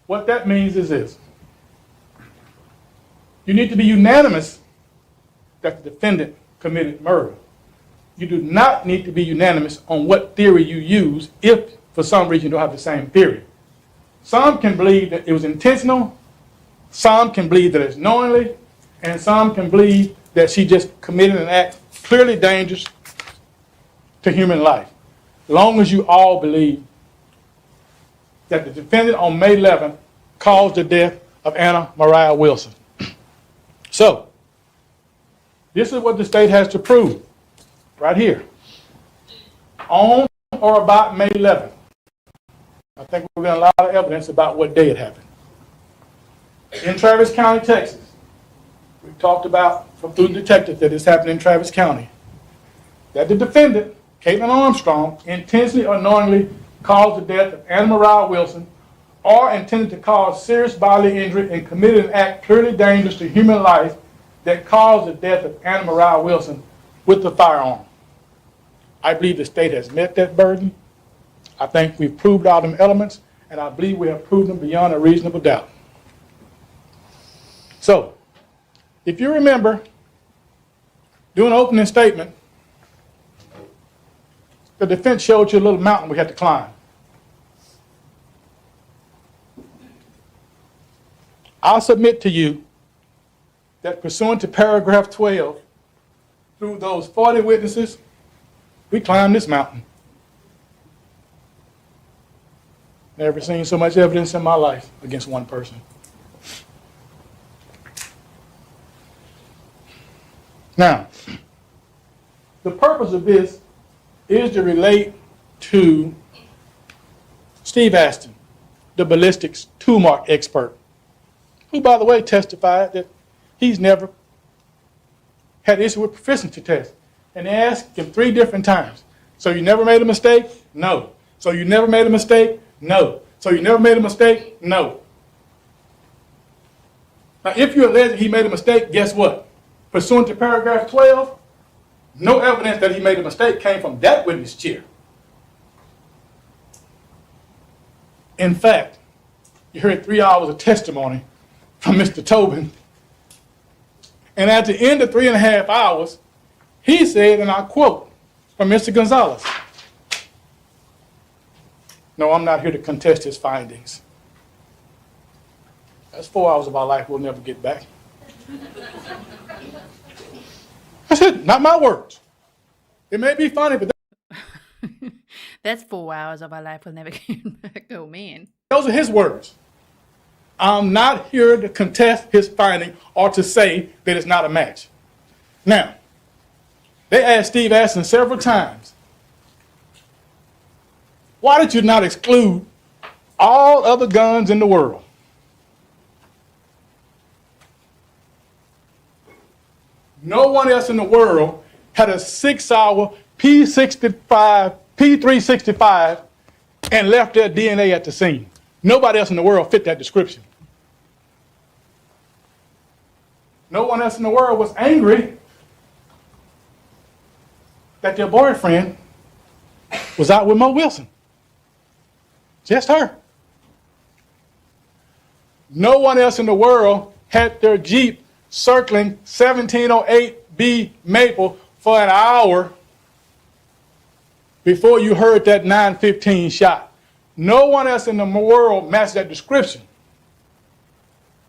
What that means is this. You need to be unanimous that the defendant committed murder. You do not need to be unanimous on what theory you use if, for some reason, you don't have the same theory. Some can believe that it was intentional, some can believe that it's knowingly, and some can believe that she just committed an act clearly dangerous to human life. As long as you all believe that the defendant on May 11th caused the death of Anna Moriah Wilson. So, this is what the state has to prove, right here. On or about May 11th. I think we're getting a lot of evidence about what day it happened. In Travis County, Texas. We talked about from through the detective that this happened in Travis County. That the defendant, Kaitlin Armstrong, intentionally or knowingly caused the death of Anna Moriah Wilson or intended to cause serious bodily injury and committed an act clearly dangerous to human life that caused the death of Anna Moriah Wilson with the firearm. I believe the state has met that burden. I think we've proved all them elements, and I believe we have proved them beyond a reasonable doubt. So, if you remember, doing an opening statement, the defense showed you a little mountain we had to climb. I'll submit to you that pursuant to paragraph 12, through those 40 witnesses, we climbed this mountain. Never seen so much evidence in my life against one person. Now, the purpose of this is to relate to Steve Aston, the ballistics tool mark expert, who, by the way, testified that he's never had issue with proficiency tests. And they asked him 3 different times. So you never made a mistake? No. So you never made a mistake? No. So you never made a mistake? No. Now, if you allege he made a mistake, guess what? Pursuant to paragraph 12, no evidence that he made a mistake came from that witness chair. In fact, you heard 3 hours of testimony from Mr. Tobin. And at the end of 3.5 hours, he said, and I quote from Mr. Gonzalez, "No, I'm not here to contest his findings. That's 4 hours of our life we'll never get back." I said, not my words. It may be funny, but That's 4 hours of our life we'll never get back. Oh, man. those are his words. I'm not here to contest his finding or to say that it's not a match. Now, they asked Steve Aston several times, why did you not exclude all other guns in the world? No one else in the world had a 6-hour P365 and left their DNA at the scene. Nobody else in the world fit that description. No one else in the world was angry that their boyfriend was out with Mo Wilson. Just her. No one else in the world had their Jeep circling 1708B Maple for an hour before you heard that 915 shot. No one else in the world matched that description.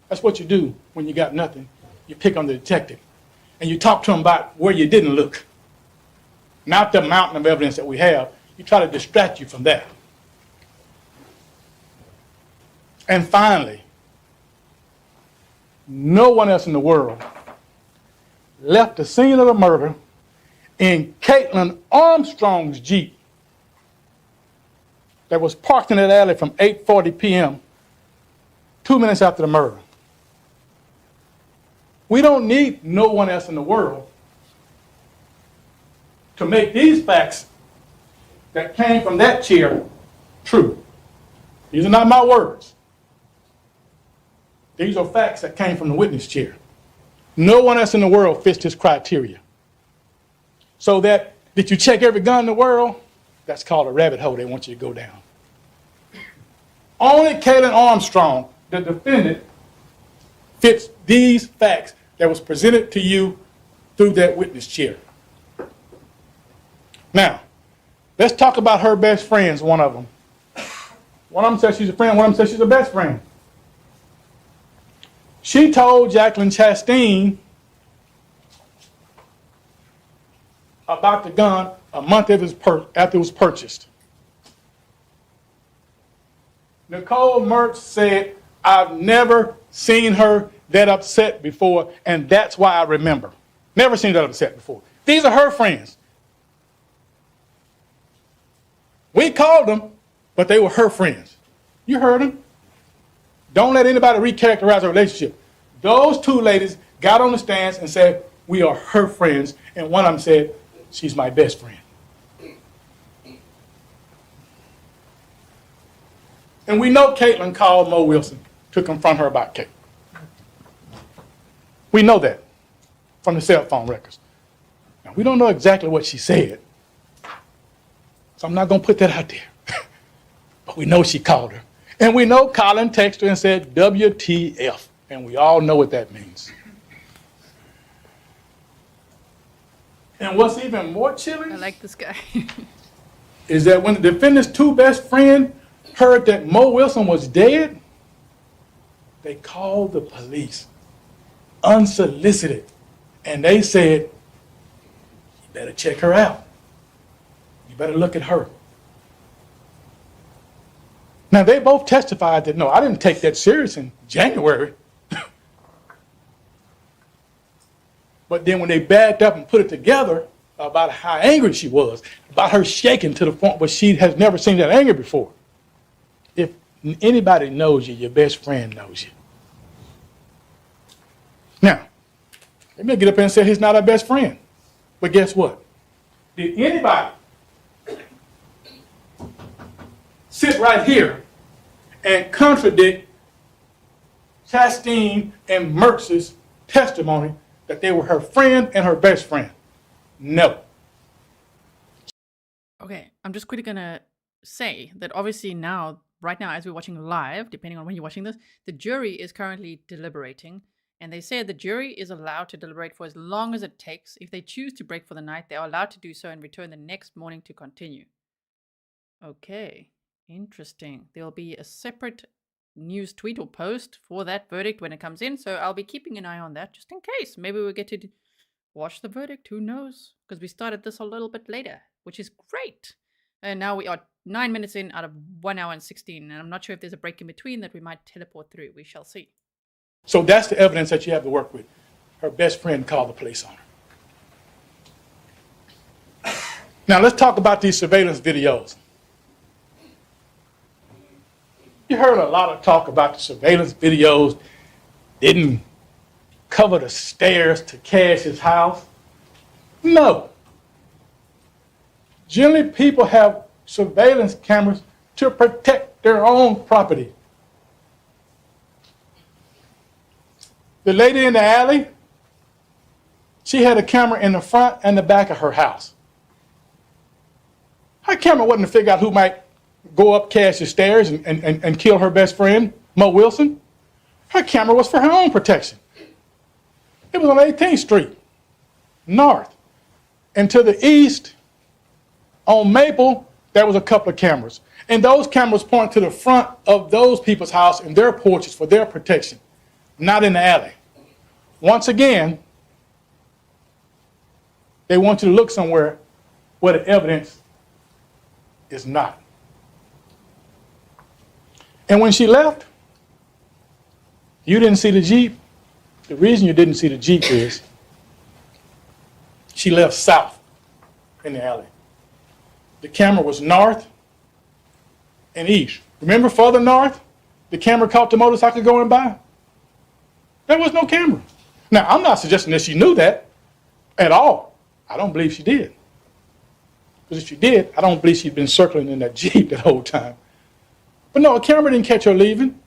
That's what you do when you got nothing. You pick on the detective and you talk to him about where you didn't look. Not the mountain of evidence that we have. You try to distract you from that. And finally, no one else in the world left the scene of the murder in Kaitlin Armstrong's Jeep that was parked in that alley from 8:40 p.m., 2 minutes after the murder. We don't need no one else in the world to make these facts that came from that chair true. These are not my words. These are facts that came from the witness chair. No one else in the world fits this criteria. So that, did you check every gun in the world? That's called a rabbit hole they want you to go down. Only Kaitlin Armstrong, the defendant, fits these facts that was presented to you through that witness chair. Now, let's talk about her best friends, one of them. One of them says she's a friend, one of them says she's a best friend. She told Jacqueline Chastain about the gun a month after it was purchased. Nicole Mertz said, I've never seen her that upset before, and that's why I remember. Never seen her that upset before. These are her friends. We called them, but they were her friends. You heard them. Don't let anybody recharacterize a relationship. Those two ladies got on the stands and said, we are her friends, and one of them said, she's my best friend. And we know Kaitlin called Mo Wilson to confront her about Kate. We know that from the cell phone records. Now, we don't know exactly what she said, so I'm not going to put that out there. But we know she called her. And we know Colin texted her and said, WTF. And we all know what that means. And what's even more chilling, I like this guy. is that when the defendant's two best friends heard that Mo Wilson was dead, They called the police, unsolicited, and they said, you better check her out. You better look at her. Now, they both testified that, no, I didn't take that serious in January. But then when they backed up and put it together about how angry she was, about her shaking to the point where she has never seen that angry before. If anybody knows you, your best friend knows you. Now, they may get up and say he's not our best friend. But guess what? Did anybody sit right here and contradict Chastain and Mertz's testimony that they were her friend and her best friend? No. Okay, I'm just quickly gonna say that obviously now, right now, as we're watching live, depending on when you're watching this, the jury is currently deliberating, and they say the jury is allowed to deliberate for as long as it takes. If they choose to break for the night, they are allowed to do so and return the next morning to continue. Okay, interesting. There'll be a separate news tweet or post for that verdict when it comes in, so I'll be keeping an eye on that just in case. Maybe we'll get to watch the verdict, who knows? Because we started this a little bit later, which is great. And now we are 9 minutes in out of 1 hour and 16, and I'm not sure if there's a break in between that we might teleport through. We shall see. So that's the evidence that you have to work with. Her best friend called the police on her. Now let's talk about these surveillance videos. You heard a lot of talk about the surveillance videos didn't cover the stairs to Cash's house. No. Generally, people have surveillance cameras to protect their own property. The lady in the alley, she had a camera in the front and the back of her house. Her camera wasn't to figure out who might go up Cash's stairs and kill her best friend, Mo Wilson. Her camera was for her own protection. It was on 18th Street, north. And to the east, on Maple, there was a couple of cameras. And those cameras point to the front of those people's house and their porches for their protection, not in the alley. Once again, they want you to look somewhere where the evidence is not. And when she left, you didn't see the Jeep. The reason you didn't see the Jeep is she left south in the alley. The camera was north and east. Remember further north, the camera caught the motorcycle going by? There was no camera. Now, I'm not suggesting that she knew that at all. I don't believe she did. Because if she did, I don't believe she'd been circling in that Jeep the whole time. But no, a camera didn't catch her leaving.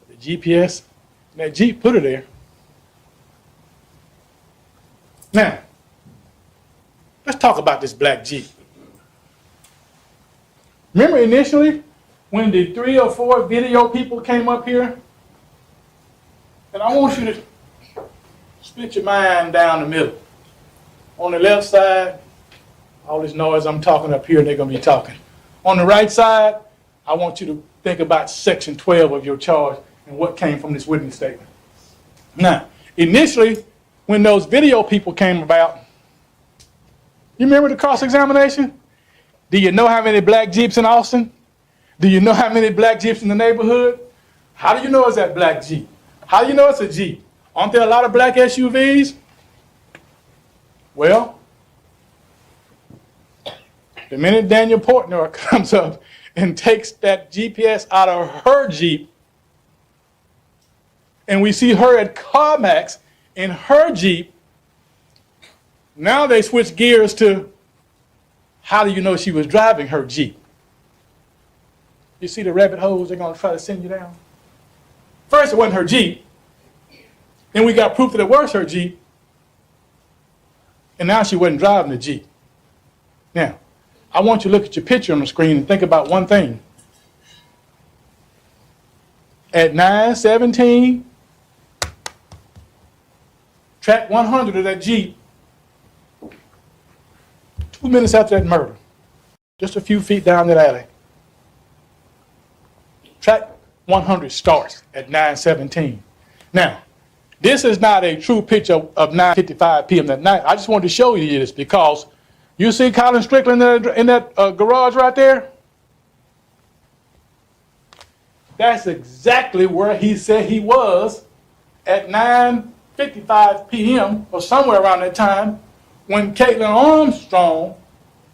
The GPS, that Jeep put her there. Now, let's talk about this black Jeep. Remember initially when the 3 or 4 video people came up here? And I want you to split your mind down the middle. On the left side, all this noise I'm talking up here, they're going to be talking. On the right side, I want you to think about section 12 of your charge and what came from this witness statement. Now, initially, when those video people came about, you remember the cross-examination? Do you know how many black Jeeps in Austin? Do you know how many black Jeeps in the neighborhood? How do you know it's that black Jeep? How do you know it's a Jeep? Aren't there a lot of black SUVs? Well, the minute Daniel Portnoy comes up and takes that GPS out of her Jeep, and we see her at CarMax in her Jeep, now they switch gears to how do you know she was driving her Jeep? You see the rabbit holes they're going to try to send you down? First, it wasn't her Jeep. Then we got proof that it was her Jeep. And now she wasn't driving the Jeep. Now, I want you to look at your picture on the screen and think about one thing. At 9:17, track 100 of that Jeep, 2 minutes after that murder, just a few feet down that alley. Track 100 starts at 9:17. Now, this is not a true picture of 9:55 p.m. that night. I just wanted to show you this because you see Colin Strickland in that garage right there? That's exactly where he said he was at 9:55 p.m. or somewhere around that time when Kaitlin Armstrong,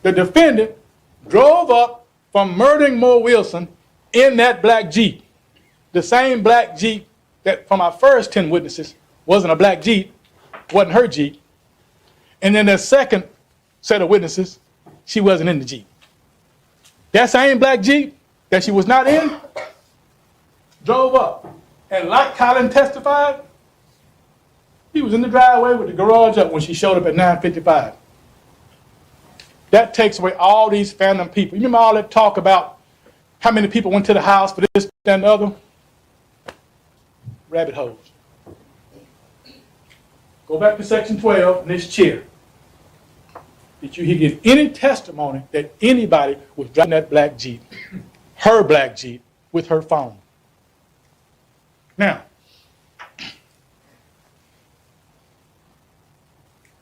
the defendant, drove up from murdering Mo Wilson in that black Jeep. The same black Jeep that from our first 10 witnesses wasn't a black Jeep, wasn't her Jeep. And then the second set of witnesses, she wasn't in the Jeep. That same black Jeep that she was not in, drove up. And like Colin testified, he was in the driveway with the garage up when she showed up at 9:55. That takes away all these phantom people. You remember all that talk about how many people went to the house for this, that, and the other? Rabbit holes. Go back to section 12 in this chair. Did you give any testimony that anybody was driving that black Jeep, her black Jeep, with her phone? Now,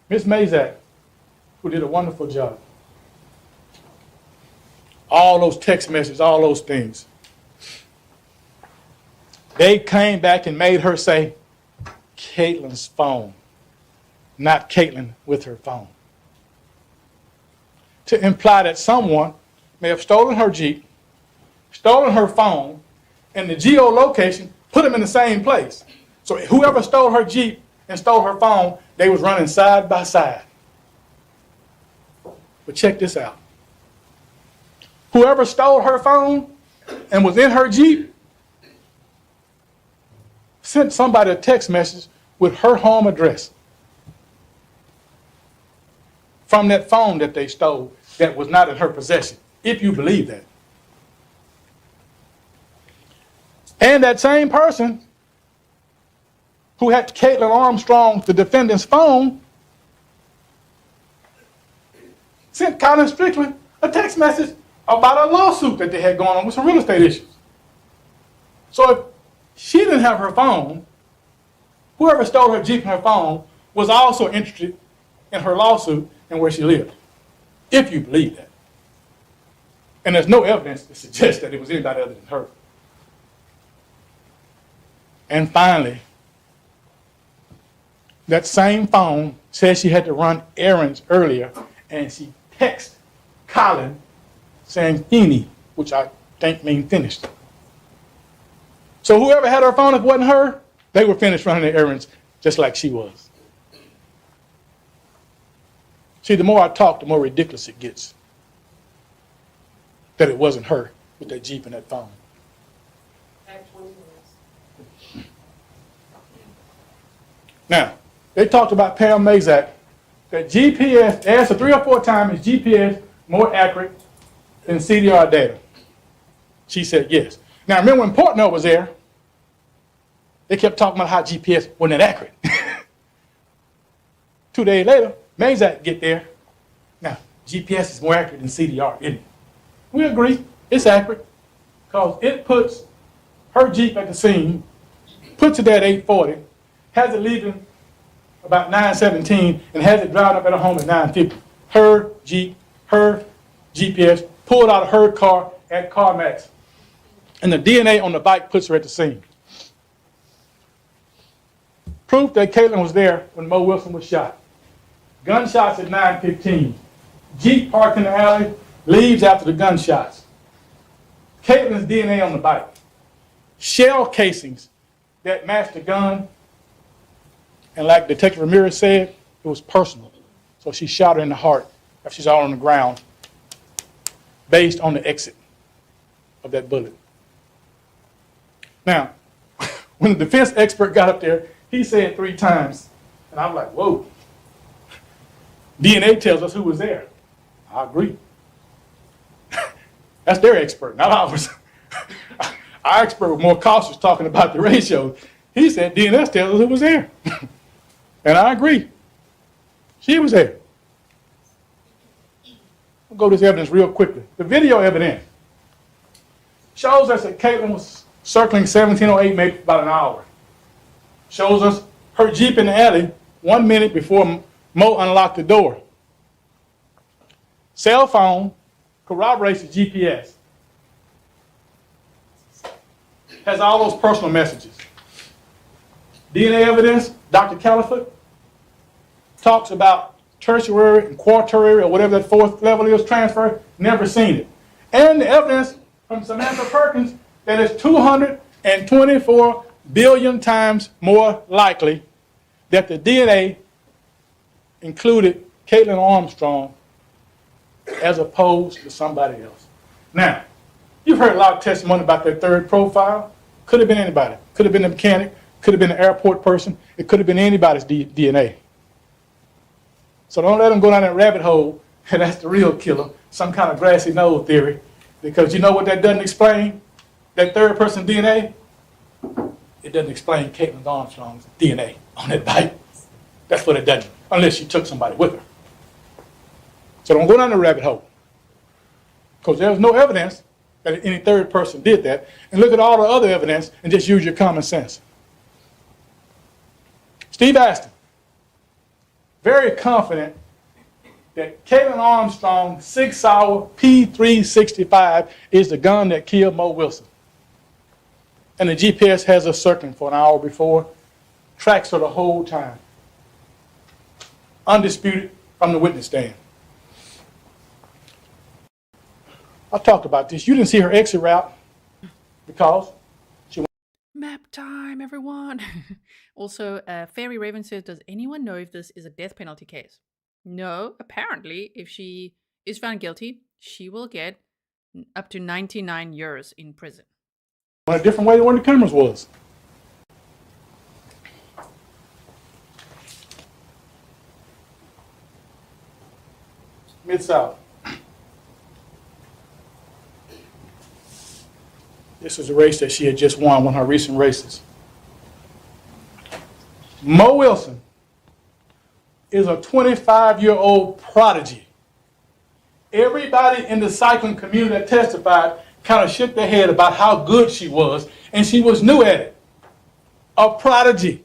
Ms. Mazak, who did a wonderful job, all those text messages, all those things, they came back and made her say, Kaitlin's phone, not Kaitlin with her phone. To imply that someone may have stolen her Jeep, stolen her phone, and the geolocation put them in the same place. So whoever stole her Jeep and stole her phone, they was running side by side. But check this out. Whoever stole her phone and was in her Jeep sent somebody a text message with her home address from that phone that they stole that was not in her possession, if you believe that. And that same person who had Kaitlin Armstrong, the defendant's phone, sent Colin Strickland a text message about a lawsuit that they had going on with some real estate issues. So if she didn't have her phone, whoever stole her Jeep and her phone was also interested in her lawsuit and where she lived, if you believe that. And there's no evidence to suggest that it was anybody other than her. And finally, that same phone says she had to run errands earlier, and she texted Colin saying Fini, which I think means finished. So whoever had her phone, if it wasn't her, they were finished running their errands just like she was. See, the more I talk, the more ridiculous it gets that it wasn't her with that Jeep and that phone. Now, they talked about Pam Mazak, that GPS, they asked her 3 or 4 times, is GPS more accurate than CDR data? She said yes. Now, remember when Portnoy was there, they kept talking about how GPS wasn't that accurate. 2 days later, Mazak get there. Now, GPS is more accurate than CDR, isn't it? We agree, it's accurate, because it puts her Jeep at the scene, puts it at 8:40, has it leaving about 9:17, and has it driving up at her home at 9:50. Her Jeep, her GPS, pulled out of her car at CarMax. And the DNA on the bike puts her at the scene. Proof that Kaitlin was there when Mo Wilson was shot. Gunshots at 9:15. Jeep parked in the alley, leaves after the gunshots. Kaitlin's DNA on the bike. Shell casings that matched the gun. And like Detective Ramirez said, it was personal. So she shot her in the heart after she's all on the ground based on the exit of that bullet. Now, when the defense expert got up there, he said 3 times, and I'm like, whoa. DNA tells us who was there. I agree. That's their expert, not ours. Our expert was more cautious talking about the ratio. He said DNA tells us who was there. And I agree. She was there. We'll go to this evidence real quickly. The video evidence Shows us that Kaitlin was circling 1708 maybe about an hour. Shows us her Jeep in the alley 1 minute before Mo unlocked the door. Cell phone corroborates the GPS. Has all those personal messages. DNA evidence, Dr. Caliphate talks about tertiary and quaternary, or whatever that fourth level is, transfer, never seen it. And the evidence from Samantha Perkins that is 224 billion times more likely that the DNA included Kaitlin Armstrong as opposed to somebody else. Now, you've heard a lot of testimony about that third profile. Could have been anybody. Could have been a mechanic. Could have been an airport person. It could have been anybody's DNA. So don't let them go down that rabbit hole, and that's the real killer, some kind of grassy knoll theory, because you know what that doesn't explain? That third person DNA? It doesn't explain Kaitlin Armstrong's DNA on that bike. That's what it doesn't, unless she took somebody with her. So don't go down the rabbit hole, because there's no evidence that any third person did that. And look at all the other evidence and just use your common sense. Steve Aston, very confident that Kaitlin Armstrong's 6-hour P365 is the gun that killed Mo Wilson. And the GPS has us circling for an hour before, tracks her the whole time. Undisputed from the witness stand. I talked about this. You didn't see her exit route because she went. Map time, everyone. Also, Fairy Raven says, does anyone know if this is a death penalty case? No, apparently, if she is found guilty, she will get up to 99 years in prison. Went a different way than where the cameras was. Mid-South. This was a race that she had just won, one of her recent races. Mo Wilson is a 25-year-old prodigy. Everybody in the cycling community that testified kind of shook their head about how good she was, and she was new at it. A prodigy.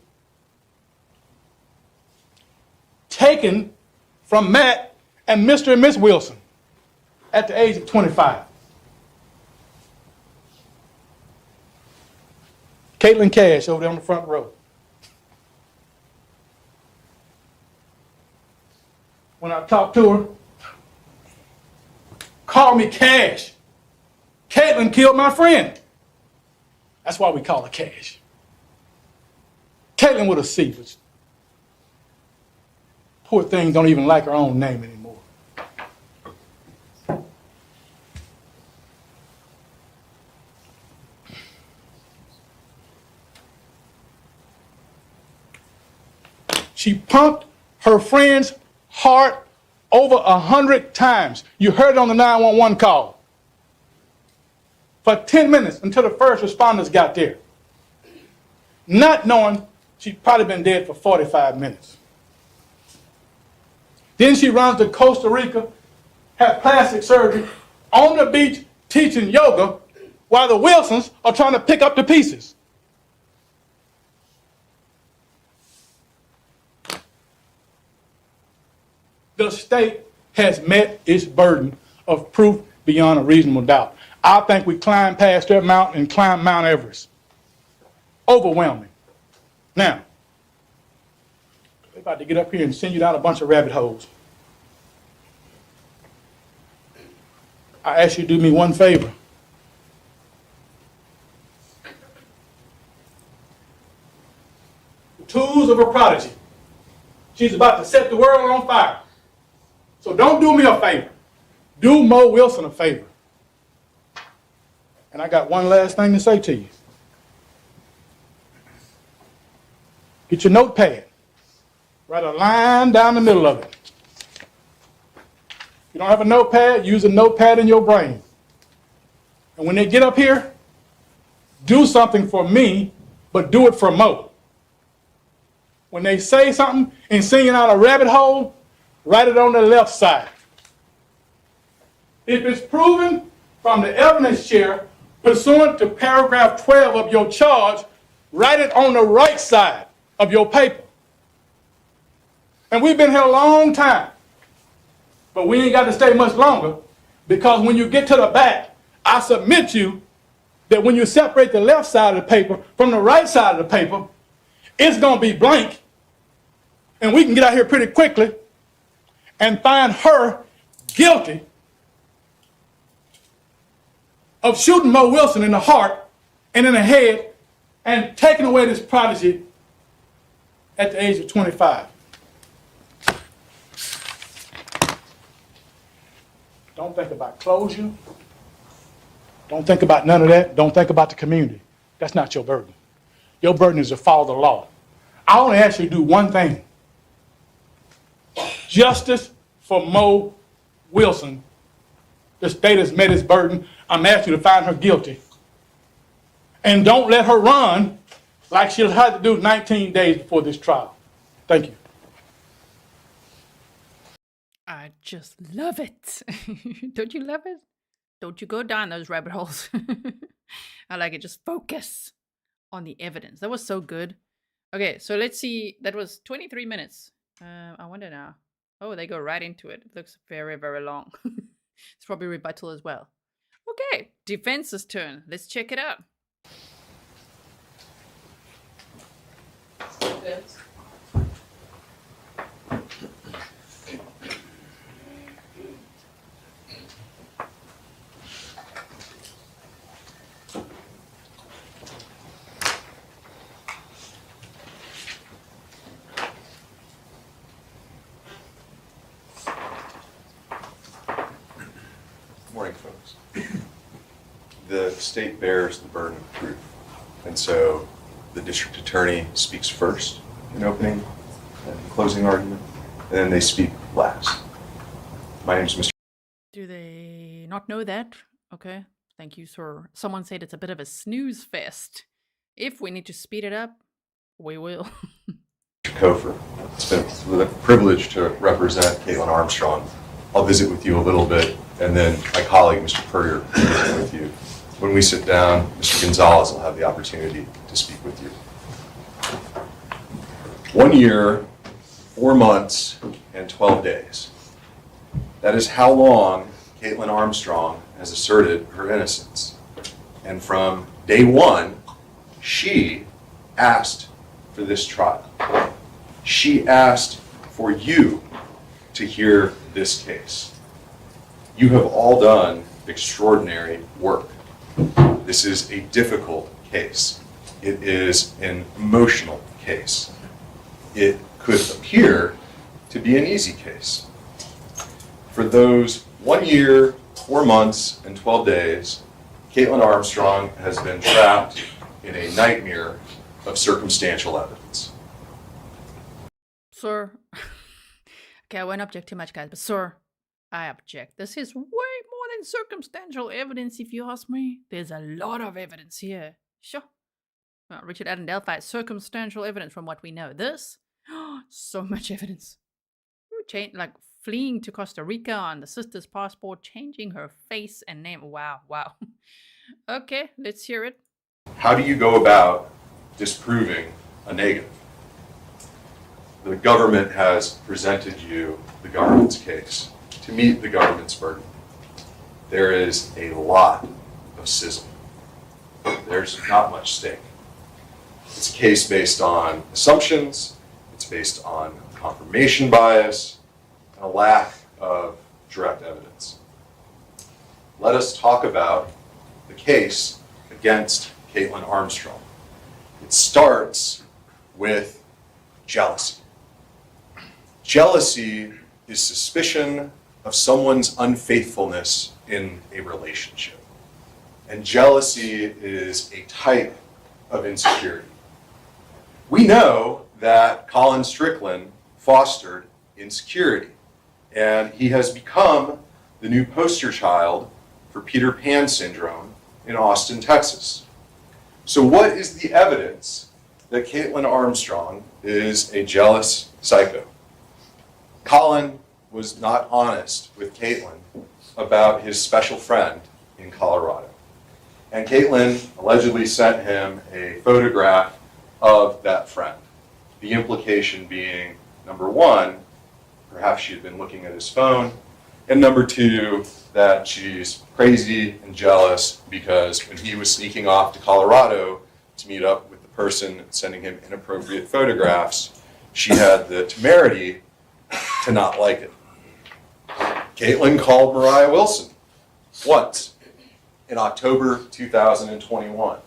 Taken from Matt and Mr. and Miss Wilson at the age of 25. Caitlin Cash over there on the front row. When I talked to her, call me Cash. Kaitlin killed my friend. That's why we call her Cash. Kaitlin with a C, but poor thing don't even like her own name anymore. She pumped her friend's heart over 100 times. You heard it on the 911 call. For 10 minutes until the first responders got there. Not knowing she'd probably been dead for 45 minutes. Then she runs to Costa Rica, had plastic surgery, on the beach teaching yoga while the Wilsons are trying to pick up the pieces. The state has met its burden of proof beyond a reasonable doubt. I think we climbed past their mountain and climbed Mount Everest. Overwhelming. Now, we're about to get up here and send you down a bunch of rabbit holes. I ask you to do me one favor. The tools of a prodigy. She's about to set the world on fire. So don't do me a favor. Do Mo Wilson a favor. And I got one last thing to say to you. Get your notepad. Write a line down the middle of it. If you don't have a notepad, use a notepad in your brain. And when they get up here, do something for me, but do it for Mo. When they say something and singing out a rabbit hole, write it on the left side. If it's proven from the evidence chair Pursuant to paragraph 12 of your charge, write it on the right side of your paper. And we've been here a long time, but we ain't got to stay much longer, because when you get to the back, I submit you that when you separate the left side of the paper from the right side of the paper, it's going to be blank, and we can get out here pretty quickly and find her guilty of shooting Mo Wilson in the heart and in the head and taking away this prodigy at the age of 25. Don't think about closure. Don't think about none of that. Don't think about the community. That's not your burden. Your burden is to follow the law. I only ask you to do one thing. Justice for Mo Wilson. The state has met its burden. I'm asking you to find her guilty. And don't let her run like she'll have to do 19 days before this trial. Thank you. I just love it. Don't you love it? Don't you go down those rabbit holes. I like it. Just focus on the evidence. That was so good. Okay, so let's see. That was 23 minutes. I wonder now. Oh, they go right into it. It looks very, very long. It's probably rebuttal as well. Okay, defense's turn. Let's check it out. Defense. Morning, folks. The state bears the burden of proof, and so the district attorney speaks first in opening and closing argument, and then they speak last. My name is Mr. Do they not know that? Okay, thank you, sir. Someone said it's a bit of a snooze fest. If we need to speed it up, we will. Cofer. It's been a privilege to represent Kaitlin Armstrong. I'll visit with you a little bit, and then my colleague, Mr. Puryear, will visit with you. When we sit down, Mr. Gonzalez will have the opportunity to speak with you. 1 year, 4 months, and 12 days. That is how long Kaitlin Armstrong has asserted her innocence. And from day one, she asked for this trial. She asked for you to hear this case. You have all done extraordinary work. This is a difficult case. It is an emotional case. It could appear to be an easy case. For those 1 year, 4 months, and 12 days, Kaitlin Armstrong has been trapped in a nightmare of circumstantial evidence. Sir. Okay, I won't object too much, guys, but sir, I object. This is way more than circumstantial evidence, if you ask me. There's a lot of evidence here. Sure. Richard Adam Delphi, circumstantial evidence from what we know. This, so much evidence. Like fleeing to Costa Rica on the sister's passport, changing her face and name. Wow, wow. Okay, let's hear it. How do you go about disproving a negative? The government has presented you the government's case to meet the government's burden. There is a lot of sizzle. There's not much stake. It's a case based on assumptions, it's based on confirmation bias, and a lack of direct evidence. Let us talk about the case against Kaitlin Armstrong. It starts with jealousy. Jealousy is suspicion of someone's unfaithfulness in a relationship. And jealousy is a type of insecurity. We know that Colin Strickland fostered insecurity, and he has become the new poster child for Peter Pan syndrome in Austin, Texas. So what is the evidence that Kaitlin Armstrong is a jealous psycho? Colin was not honest with Kaitlin about his special friend in Colorado. And Kaitlin allegedly sent him a photograph of that friend. The implication being, number one, perhaps she had been looking at his phone, and number two, that she's crazy and jealous because when he was sneaking off to Colorado to meet up with the person sending him inappropriate photographs, she had the temerity to not like it. Kaitlin called Moriah Wilson once in October 2021.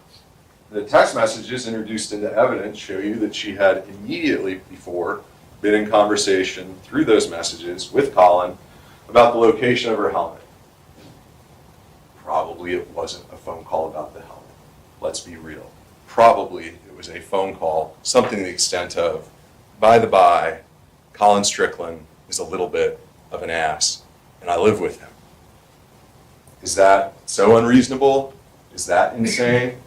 The text messages introduced into evidence show you that she had immediately before been in conversation through those messages with Colin about the location of her helmet. Probably it wasn't a phone call about the helmet. Let's be real. Probably it was a phone call, something to the extent of, by the by, Colin Strickland is a little bit of an ass, and I live with him. Is that so unreasonable? Is that insane?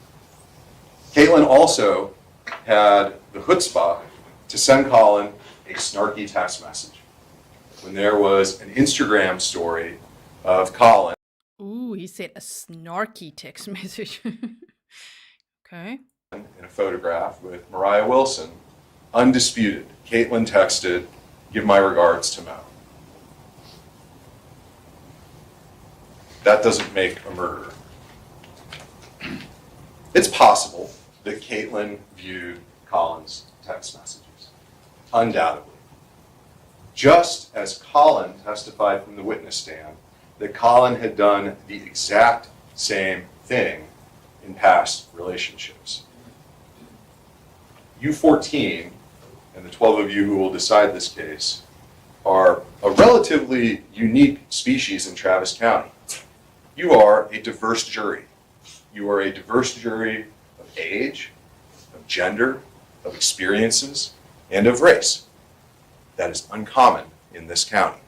Kaitlin also had the chutzpah to send Colin a snarky text message when there was an Instagram story of Colin. Ooh, he said a snarky text message. Okay. In a photograph with Moriah Wilson, undisputed. Kaitlin texted, "Give my regards to Mo." That doesn't make a murderer. It's possible that Kaitlin viewed Colin's text messages, undoubtedly. Just as Colin testified from the witness stand that Colin had done the exact same thing in past relationships. You 14, and the 12 of you who will decide this case, are a relatively unique species in Travis County. You are a diverse jury. You are a diverse jury of age, of gender, of experiences, and of race. That is uncommon in this county.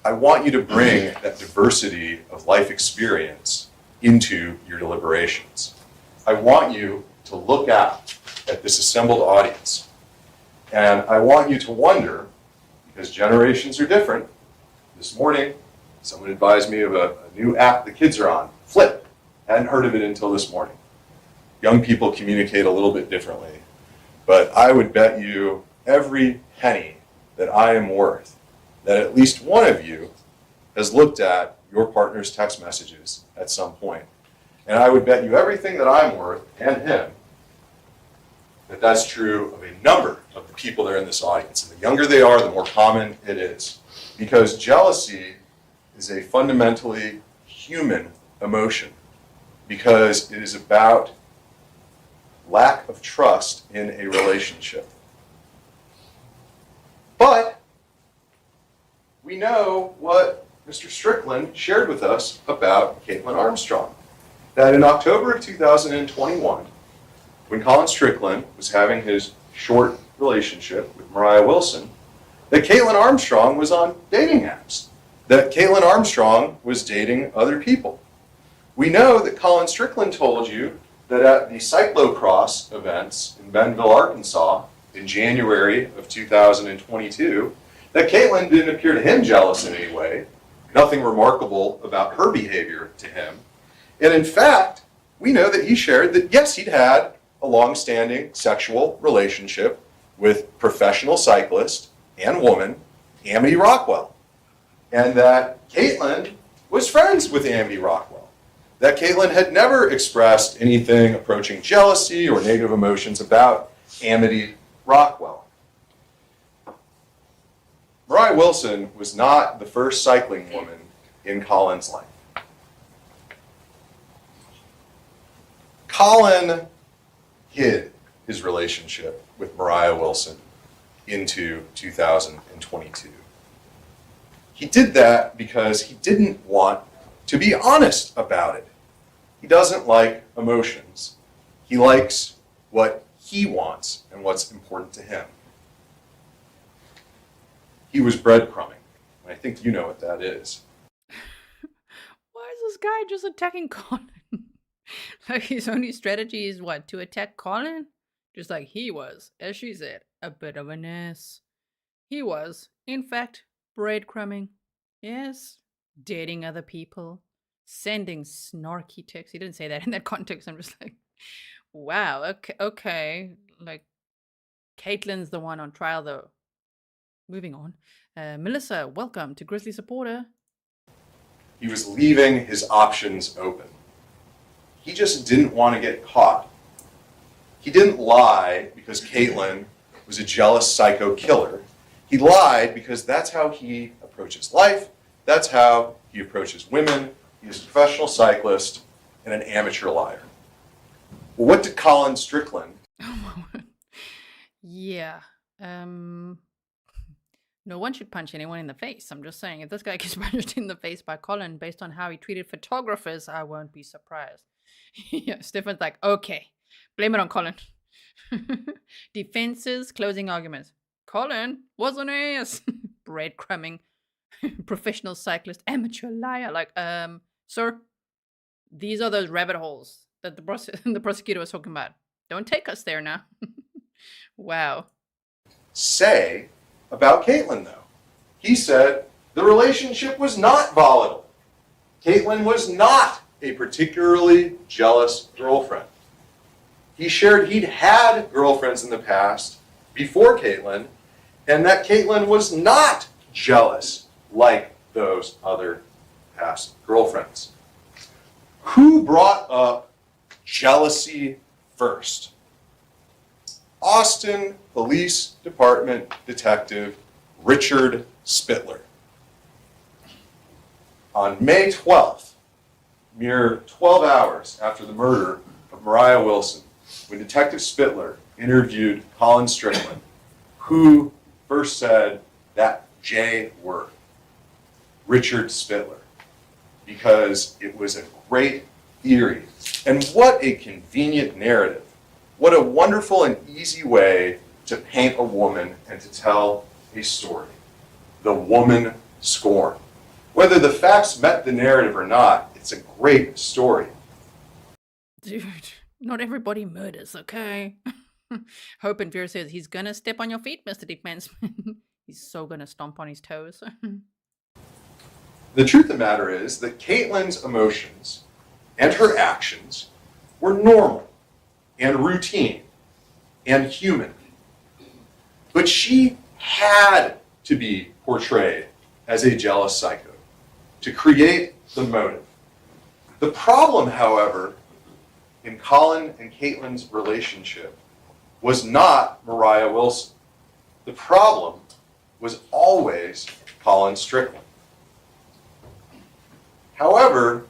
I want you to bring that diversity of life experience into your deliberations. I want you to look out at this assembled audience, and I want you to wonder, because generations are different. This morning, someone advised me of a new app the kids are on, Flip. Hadn't heard of it until this morning. Young people communicate a little bit differently, but I would bet you every penny that I am worth that at least one of you has looked at your partner's text messages at some point. And I would bet you everything that I'm worth, and him, that that's true of a number of the people that are in this audience. And the younger they are, the more common it is. Because jealousy is a fundamentally human emotion. Because it is about lack of trust in a relationship. But we know what Mr. Strickland shared with us about Kaitlin Armstrong. That in October of 2021, when Colin Strickland was having his short relationship with Moriah Wilson, that Kaitlin Armstrong was on dating apps. That Kaitlin Armstrong was dating other people. We know that Colin Strickland told you that at the cyclocross events in Bentonville, Arkansas, in January of 2022, that Kaitlin didn't appear to him jealous in any way. Nothing remarkable about her behavior to him. And in fact, we know that he shared that, yes, he'd had a long-standing sexual relationship with professional cyclist and woman, Amity Rockwell. And that Kaitlin was friends with Amity Rockwell. That Kaitlin had never expressed anything approaching jealousy or negative emotions about Amity Rockwell. Moriah Wilson was not the first cycling woman in Colin's life. Colin hid his relationship with Moriah Wilson into 2022. He did that because he didn't want to be honest about it. He doesn't like emotions. He likes what he wants and what's important to him. He was breadcrumbing, and I think you know what that is. Why is this guy just attacking Colin? Like his only strategy is what? To attack Colin? Just like he was, as she said, a bit of an ass. He was, in fact, breadcrumbing. Yes, dating other people, sending snarky texts. He didn't say that in that context. I'm just like, wow, okay. Like, Caitlin's the one on trial, though. Moving on. Melissa, welcome to Grizzly Supporter. He was leaving his options open. He just didn't want to get caught. He didn't lie because Kaitlin was a jealous psycho killer. He lied because that's how he approaches life. That's how he approaches women. He's a professional cyclist and an amateur liar. Well, what did Colin Strickland? Yeah. No one should punch anyone in the face. I'm just saying, if this guy gets punched in the face by Colin based on how he treated photographers, I won't be surprised. Yeah, Stefan's like, okay, blame it on Colin. Defenses, closing arguments. Colin was an ass. Breadcrumbing. Professional cyclist, amateur liar. Like, sir, these are those rabbit holes that the prosecutor was talking about. Don't take us there now. Wow. Say about Kaitlin, though. He said the relationship was not volatile. Kaitlin was not a particularly jealous girlfriend. He shared he'd had girlfriends in the past before Kaitlin, and that Kaitlin was not jealous like those other past girlfriends. Who brought up jealousy first? Austin Police Department Detective Richard Spittler. On May 12th, mere 12 hours after the murder of Moriah Wilson, when Detective Spittler interviewed Colin Strickland, who first said that J word, Richard Spittler, because it was a great theory. And what a convenient narrative. What a wonderful and easy way to paint a woman and to tell a story. The woman scorned. Whether the facts met the narrative or not, it's a great story. Dude, not everybody murders, okay? Hope and Fear says, he's gonna step on your feet, Mr. Defenseman. He's so gonna stomp on his toes. The truth of the matter is that Caitlin's emotions and her actions were normal and routine and human. But she had to be portrayed as a jealous psycho to create the motive. The problem, however, in Colin and Caitlin's relationship was not Moriah Wilson. The problem was always Colin Strickland. However,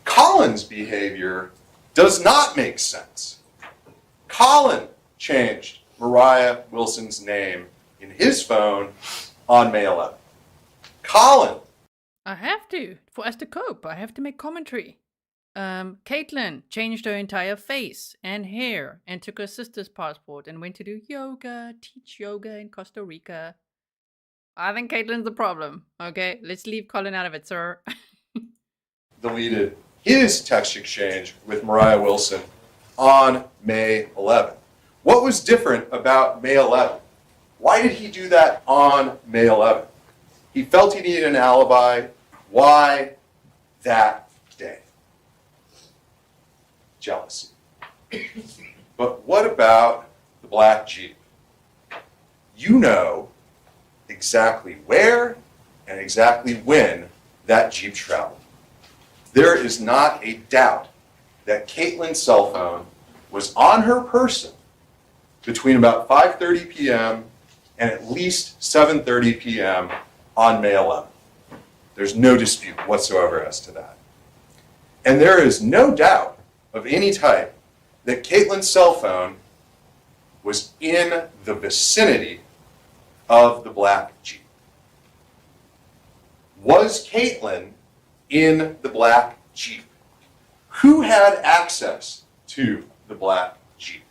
Colin's behavior does not make sense. Colin changed Moriah Wilson's name in his phone on May 11th. Colin. I have to. For us to cope, I have to make commentary. Kaitlin changed her entire face and hair and took her sister's passport and went to do yoga, teach yoga in Costa Rica. I think Caitlin's the problem, okay? Let's leave Colin out of it, sir. Deleted his text exchange with Moriah Wilson on May 11th. What was different about May 11th? Why did he do that on May 11th? He felt he needed an alibi. Why that day? Jealousy. But what about the black Jeep? You know exactly where and exactly when that Jeep traveled. There is not a doubt that Caitlin's cell phone was on her person between about 5:30 p.m. and at least 7:30 p.m. on May 11th. There's no dispute whatsoever as to that. And there is no doubt of any type that Caitlin's cell phone was in the vicinity of the black Jeep. Was Kaitlin in the black Jeep? Who had access to the black Jeep?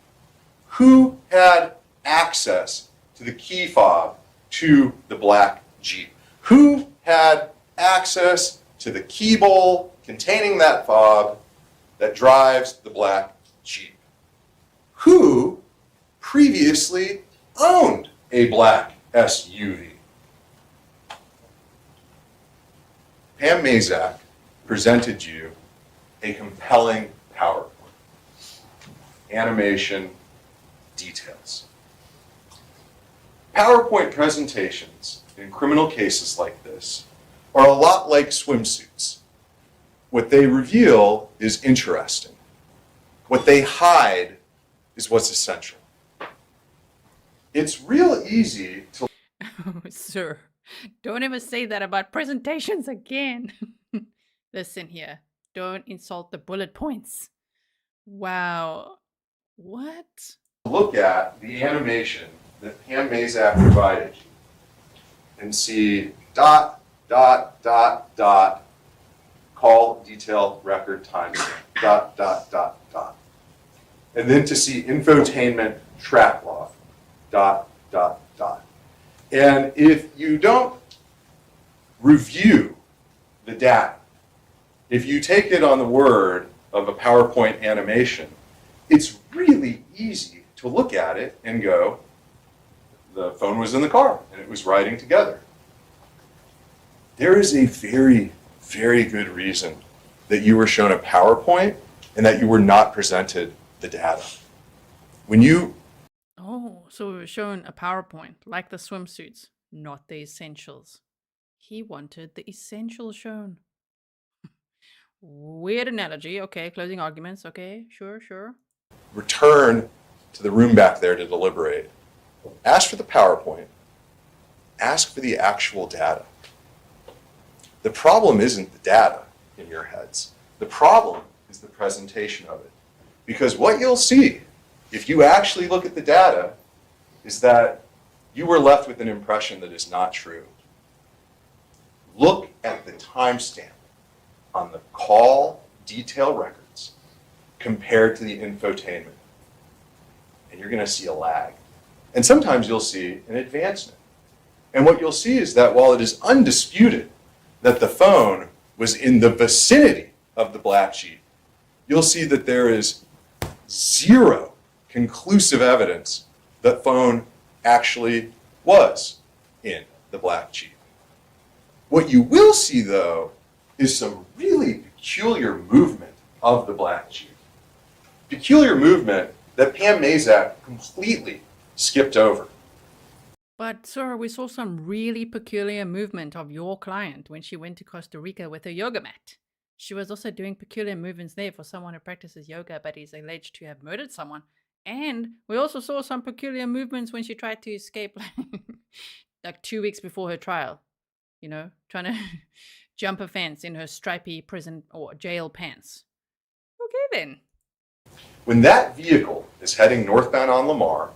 Who had access to the key fob to the black Jeep? Who had access to the key bowl containing that fob that drives the black Jeep? Who previously owned a black SUV? Pam Mazak presented you a compelling PowerPoint, animation, details. PowerPoint presentations in criminal cases like this are a lot like swimsuits. What they reveal is interesting. What they hide is what's essential. It's real easy to... Oh, sir, don't ever say that about presentations again. Listen here, don't insult the bullet points. Wow. What? look at the animation that Pam Mazak provided you and see dot, dot, dot, dot, call, detail, record, timestamp, dot, dot, dot, dot. And then to see infotainment, track log, dot, dot, dot. And if you don't review the data, if you take it on the word of a PowerPoint animation, it's really easy to look at it and go, the phone was in the car and it was riding together. There is a very, very good reason that you were shown a PowerPoint and that you were not presented the data. When you... Oh, so we were shown a PowerPoint, like the swimsuits, not the essentials. He wanted the essentials shown. Weird analogy. Okay, closing arguments. Okay, sure. return to the room back there to deliberate. Ask for the PowerPoint. Ask for the actual data. The problem isn't the data in your heads. The problem is the presentation of it. Because what you'll see, if you actually look at the data, is that you were left with an impression that is not true. Look at the timestamp on the call detail records compared to the infotainment. And you're going to see a lag. And sometimes you'll see an advancement. And what you'll see is that while it is undisputed that the phone was in the vicinity of the black Jeep, you'll see that there is zero conclusive evidence that phone actually was in the black Jeep. What you will see, though, is some really peculiar movement of the black Jeep. Peculiar movement that Pam Mazak completely skipped over. But, sir, we saw some really peculiar movement of your client when she went to Costa Rica with her yoga mat. She was also doing peculiar movements there for someone who practices yoga but is alleged to have murdered someone. And we also saw some peculiar movements when she tried to escape like 2 weeks before her trial. You know, trying to jump a fence in her stripy prison or jail pants. Okay, then. When that vehicle is heading northbound on Lamar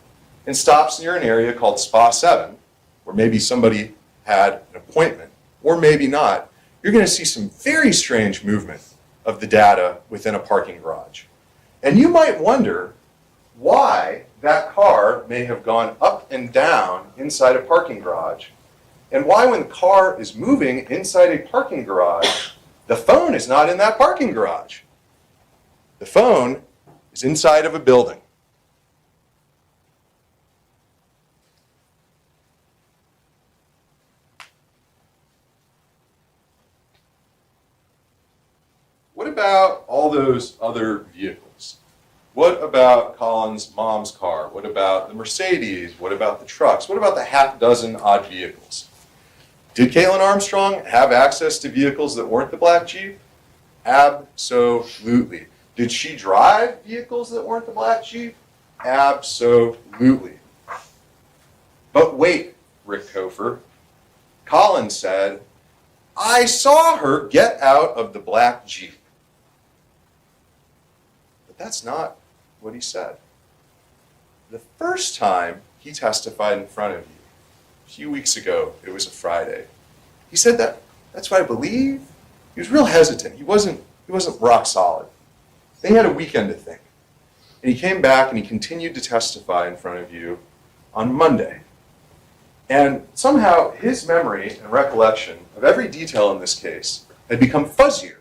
and stops near an area called Spa 7, where maybe somebody had an appointment, or maybe not, you're going to see some very strange movement of the data within a parking garage. And you might wonder why that car may have gone up and down inside a parking garage, and why when the car is moving inside a parking garage, the phone is not in that parking garage. The phone is inside of a building. What about all those other vehicles? What about Colin's mom's car? What about the Mercedes? What about the trucks? What about the half dozen odd vehicles? Did Kaitlin Armstrong have access to vehicles that weren't the black Jeep? Absolutely. Did she drive vehicles that weren't the black Jeep? Absolutely. But wait, Rick Cofer. Colin said, I saw her get out of the black Jeep. But that's not what he said. The first time he testified in front of you, a few weeks ago, it was a Friday, he said that's what I believe. He was real hesitant. He wasn't rock solid. Then he had a weekend to think. And he came back and he continued to testify in front of you on Monday. And somehow his memory and recollection of every detail in this case had become fuzzier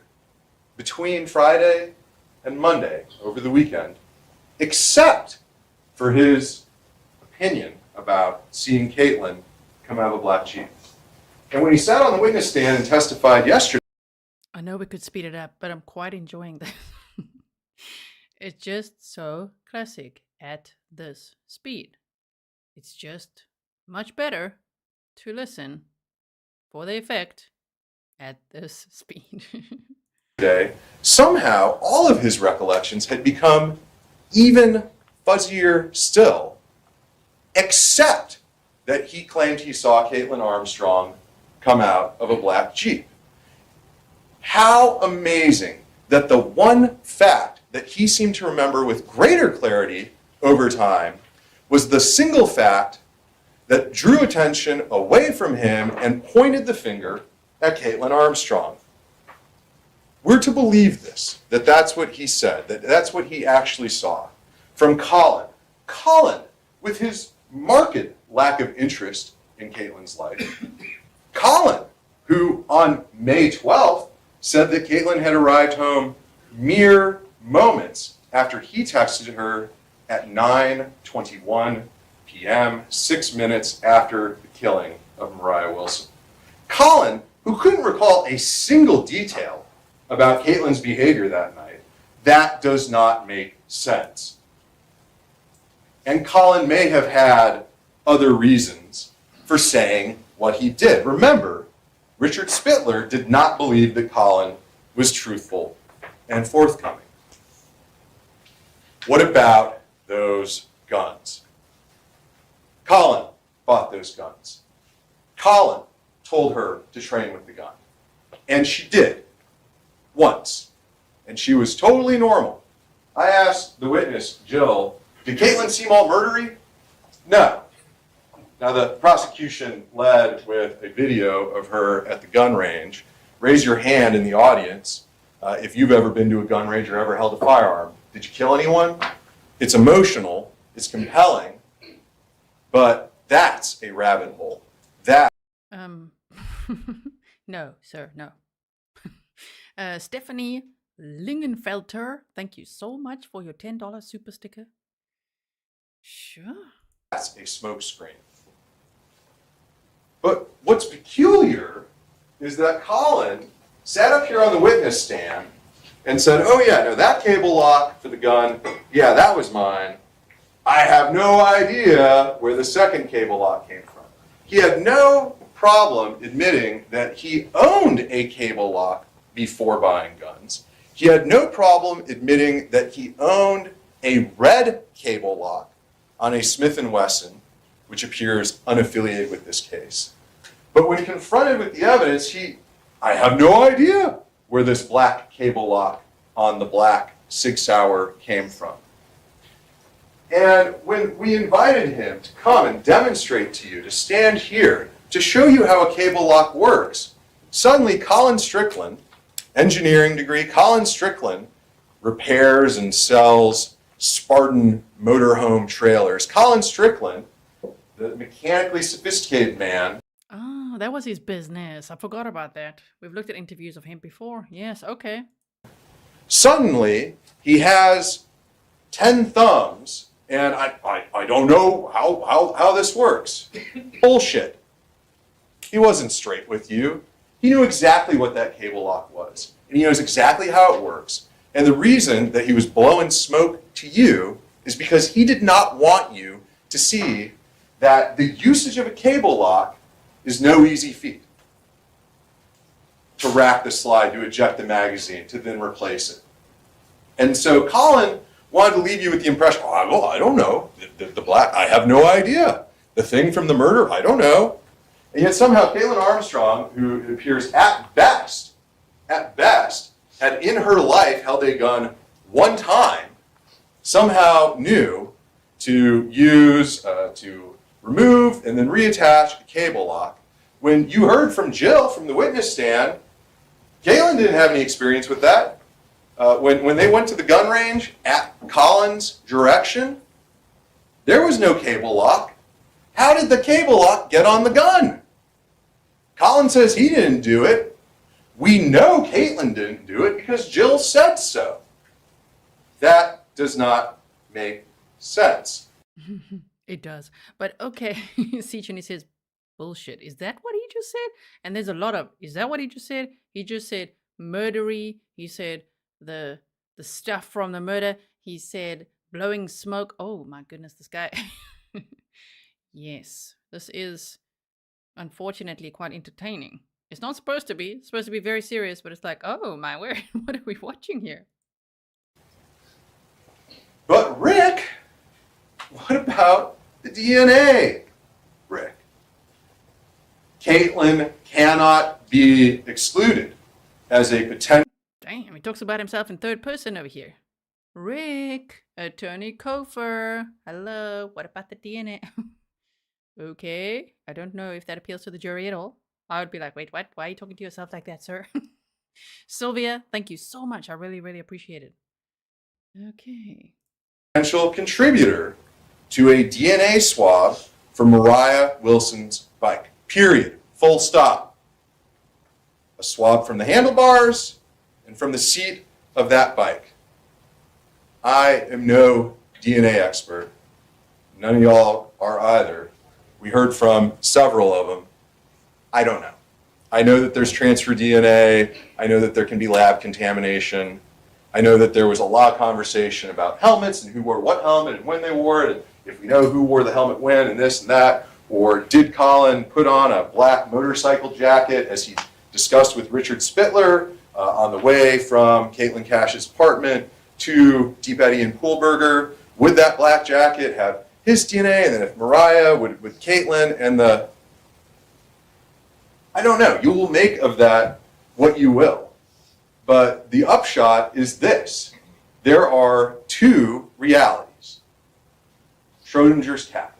between Friday and Monday over the weekend, except for his opinion about seeing Kaitlin come out of a black Jeep. And when he sat on the witness stand and testified yesterday, I know we could speed it up, but I'm quite enjoying this. It's just so classic at this speed. It's just much better to listen for the effect at this speed. Day, somehow all of his recollections had become even fuzzier still, except that he claimed he saw Kaitlin Armstrong come out of a black Jeep. How amazing that the one fact that he seemed to remember with greater clarity over time was the single fact that drew attention away from him and pointed the finger at Kaitlin Armstrong. We're to believe this, that that's what he said, that that's what he actually saw. From Colin. Colin, with his marked lack of interest in Kaitlin's life. Colin, who on May 12th said that Kaitlin had arrived home mere moments after he texted her at 9:21 p.m., 6 minutes after the killing of Moriah Wilson. Colin, who couldn't recall a single detail about Kaitlin's behavior that night, that does not make sense. And Colin may have had other reasons for saying what he did. Remember, Richard Spittler did not believe that Colin was truthful and forthcoming. What about those guns? Colin bought those guns. Colin told her to train with the gun. And she did. Once. And she was totally normal. I asked the witness, Jill, did Kaitlin seem all murdery? No. Now the prosecution led with a video of her at the gun range. Raise your hand in the audience if you've ever been to a gun range or ever held a firearm. Did you kill anyone? It's emotional, it's compelling, but that's a rabbit hole. That No, sir, no. Stephanie Lingenfelter, thank you so much for your $10 super sticker. Sure. That's a smokescreen. But what's peculiar is that Colin sat up here on the witness stand and said, oh yeah, no, that cable lock for the gun, yeah, that was mine. I have no idea where the second cable lock came from. He had no problem admitting that he owned a cable lock before buying guns. He had no problem admitting that he owned a red cable lock on a Smith & Wesson, which appears unaffiliated with this case. But when confronted with the evidence, I have no idea where this black cable lock on the black Sig Sauer came from. And when we invited him to come and demonstrate to you, to stand here, to show you how a cable lock works, suddenly Colin Strickland, engineering degree, Colin Strickland repairs and sells Spartan motorhome trailers. Colin Strickland, the mechanically sophisticated man. Oh, that was his business. I forgot about that. We've looked at interviews of him before. Yes, okay. Suddenly, he has 10 thumbs, and I don't know how this works. Bullshit. He wasn't straight with you. He knew exactly what that cable lock was, and he knows exactly how it works. And the reason that he was blowing smoke to you is because he did not want you to see that the usage of a cable lock is no easy feat. To rack the slide, to eject the magazine, to then replace it. And so Colin wanted to leave you with the impression, oh, I don't know, the black, I have no idea. The thing from the murder, I don't know. And yet somehow Kaitlin Armstrong, who appears at best, had in her life held a gun one time, somehow knew to use, to remove and then reattach a cable lock. When you heard from Jill from the witness stand, Kaitlin didn't have any experience with that. When they went to the gun range at Colin's direction, there was no cable lock. How did the cable lock get on the gun? Colin says he didn't do it. We know Kaitlin didn't do it because Jill said so. That does not make sense. It does. But okay, Sichuni says, bullshit. Is that what he just said? And there's a lot of, is that what he just said? He just said, murdery. He said the stuff from the murder. He said blowing smoke. Oh my goodness, this guy. Yes, this is unfortunately quite entertaining. It's not supposed to be. It's supposed to be very serious, but it's like, oh my word, what are we watching here? But Rick, what about the DNA, Rick? Kaitlin cannot be excluded as a potential. Damn, he talks about himself in third person over here. Rick, Attorney Cofer. Hello, what about the DNA? Okay, I don't know if that appeals to the jury at all. I would be like, wait, what? Why are you talking to yourself like that, sir? Sylvia, thank you so much. I really, really appreciate it. Okay. Potential contributor to a DNA swab for Moriah Wilson's bike. Period. Full stop. A swab from the handlebars and from the seat of that bike. I am no DNA expert. None of y'all are either. We heard from several of them. I don't know. I know that there's transfer DNA. I know that there can be lab contamination. I know that there was a lot of conversation about helmets and who wore what helmet and when they wore it, and if we know who wore the helmet when and this and that, or did Colin put on a black motorcycle jacket as he discussed with Richard Spittler on the way from Kaitlin Cash's apartment to Deep Eddy and Poolberger? Would that black jacket have his DNA, and then if Moriah would with Kaitlin and the, I don't know, you will make of that what you will. But the upshot is this: there are two realities. Schrodinger's cat.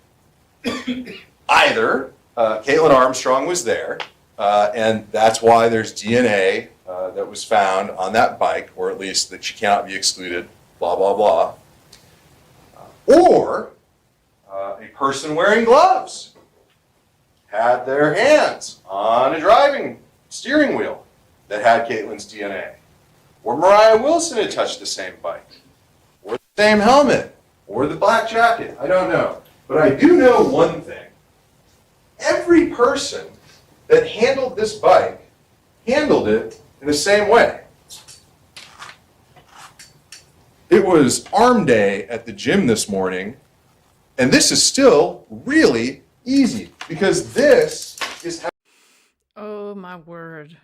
Either Kaitlin Armstrong was there, and that's why there's DNA that was found on that bike, or at least that she cannot be excluded, blah, blah, blah. Or a person wearing gloves had their hands on a driving steering wheel that had Kaitlin's DNA. Or Moriah Wilson had touched the same bike, or the same helmet, or the black jacket. I don't know. But I do know one thing. Every person that handled this bike handled it in the same way. It was arm day at the gym this morning, and this is still really easy because this is how. Oh my word.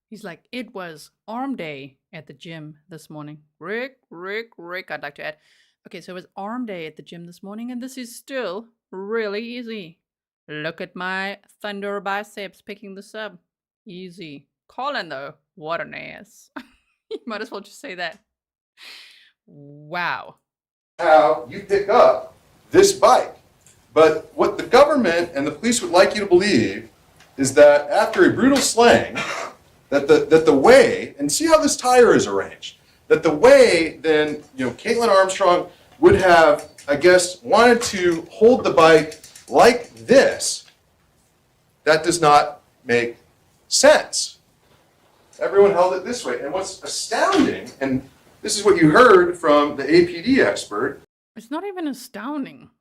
He's like, it was arm day at the gym this morning. Rick, I'd like to add. Okay, so it was arm day at the gym this morning, and this is still really easy. Look at my thunder biceps picking this up. Easy. Colin, though, what an ass. You might as well just say that. Wow. How you pick up this bike. But what the government and the police would like you to believe is that after a brutal slaying, that the way, and see how this tire is arranged, that the way then, Kaitlin Armstrong would have, I guess, wanted to hold the bike like this. That does not make sense. Everyone held it this way. And what's astounding, and this is what you heard from the APD expert. It's not even astounding.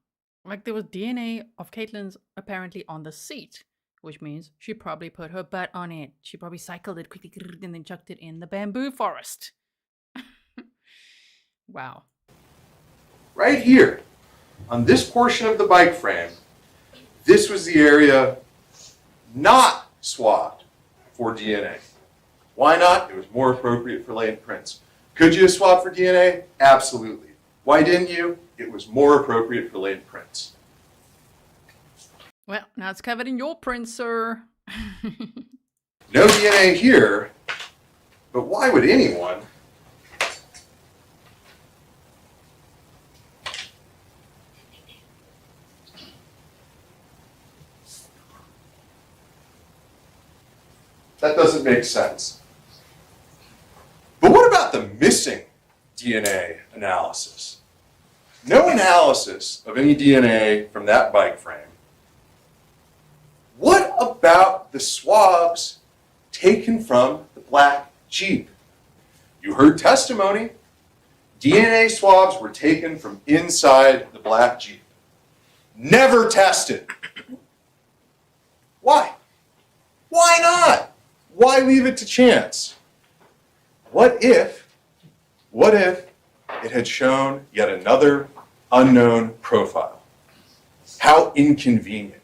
Like, there was DNA of Kaitlin's apparently on the seat, which means she probably put her butt on it. She probably cycled it quickly and then chucked it in the bamboo forest. Wow. Right here, on this portion of the bike frame, this was the area not swabbed for DNA. Why not? It was more appropriate for latent prints. Could you have swabbed for DNA? Absolutely. Why didn't you? It was more appropriate for latent prints. Well, now it's covered in your print, sir. No DNA here, but why would anyone? That doesn't make sense. But what about the missing DNA analysis? No analysis of any DNA from that bike frame. What about the swabs taken from the black Jeep? You heard testimony. DNA swabs were taken from inside the black Jeep. Never tested. Why? Why not? Why leave it to chance? What if it had shown yet another unknown profile? How inconvenient.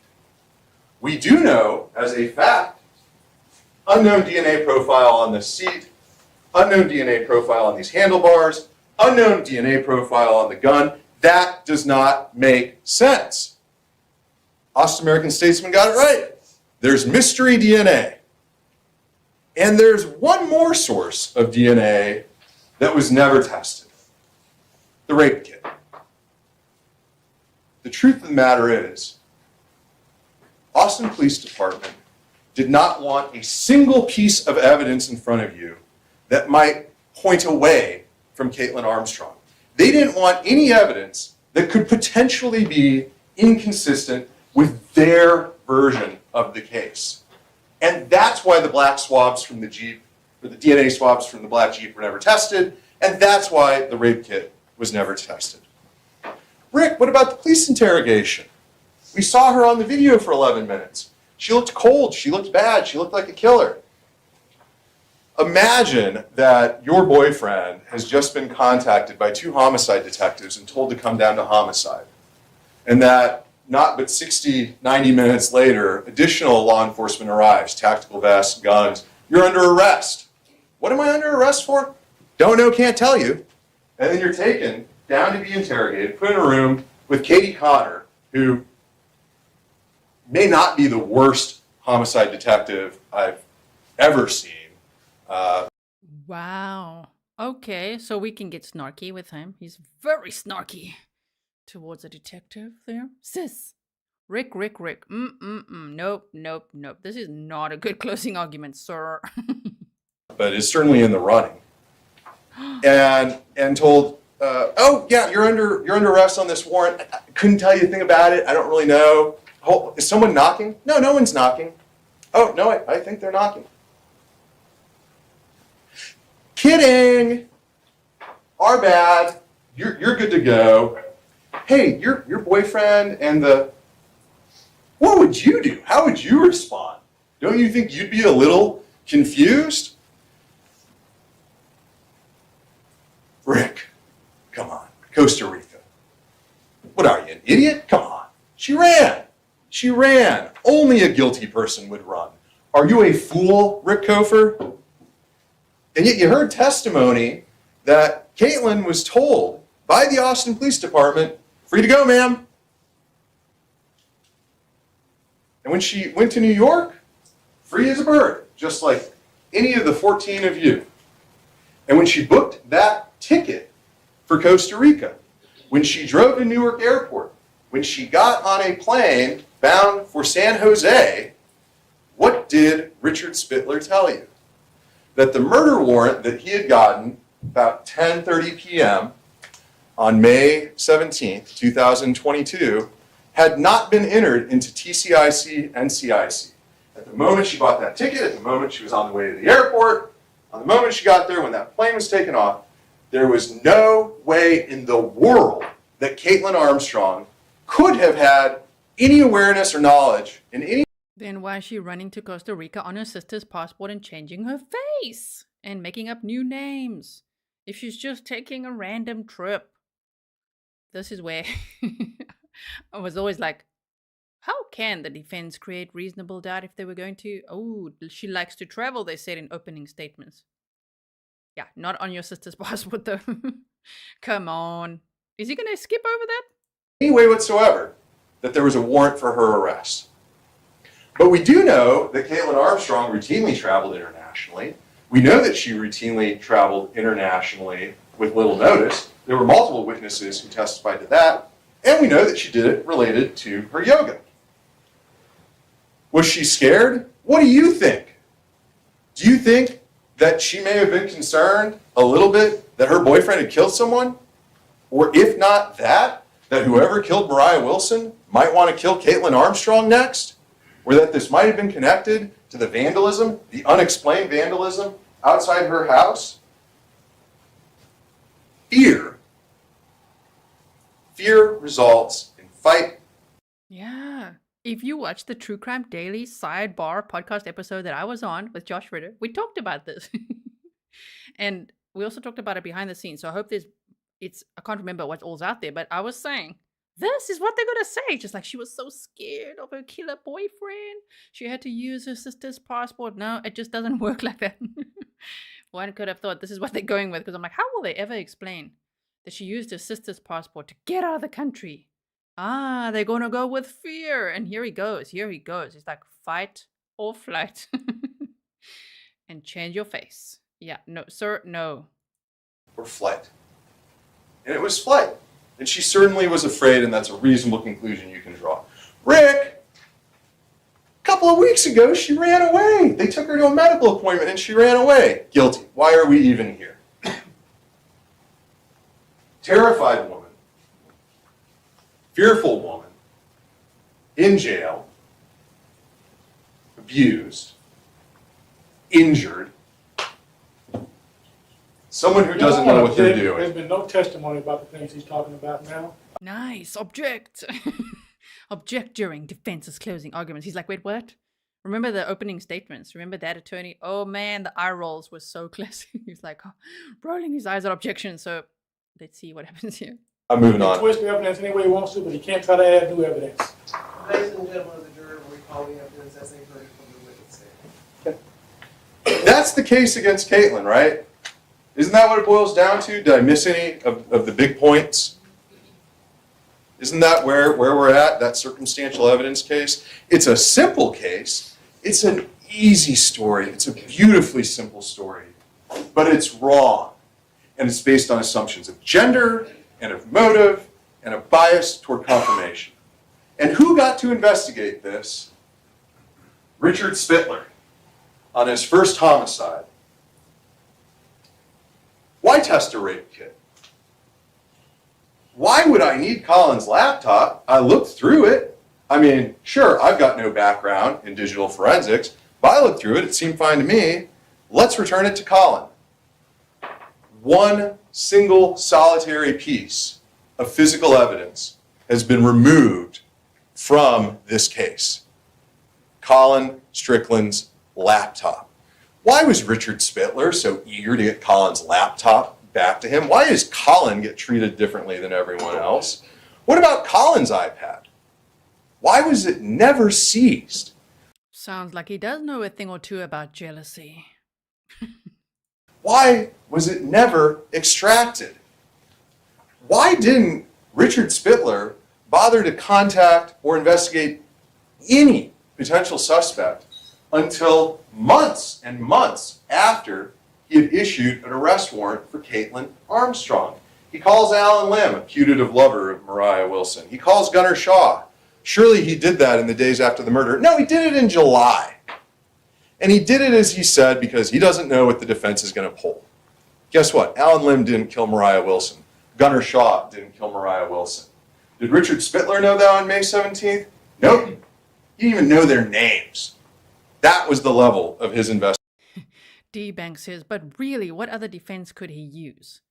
We do know, as a fact, unknown DNA profile on the seat, unknown DNA profile on these handlebars, unknown DNA profile on the gun. That does not make sense. Austin American Statesman got it right. There's mystery DNA. And there's one more source of DNA that was never tested. The rape kit. The truth of the matter is, Austin Police Department did not want a single piece of evidence in front of you that might point away from Kaitlin Armstrong. They didn't want any evidence that could potentially be inconsistent with their version of the case. And that's why the black swabs from the Jeep, or the DNA swabs from the black Jeep were never tested, and that's why the rape kit was never tested. Rick, what about the police interrogation? We saw her on the video for 11 minutes. She looked cold, she looked bad, she looked like a killer. Imagine that your boyfriend has just been contacted by 2 homicide detectives and told to come down to homicide. And that not but 60, 90 minutes later, additional law enforcement arrives, tactical vests, guns. You're under arrest. What am I under arrest for? Don't know, can't tell you. And then you're taken down to be interrogated, put in a room with Katie Connor, who may not be the worst homicide detective I've ever seen. Wow. Okay, so we can get snarky with him. He's very snarky towards a detective there. Sis. Rick. Nope. This is not a good closing argument, sir. But is certainly in the running. And told, oh yeah, you're under arrest on this warrant. I couldn't tell you a thing about it. I don't really know. Oh, is someone knocking? No, no one's knocking. Oh no, I think they're knocking. Kidding. Our bad. You're good to go. Hey, your boyfriend and the. What would you do? How would you respond? Don't you think you'd be a little confused? Rick, come on. Costa Rica. What are you, an idiot? Come on. She ran. She ran. Only a guilty person would run. Are you a fool, Rick Cofer? And yet you heard testimony that Kaitlin was told by the Austin Police Department, free to go, ma'am. And when she went to New York, free as a bird, just like any of the 14 of you. And when she booked that ticket for Costa Rica, when she drove to Newark Airport, when she got on a plane bound for San Jose, what did Richard Spittler tell you? That the murder warrant that he had gotten about 10:30 p.m. on May 17th, 2022, had not been entered into TCIC and CIC. At the moment she bought that ticket, at the moment she was on the way to the airport, on the moment she got there, when that plane was taken off, there was no way in the world that Kaitlin Armstrong could have had any awareness or knowledge in any. Then why is she running to Costa Rica on her sister's passport and changing her face and making up new names if she's just taking a random trip? This is where I was always like, how can the defense create reasonable doubt if they were going to? Oh, she likes to travel, they said in opening statements. Yeah, not on your sister's passport though. Come on. Is he going to skip over that? Any way whatsoever that there was a warrant for her arrest. But we do know that Kaitlin Armstrong routinely traveled internationally. We know that she routinely traveled internationally with little notice. There were multiple witnesses who testified to that. And we know that she did it related to her yoga. Was she scared? What do you think? Do you think that she may have been concerned a little bit that her boyfriend had killed someone? Or if not that whoever killed Moriah Wilson might want to kill Kaitlin Armstrong next? Or that this might have been connected to the vandalism, the unexplained vandalism outside her house? Fear. Fear results in fight. Yeah. If you watch the True Crime Daily sidebar podcast episode that I was on with Josh Ritter, we talked about this. And we also talked about it behind the scenes. So I hope I can't remember what all's out there, but I was saying, this is what they're going to say. Just like she was so scared of her killer boyfriend. She had to use her sister's passport. No, it just doesn't work like that. One could have thought this is what they're going with, because I'm like, how will they ever explain that she used her sister's passport to get out of the country? They're going to go with fear. And here he goes. He's like, fight or flight. And change your face. Yeah, no, sir, no. Or flight. And it was flight. And she certainly was afraid, and that's a reasonable conclusion you can draw. Rick, a couple of weeks ago, she ran away. They took her to a medical appointment, and she ran away. Guilty. Why are we even here? Terrified woman, fearful woman, in jail, abused, injured, someone who doesn't know what they're doing. There's been no testimony about the things he's talking about now. Nice. Object. Object during defense's closing arguments. He's like, wait, what? Remember the opening statements? Remember that attorney? Oh man, the eye rolls were so classic. He's like rolling his eyes at objection. So let's see what happens here. I'm moving on. He can twist the evidence any way he wants to, but he can't try to add new evidence. Ladies and gentlemen of the jury, will recall the evidence as a verdict from the witness stand. That's the case against Kaitlin, right? Isn't that what it boils down to? Did I miss any of the big points? Isn't that where we're at, that circumstantial evidence case? It's a simple case. It's an easy story. It's a beautifully simple story. But it's wrong. And it's based on assumptions of gender and of motive and a bias toward confirmation. And who got to investigate this? Richard Spittler on his first homicide. Why test a rape kit? Why would I need Colin's laptop? I looked through it. I mean, sure, I've got no background in digital forensics, but I looked through it. It seemed fine to me. Let's return it to Colin. One single solitary piece of physical evidence has been removed from this case. Colin Strickland's laptop. Why was Richard Spittler so eager to get Colin's laptop back to him? Why does Colin get treated differently than everyone else? What about Colin's iPad? Why was it never seized? Sounds like he does know a thing or two about jealousy. Why was it never extracted? Why didn't Richard Spittler bother to contact or investigate any potential suspect until months and months after he had issued an arrest warrant for Kaitlin Armstrong? He calls Alan Lim, a putative lover of Moriah Wilson. He calls Gunnar Shaw. Surely he did that in the days after the murder. No, he did it in July. And he did it, as he said, because he doesn't know what the defense is going to pull. Guess what? Alan Lim didn't kill Moriah Wilson. Gunnar Shaw didn't kill Moriah Wilson. Did Richard Spittler know that on May 17th? Nope. He didn't even know their names. That was the level of his investigation. D-Bank says, but really, what other defense could he use?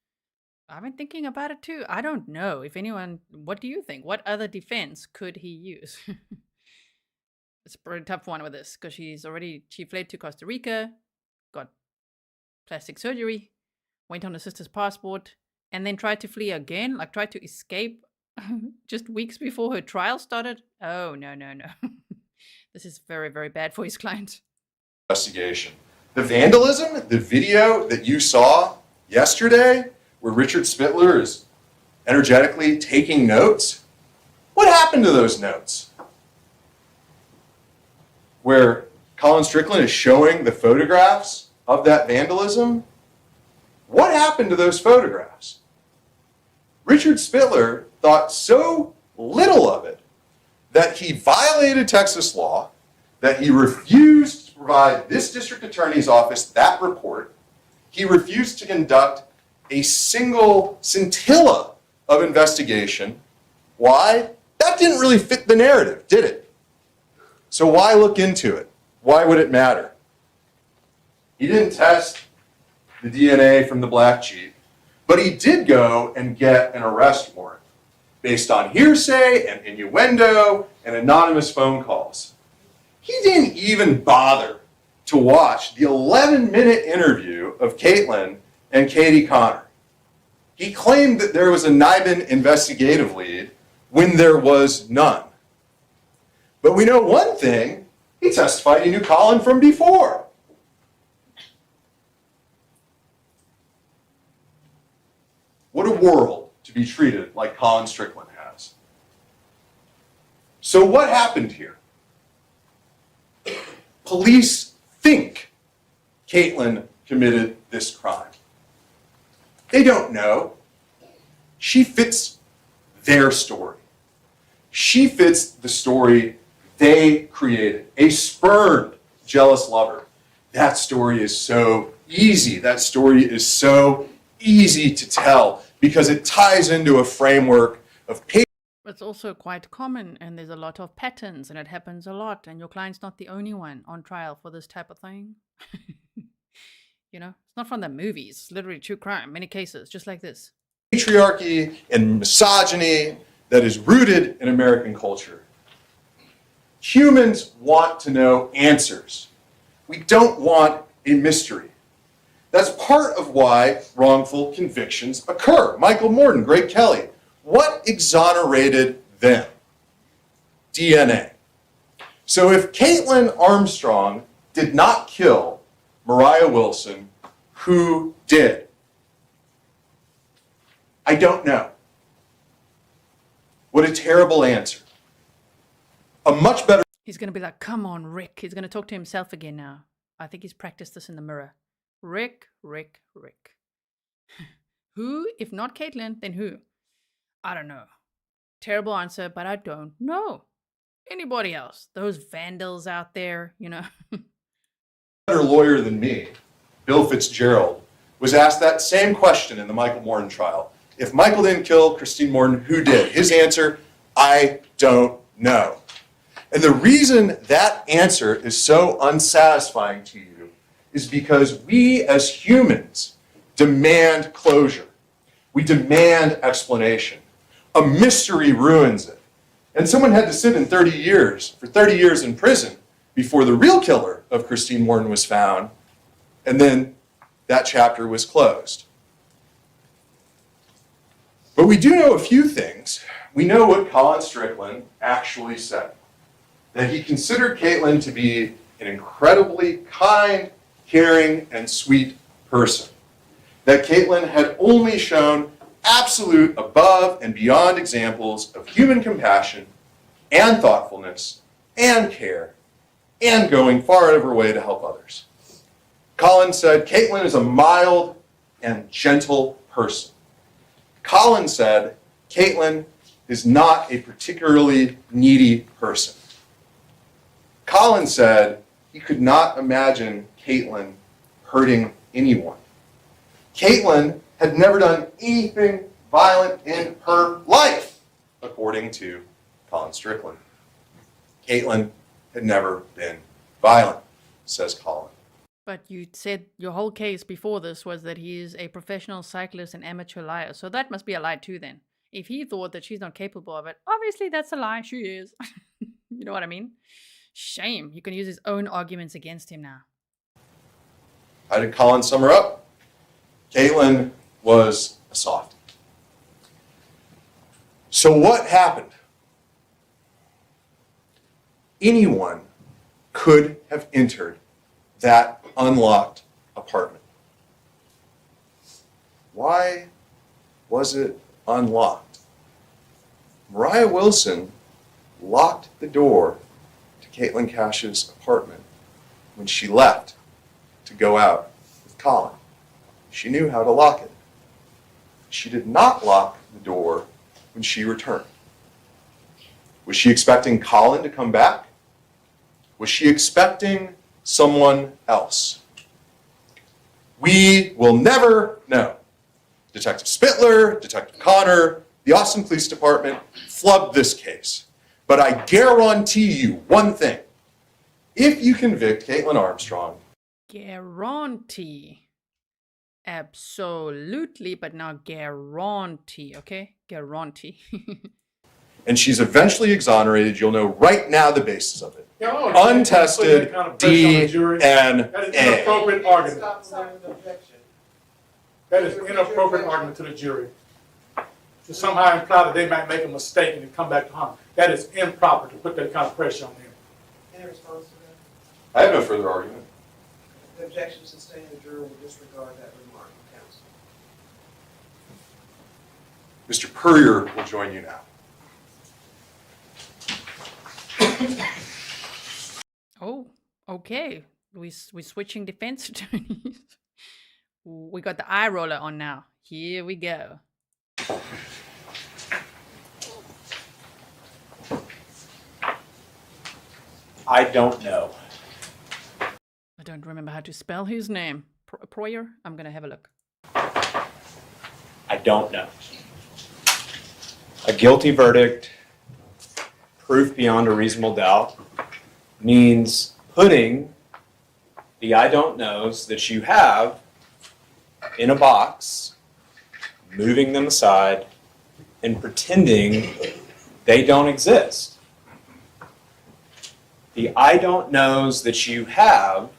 I've been thinking about it too. I don't know. If anyone, what do you think? What other defense could he use? It's a pretty tough one with this, because she fled to Costa Rica, got plastic surgery, went on her sister's passport, and then tried to flee again, like tried to escape just weeks before her trial started. Oh, no. This is very, very bad for his client. Investigation. The vandalism, the video that you saw yesterday, where Richard Spittler is energetically taking notes, what happened to those notes? Where Colin Strickland is showing the photographs of that vandalism, what happened to those photographs? Richard Spittler thought so little of it that he violated Texas law, that he refused to provide this district attorney's office that report. He refused to conduct a single scintilla of investigation. Why? That didn't really fit the narrative, did it? So why look into it? Why would it matter? He didn't test the DNA from the black Jeep, but he did go and get an arrest warrant based on hearsay and innuendo and anonymous phone calls. He didn't even bother to watch the 11-minute interview of Kaitlin and Katie Connor. He claimed that there was a NIBIN investigative lead when there was none. But we know one thing, he testified he knew Colin from before. What a world to be treated like Colin Strickland has. So what happened here? Police think Kaitlin committed this crime. They don't know. She fits their story. She fits the story they created. A spurned, jealous lover. That story is so easy. That story is so easy to tell because it ties into a framework of paper. It's also quite common, and there's a lot of patterns, and it happens a lot, and your client's not the only one on trial for this type of thing. You know, it's not from the movies, it's literally true crime, many cases, just like this. Patriarchy and misogyny that is rooted in American culture. Humans want to know answers. We don't want a mystery. That's part of why wrongful convictions occur. Michael Morton, Greg Kelly, what exonerated them? DNA. So if Kaitlin Armstrong did not kill Moriah Wilson, who did? I don't know. What a terrible answer. A much better... He's going to be like, come on, Rick. He's going to talk to himself again now. I think he's practiced this in the mirror. Rick. Who? If not Kaitlin, then who? I don't know. Terrible answer, but I don't know. Anybody else? Those vandals out there, you know. Better lawyer than me, Bill Fitzgerald, was asked that same question in the Michael Morton trial. If Michael didn't kill Christine Morton, who did? His answer, I don't know. And the reason that answer is so unsatisfying to you is because we as humans demand closure. We demand explanation. A mystery ruins it. And someone had to sit in 30 years in prison before the real killer of Christine Morton was found, and then that chapter was closed. But we do know a few things. We know what Colin Strickland actually said, that he considered Kaitlin to be an incredibly kind, caring, and sweet person, that Kaitlin had only shown absolute above and beyond examples of human compassion and thoughtfulness and care and going far out of her way to help others. Colin said, Kaitlin is a mild and gentle person. Colin said, Kaitlin is not a particularly needy person. Colin said he could not imagine Kaitlin hurting anyone. Kaitlin had never done anything violent in her life, according to Colin Strickland. Kaitlin had never been violent, says Colin. But you said your whole case before this was that he is a professional cyclist and amateur liar. So that must be a lie too then. If he thought that she's not capable of it, obviously that's a lie. She is. You know what I mean? Shame. You can use his own arguments against him now. How did Colin sum her up? Kaitlin was a softie. So what happened? Anyone could have entered that unlocked apartment. Why was it unlocked? Moriah Wilson locked the door to Kaitlin Cash's apartment when she left to go out with Colin. She knew how to lock it. She did not lock the door when she returned. Was she expecting Colin to come back? Was she expecting someone else? We will never know. Detective Spittler, Detective Connor, the Austin Police Department flubbed this case. But I guarantee you one thing. If you convict Kaitlin Armstrong... Guarantee. Absolutely, but not guarantee, okay? Guarantee. and she's eventually exonerated, you'll know right now the basis of it. Yeah, Untested that kind of pressure on the jury. DNA. That is inappropriate argument. Stop signing the objection. That is inappropriate argument to the jury. To somehow imply that they might make a mistake and come back to harm. That is improper to put that kind of pressure on them. Any response to that? I have no further argument. The objection sustained, the juror will disregard that remark, counsel. Mr. Puryear will join you now. Oh, okay. We're switching defense attorneys. We got the eye roller on now. Here we go. I don't know. I don't remember how to spell his name. Puryear? I'm going to have a look. I don't know. A guilty verdict, proof beyond a reasonable doubt, means putting the I don't knows that you have in a box, moving them aside, and pretending they don't exist. The I don't knows that you have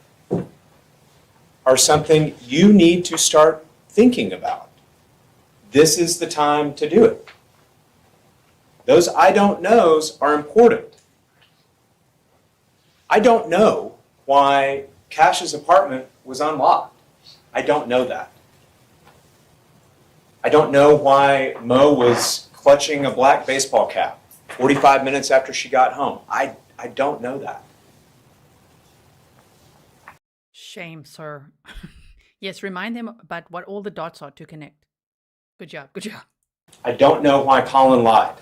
are something you need to start thinking about. This is the time to do it. Those I don't knows are important. I don't know why Cash's apartment was unlocked. I don't know that. I don't know why Mo was clutching a black baseball cap 45 minutes after she got home. I don't know that. Shame, sir. Yes, remind them about what all the dots are to connect. Good job, good job. I don't know why Colin lied.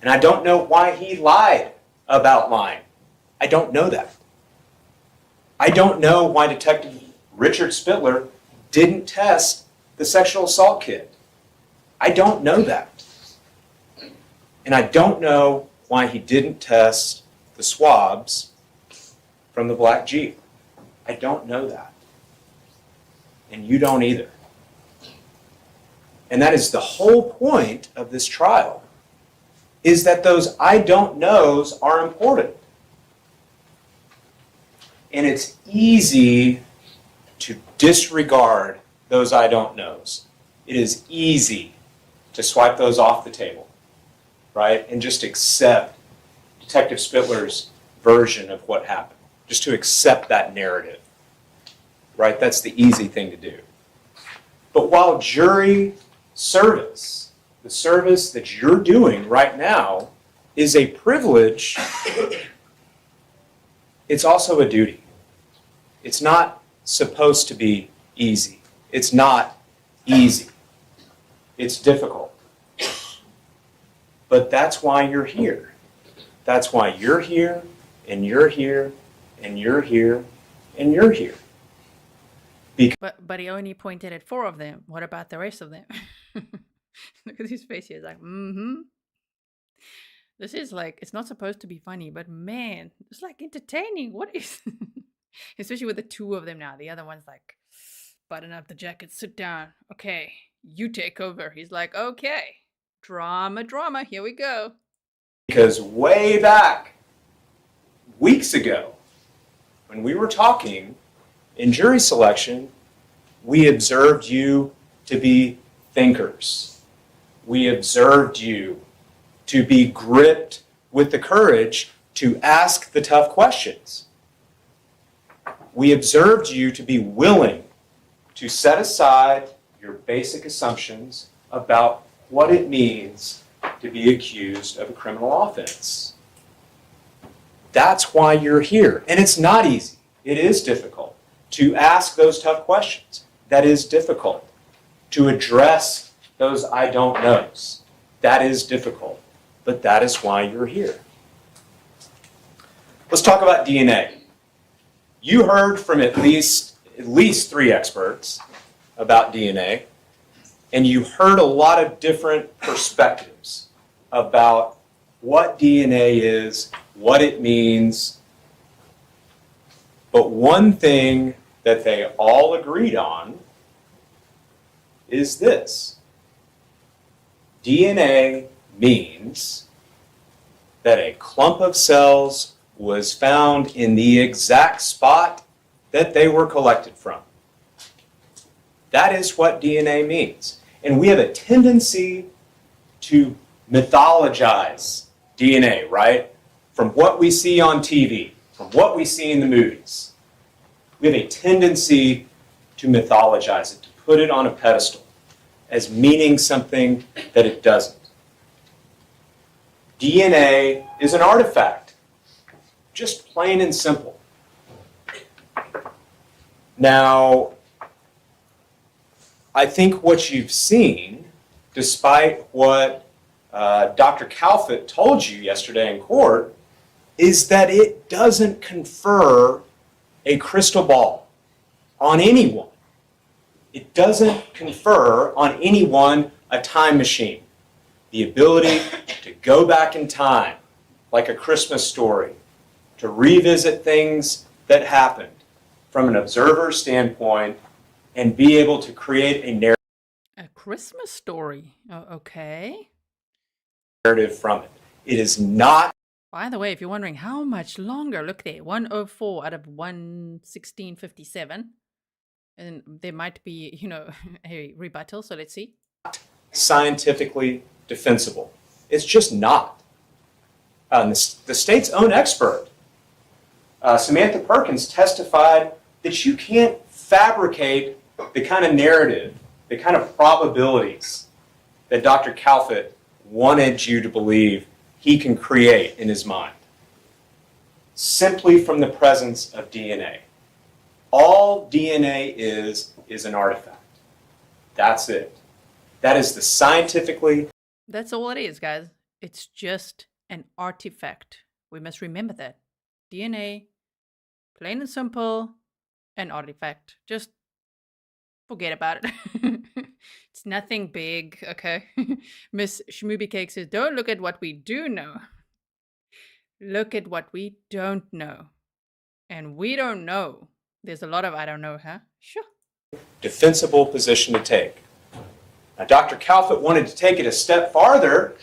And I don't know why he lied about lying. I don't know that. I don't know why Detective Richard Spittler didn't test the sexual assault kit. I don't know that. And I don't know why he didn't test the swabs from the black Jeep. I don't know that. And you don't either. And that is the whole point of this trial, is that those I don't knows are important. And it's easy to disregard those I don't knows. It is easy to swipe those off the table, right? And just accept Detective Spittler's version of what happened. Just to accept that narrative, right? That's the easy thing to do. But while jury service, the service that you're doing right now, is a privilege, it's also a duty. It's not supposed to be easy. It's not easy. It's difficult. But that's why you're here. That's why you're here, and you're here, and you're here, and you're here. But he only pointed at 4 of them. What about the rest of them? Look at his face here. He's like, This is like, it's not supposed to be funny, but man, it's like entertaining. What is... Especially with the 2 of them now. The other one's like, button up the jacket, sit down. Okay, you take over. He's like, okay, drama, here we go. Because way back, weeks ago, when we were talking in jury selection, we observed you to be thinkers. We observed you to be gripped with the courage to ask the tough questions. We observed you to be willing to set aside your basic assumptions about what it means to be accused of a criminal offense. That's why you're here. And it's not easy. It is difficult to ask those tough questions. That is difficult. To address those I don't knows. That is difficult. But that is why you're here. Let's talk about DNA. You heard from at least 3 experts about DNA, and you heard a lot of different perspectives about what DNA is, what it means. But one thing that they all agreed on is this. DNA means that a clump of cells was found in the exact spot that they were collected from. That is what DNA means. And we have a tendency to mythologize DNA, right? From what we see on TV, from what we see in the movies. We have a tendency to mythologize it, to put it on a pedestal as meaning something that it doesn't. DNA is an artifact, just plain and simple. Now, I think what you've seen, despite what Dr. Calfett told you yesterday in court, is that it doesn't confer a crystal ball on anyone. It doesn't confer on anyone a time machine, the ability to go back in time, like a Christmas story, to revisit things that happened from an observer standpoint and be able to create a A Christmas story. Oh, okay. narrative from it. It is not By the way, if you're wondering how much longer, look there, 104 out of 116.57. And there might be, a rebuttal, so let's see. scientifically defensible. It's just not. The state's own expert, Samantha Perkins, testified that you can't fabricate the kind of narrative, the kind of probabilities that Dr. Calfett wanted you to believe he can create in his mind, simply from the presence of DNA. All DNA is an artifact. That's it. That is the scientifically... That's all it is, guys. It's just an artifact. We must remember that. DNA, plain and simple, an artifact. Just forget about it. It's nothing big, okay? Miss Schmooby Cake says, don't look at what we do know. Look at what we don't know. And we don't know. There's a lot of I don't know, huh? Sure. defensible position to take. Now, Dr. Calfett wanted to take it a step farther,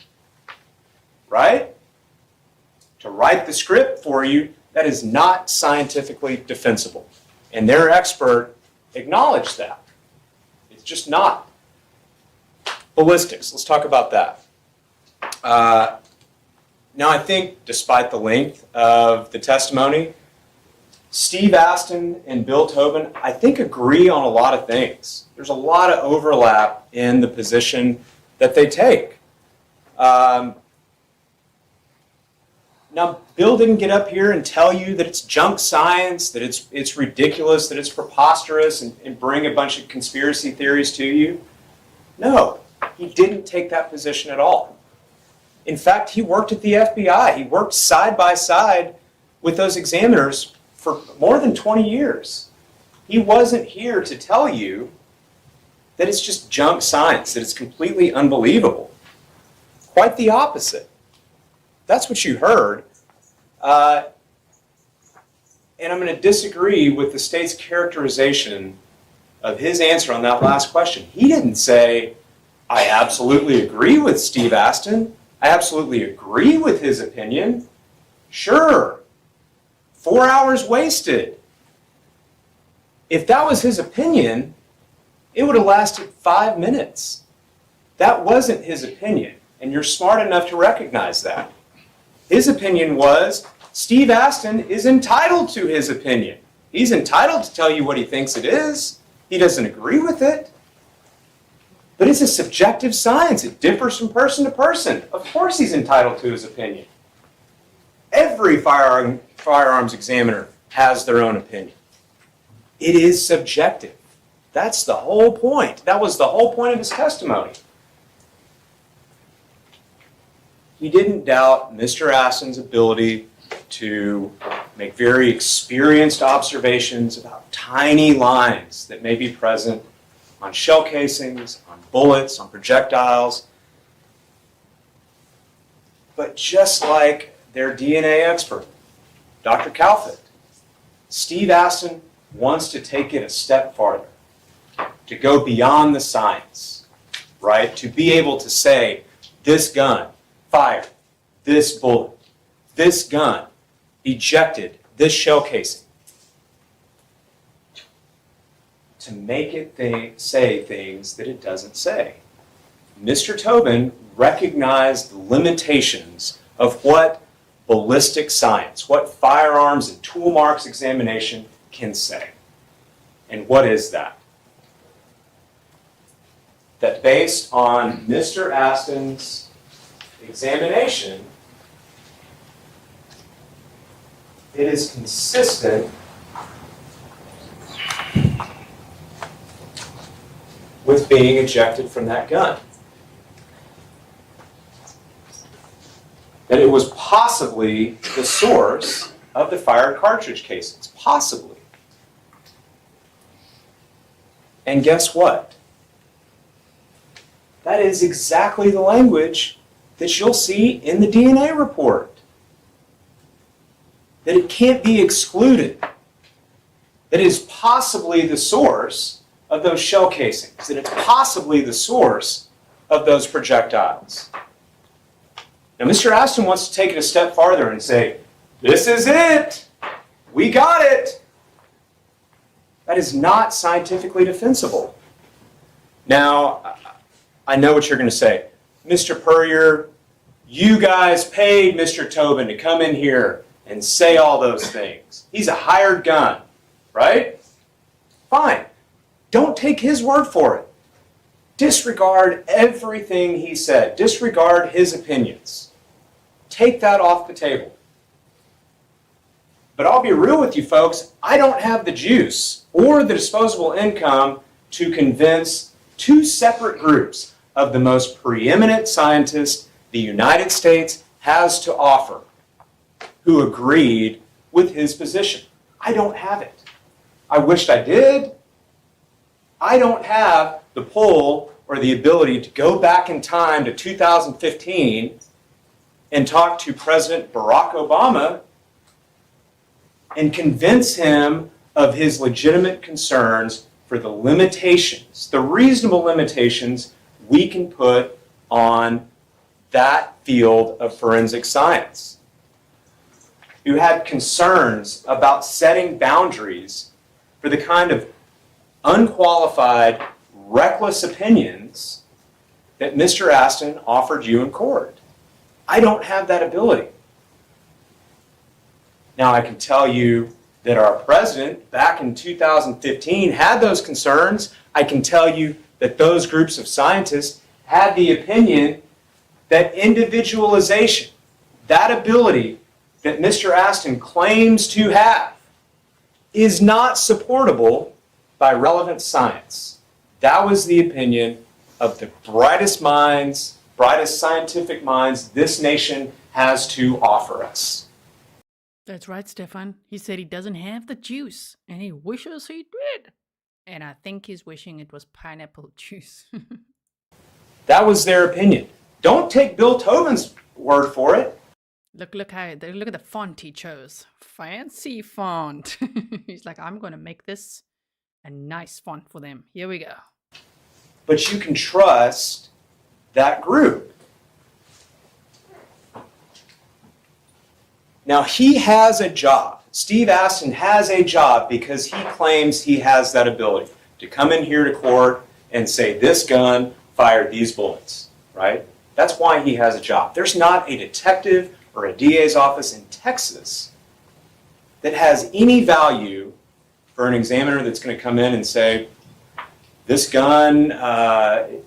right? To write the script for you that is not scientifically defensible. And their expert acknowledged that. It's just not. Ballistics, let's talk about that. Now, I think, despite the length of the testimony, Steve Aston and Bill Tobin, I think, agree on a lot of things. There's a lot of overlap in the position that they take. Now, Bill didn't get up here and tell you that it's junk science, that it's ridiculous, that it's preposterous, and bring a bunch of conspiracy theories to you. No, he didn't take that position at all. In fact, he worked at the FBI. He worked side by side with those examiners for more than 20 years. He wasn't here to tell you that it's just junk science, that it's completely unbelievable. Quite the opposite. That's what you heard. And I'm going to disagree with the state's characterization of his answer on that last question. He didn't say, I absolutely agree with Steve Aston. I absolutely agree with his opinion. Sure, 4 hours wasted. If that was his opinion, it would have lasted 5 minutes. That wasn't his opinion, and you're smart enough to recognize that. His opinion was, Steve Aston is entitled to his opinion. He's entitled to tell you what he thinks it is. He doesn't agree with it. But it's a subjective science. It differs from person to person. Of course he's entitled to his opinion. Every firearms examiner has their own opinion. It is subjective. That's the whole point. That was the whole point of his testimony. He didn't doubt Mr. Aston's ability to make very experienced observations about tiny lines that may be present on shell casings, on bullets, on projectiles. But just like their DNA expert, Dr. Calfett, Steve Aston wants to take it a step farther, to go beyond the science, right? To be able to say, this gun fired this bullet, this gun ejected this shell casing. to make it say things that it doesn't say. Mr. Tobin recognized the limitations of what ballistic science, what firearms and tool marks examination can say. And what is that? That based on Mr. Aston's examination, it is consistent with being ejected from that gun. That it was possibly the source of the fired cartridge casings. Possibly. And guess what? That is exactly the language that you'll see in the DNA report. That it can't be excluded. That it is possibly the source of those shell casings. That it's possibly the source of those projectiles. Now, Mr. Aston wants to take it a step farther and say, this is it! We got it! That is not scientifically defensible. Now, I know what you're going to say. Mr. Puryear, you guys paid Mr. Tobin to come in here and say all those things. He's a hired gun, right? Fine. Don't take his word for it. Disregard everything he said. Disregard his opinions. Take that off the table. But I'll be real with you folks, I don't have the juice or the disposable income to convince two separate groups of the most preeminent scientists the United States has to offer who agreed with his position. I don't have it. I wished I did. I don't have the pull or the ability to go back in time to 2015 and talk to President Barack Obama and convince him of his legitimate concerns for the limitations, the reasonable limitations we can put on that field of forensic science. Who had concerns about setting boundaries for the kind of unqualified, reckless opinions that Mr. Aston offered you in court. I don't have that ability. Now, I can tell you that our president, back in 2015, had those concerns. I can tell you that those groups of scientists had the opinion that individualization, that ability that Mr. Aston claims to have, is not supportable by relevant science. That was the opinion of the brightest minds, brightest scientific minds this nation has to offer us. That's right, Stefan. He said he doesn't have the juice, and he wishes he did. And I think he's wishing it was pineapple juice. That was their opinion. Don't take Bill Tobin's word for it. Look at the font he chose. Fancy font. He's like, I'm going to make this a nice font for them. Here we go. But you can trust that group. Now, he has a job. Steve Aston has a job because he claims he has that ability to come in here to court and say, this gun fired these bullets, right? That's why he has a job. There's not a detective or a DA's office in Texas that has any value for an examiner that's going to come in and say, this gun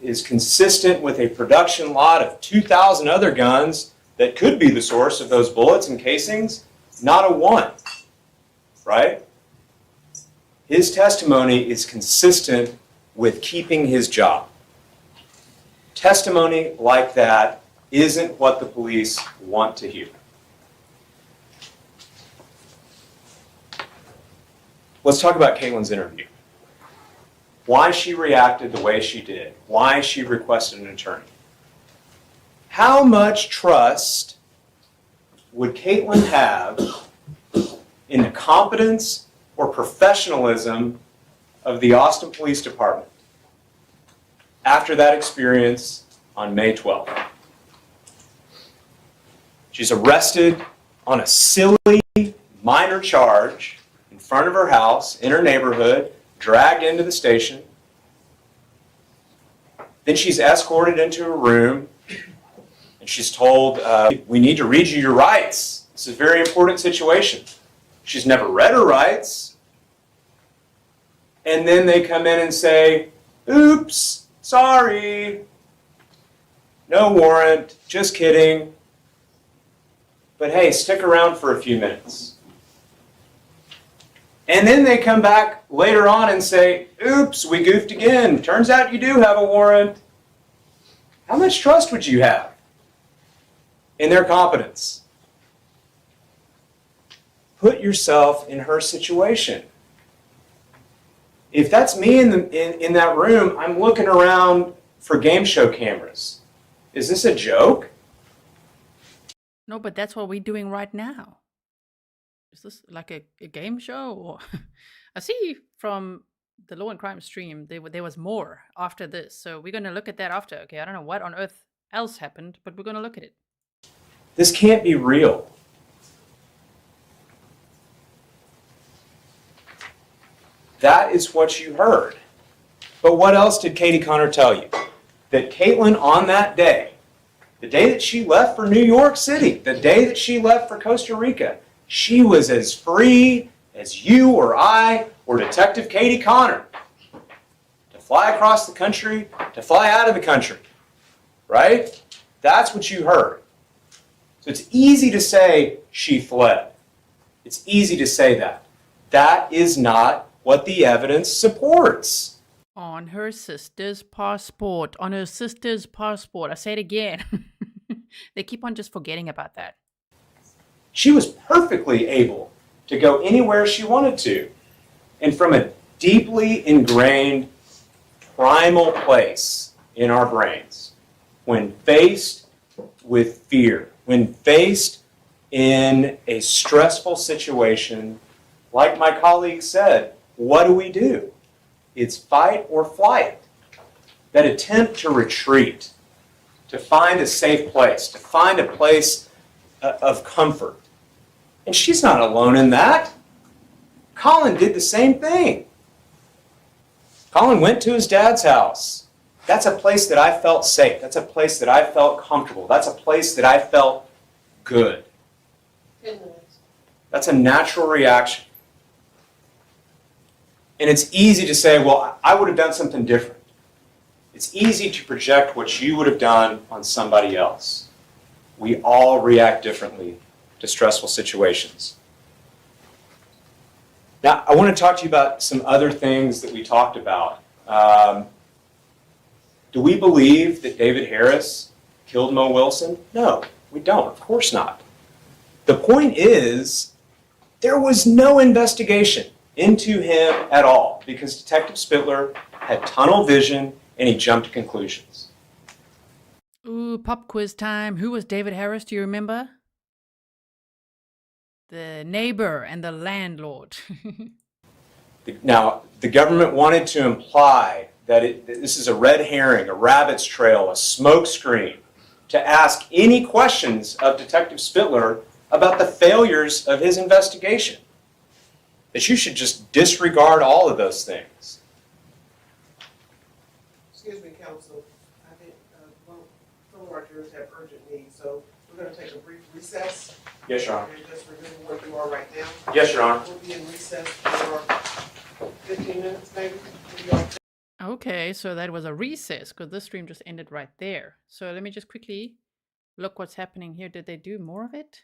is consistent with a production lot of 2,000 other guns that could be the source of those bullets and casings. Not a one, right? His testimony is consistent with keeping his job. Testimony like that isn't what the police want to hear. Let's talk about Kaitlin's interview. Why she reacted the way she did. Why she requested an attorney. How much trust would Kaitlin have in the competence or professionalism of the Austin Police Department after that experience on May 12th? She's arrested on a silly minor charge in front of her house, in her neighborhood, dragged into the station. Then she's escorted into a room, and she's told, we need to read you your rights. This is a very important situation. She's never read her rights. And then they come in and say, oops, sorry. No warrant, just kidding. But hey, stick around for a few minutes. And then they come back later on and say, oops, we goofed again. Turns out you do have a warrant. How much trust would you have in their competence? Put yourself in her situation. If that's me in that room, I'm looking around for game show cameras. Is this a joke? No, but that's what we're doing right now. Is this like a game show? Or I see from the Law and Crime stream, there was more after this. So we're going to look at that after. Okay, I don't know what on earth else happened, but we're going to look at it. This can't be real. That is what you heard. But what else did Katie Connor tell you? That Kaitlin on that day, the day that she left for New York City, the day that she left for Costa Rica, she was as free as you or I or Detective Katie Connor to fly across the country, to fly out of the country, right? That's what you heard. So it's easy to say she fled. It's easy to say that. That is not what the evidence supports. On her sister's passport. On her sister's passport. I say it again. They keep on just forgetting about that. She was perfectly able to go anywhere she wanted to. And from a deeply ingrained primal place in our brains, when faced with fear, when faced in a stressful situation, like my colleague said, what do? It's fight or flight. That attempt to retreat, to find a safe place, to find a place of comfort. And she's not alone in that. Colin did the same thing. Colin went to his dad's house. That's a place that I felt safe. That's a place that I felt comfortable. That's a place that I felt good. 10 minutes. That's a natural reaction. And it's easy to say, well, I would have done something different. It's easy to project what you would have done on somebody else. We all react differently to stressful situations. Now, I want to talk to you about some other things that we talked about. Do we believe that David Harris killed Mo Wilson? No, we don't. Of course not. The point is, there was no investigation into him at all because Detective Spittler had tunnel vision and he jumped to conclusions. Ooh, pop quiz time. Who was David Harris? Do you remember? The neighbor and the landlord. Now, the government wanted to imply that this is a red herring, a rabbit's trail, a smoke screen, to ask any questions of Detective Spittler about the failures of his investigation. That you should just disregard all of those things. Excuse me, counsel. I think some of our jurors have urgent needs, so we're going to take a brief recess. Yes, Your Honor. And just remember where you are right now. Yes, Your Honor. We'll be in recess for 15 minutes, maybe. We'll be Okay, so that was a recess because this stream just ended right there. So let me just quickly look what's happening here. Did they do more of it?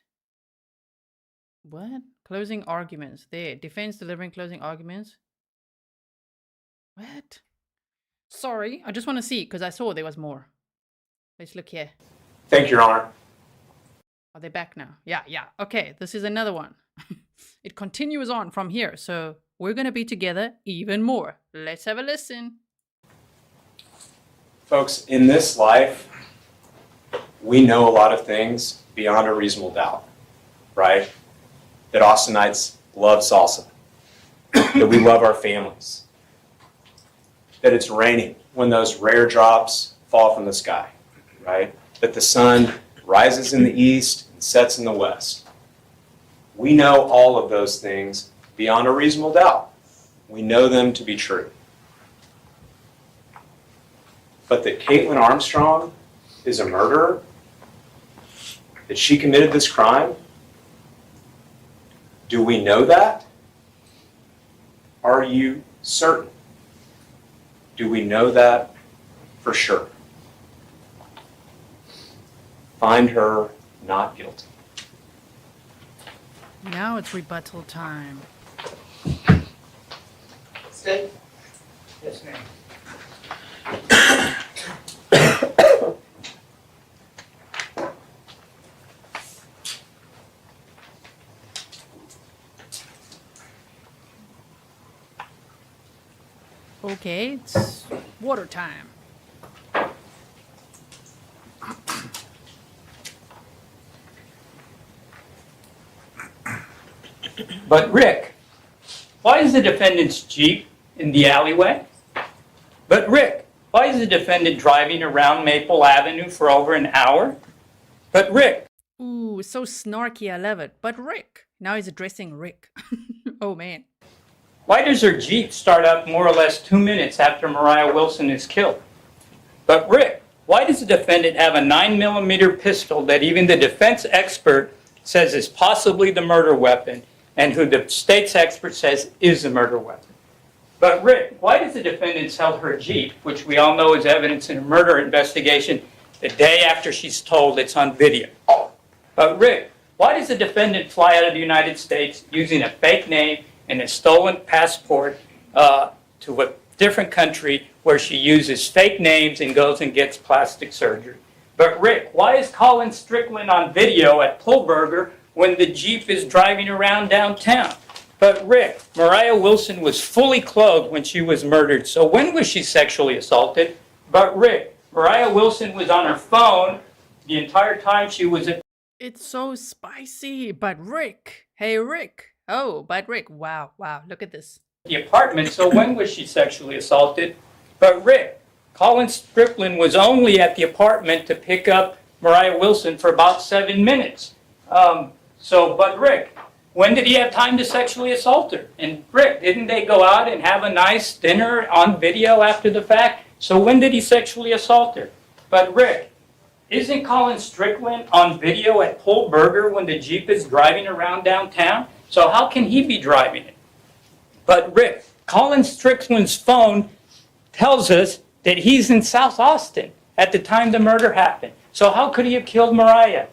What? Closing arguments. There. Defense delivering closing arguments. What? Sorry, I just want to see because I saw there was more. Let's look here. Thank you, Your Honor. Are they back now? Yeah. Okay, this is another one. It continues on from here, so we're going to be together even more. Let's have a listen. Folks, in this life, we know a lot of things beyond a reasonable doubt, right? That Austinites love salsa, that we love our families, that it's raining when those rare drops fall from the sky, right? That the sun rises in the east and sets in the west. We know all of those things beyond a reasonable doubt. We know them to be true. But that Kaitlin Armstrong is a murderer, that she committed this crime, do we know that? Are you certain? Do we know that for sure? Find her not guilty. Now it's rebuttal time. State? Yes, ma'am. Okay, it's water time. But Rick, why is the defendant's Jeep in the alleyway? But Rick, why is the defendant driving around Maple Avenue for over an hour? But Rick, Ooh, so snarky, I love it. But Rick. Now he's addressing Rick. Oh man. why does her Jeep start up more or less 2 minutes after Moriah Wilson is killed? But Rick, why does the defendant have a 9mm pistol that even the defense expert says is possibly the murder weapon and who the state's expert says is the murder weapon? But Rick, why does the defendant sell her Jeep, which we all know is evidence in a murder investigation, the day after she's told it's on video? But Rick, why does the defendant fly out of the United States using a fake name and a stolen passport to a different country where she uses fake names and goes and gets plastic surgery? But Rick, why is Colin Strickland on video at Puryear when the Jeep is driving around downtown? But Rick, Moriah Wilson was fully clothed when she was murdered, so when was she sexually assaulted? But Rick, Moriah Wilson was on her phone the entire time she was at It's so spicy. But Rick. Hey, Rick. Oh, but Rick. Wow, wow. Look at this. the apartment, so when was she sexually assaulted? But Rick, Colin Strickland was only at the apartment to pick up Moriah Wilson for about 7 minutes. But Rick, when did he have time to sexually assault her? And Rick, didn't they go out and have a nice dinner on video after the fact? So when did he sexually assault her? But Rick, isn't Colin Strickland on video at Puryear when the Jeep is driving around downtown? So how can he be driving it? But Rick, Colin Strickland's phone tells us that he's in South Austin at the time the murder happened. So how could he have killed Moriah?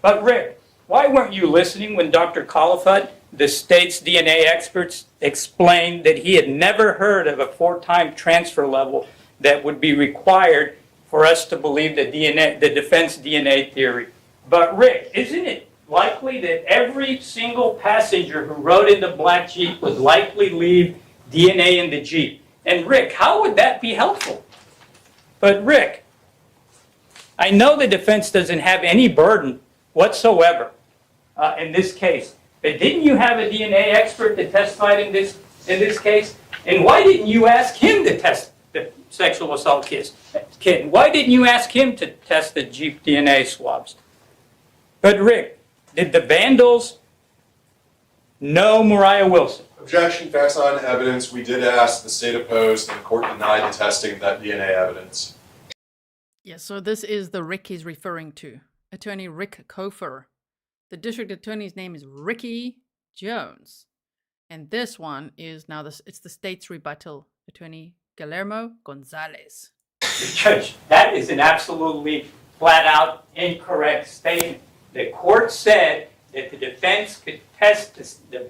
But Rick, why weren't you listening when Dr. Colifut, the state's DNA experts, explained that he had never heard of a 4-time transfer level that would be required for us to believe the defense DNA theory? But Rick, isn't it likely that every single passenger who rode in the black Jeep would likely leave DNA in the Jeep? And Rick, how would that be helpful? But Rick, I know the defense doesn't have any burden whatsoever in this case, but didn't you have a DNA expert that testified in this case? And why didn't you ask him to test the sexual assault kit? Why didn't you ask him to test the Jeep DNA swabs? But Rick, did the vandals know Moriah Wilson? Objection, facts on evidence. We did ask, the state opposed, and the court denied the testing of that DNA evidence. Yeah, so this is the Rick he's referring to. Attorney Rick Cofer. The district attorney's name is Rickey Jones. And this one is it's the state's rebuttal. Attorney Guillermo Gonzalez. Judge, that is an absolutely flat-out incorrect statement. The court said that the defense could test the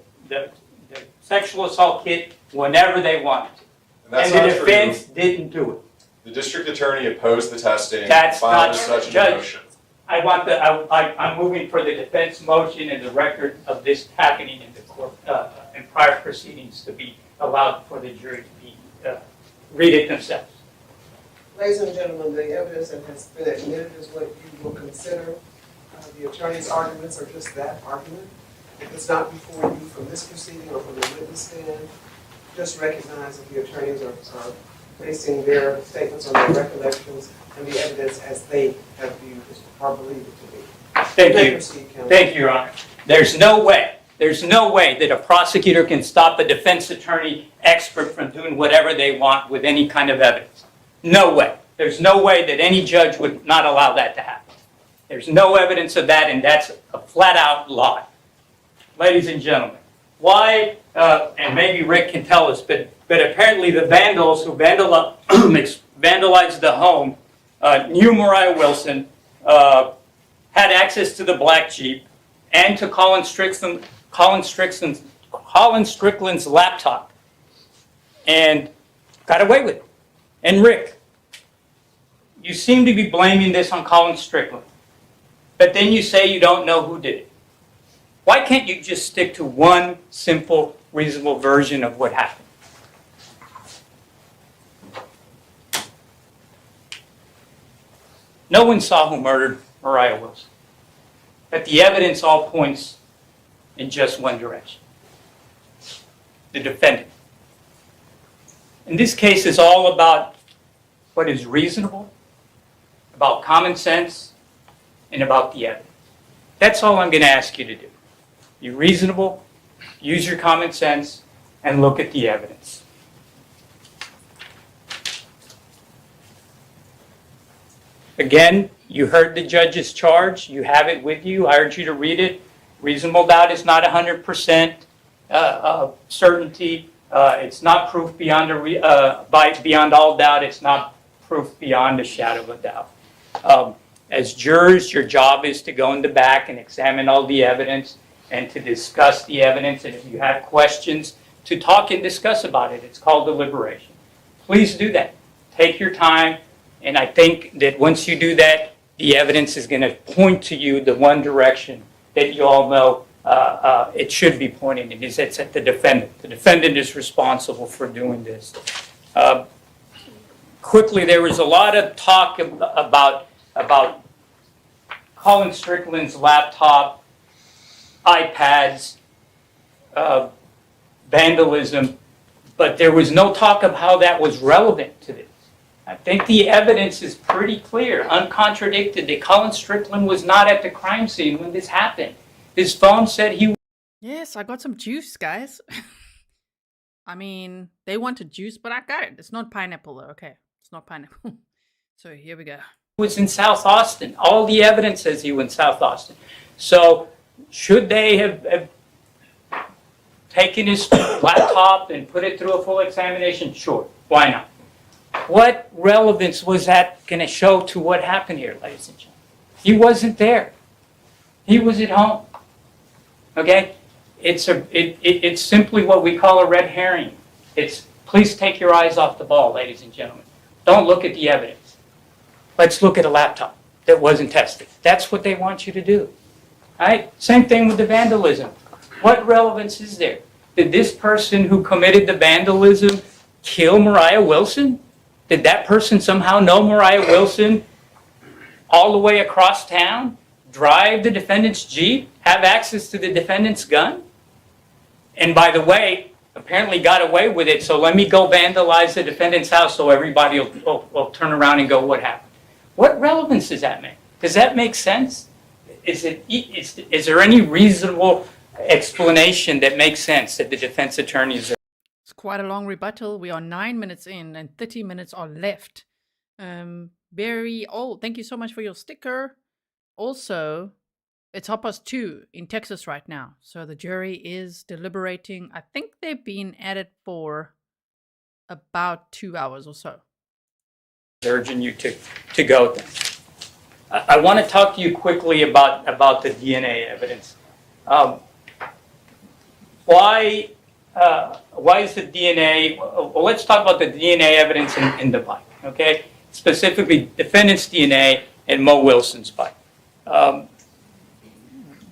sexual assault kit whenever they wanted to. And that's And the not defense true. didn't do it. The district attorney opposed the testing. That's filed not such true, a Judge. motion. I'm moving for the defense motion and the record of this happening in the court, in prior proceedings to be allowed for the jury to read it themselves. Ladies and gentlemen, the evidence that has been admitted is what you will consider. The attorney's arguments are just that, argument. If it's not before you from this proceeding or from the witness stand, just recognize that the attorneys are basing their statements on their recollections and the evidence as they have viewed or believe it to be. Thank may you. proceed, counsel. Thank you, Your Honor. There's no way There's no way that a prosecutor can stop a defense attorney expert from doing whatever they want with any kind of evidence. No way. There's no way that any judge would not allow that to happen. There's no evidence of that, and that's a flat-out lie. Ladies and gentlemen, why, and maybe Rick can tell us, but apparently the vandals who vandalized the home knew Moriah Wilson, had access to the black Jeep, and to Colin Strickland's laptop, and got away with it. And Rick, you seem to be blaming this on Colin Strickland, but then you say you don't know who did it. Why can't you just stick to one simple, reasonable version of what happened? No one saw who murdered Moriah Wilson, but the evidence all points in just one direction: the defendant. And this case is all about what is reasonable, about common sense, and about the evidence. That's all I'm going to ask you to do. Be reasonable, use your common sense, and look at the evidence. Again, you heard the judge's charge. You have it with you. I urge you to read it. Reasonable doubt is not 100% certainty. It's not proof beyond all doubt. It's not proof beyond a shadow of a doubt. As jurors, your job is to go in the back and examine all the evidence and to discuss the evidence. And if you have questions, to talk and discuss about it. It's called deliberation. Please do that. Take your time. And I think that once you do that, the evidence is going to point to you the one direction that you all know it should be pointing in. It's at the defendant. The defendant is responsible for doing this. Quickly, there was a lot of talk about Colin Strickland's laptop, iPads, vandalism, but there was no talk of how that was relevant to this. I think the evidence is pretty clear, uncontradicted, that Colin Strickland was not at the crime scene when this happened. His phone said he... Yes, I got some juice, guys. I mean, they wanted juice, but I got it. It's not pineapple, though. Okay, it's not pineapple. So here we go. Was in South Austin. All the evidence says he was in South Austin. So should they have taken his laptop and put it through a full examination? Sure. Why not? What relevance was that going to show to what happened here, ladies and gentlemen? He wasn't there. He was at home. Okay? It's simply what we call a red herring. It's please take your eyes off the ball, ladies and gentlemen. Don't look at the evidence. Let's look at a laptop that wasn't tested. That's what they want you to do. All right? Same thing with the vandalism. What relevance is there? Did this person who committed the vandalism kill Moriah Wilson? Did that person somehow know Moriah Wilson all the way across town, drive the defendant's Jeep, have access to the defendant's gun? And by the way, apparently got away with it, so let me go vandalize the defendant's house so everybody will turn around and go, what happened? What relevance does that make? Does that make sense? Is there any reasonable explanation that makes sense that the defense attorneys are... It's quite a long rebuttal. We are 9 minutes in and 30 minutes are left. Barry, thank you so much for your sticker. Also, it's 2:30 in Texas right now. So the jury is deliberating. I think they've been at it for about 2 hours or so. Urging you to go then. I want to talk to you quickly about the DNA evidence. Why is the DNA? Well, let's talk about the DNA evidence in the bike. Okay, specifically defendant's DNA and Mo Wilson's bike.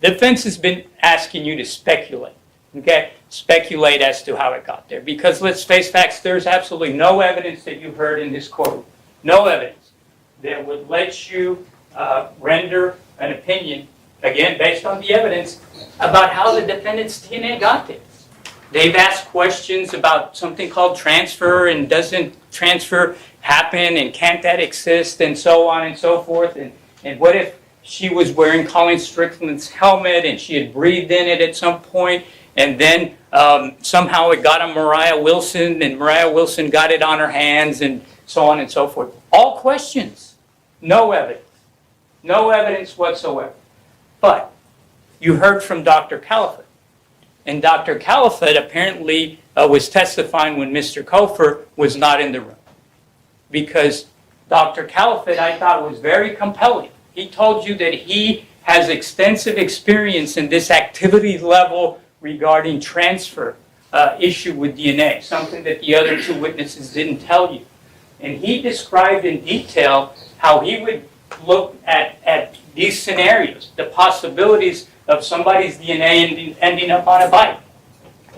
Defense has been asking you to speculate. Okay, speculate as to how it got there, because let's face facts. There's absolutely no evidence that you've heard in this courtroom. No evidence that would let you render an opinion, again, based on the evidence, about how the defendant's DNA got there. They've asked questions about something called transfer, and doesn't transfer happen, and can't that exist, and so on and so forth. And what if she was wearing Colin Strickland's helmet and she had breathed in it at some point, and then somehow it got on Moriah Wilson, and Moriah Wilson got it on her hands, and so on and so forth. All questions, no evidence. No evidence whatsoever. But you heard from Dr. Califat. And Dr. Califat apparently was testifying when Mr. Cofer was not in the room. Because Dr. Califat, I thought, was very compelling. He told you that he has extensive experience in this activity level regarding transfer issue with DNA, something that the other two witnesses didn't tell you. And he described in detail how he would look at these scenarios, the possibilities of somebody's DNA ending up on a bike.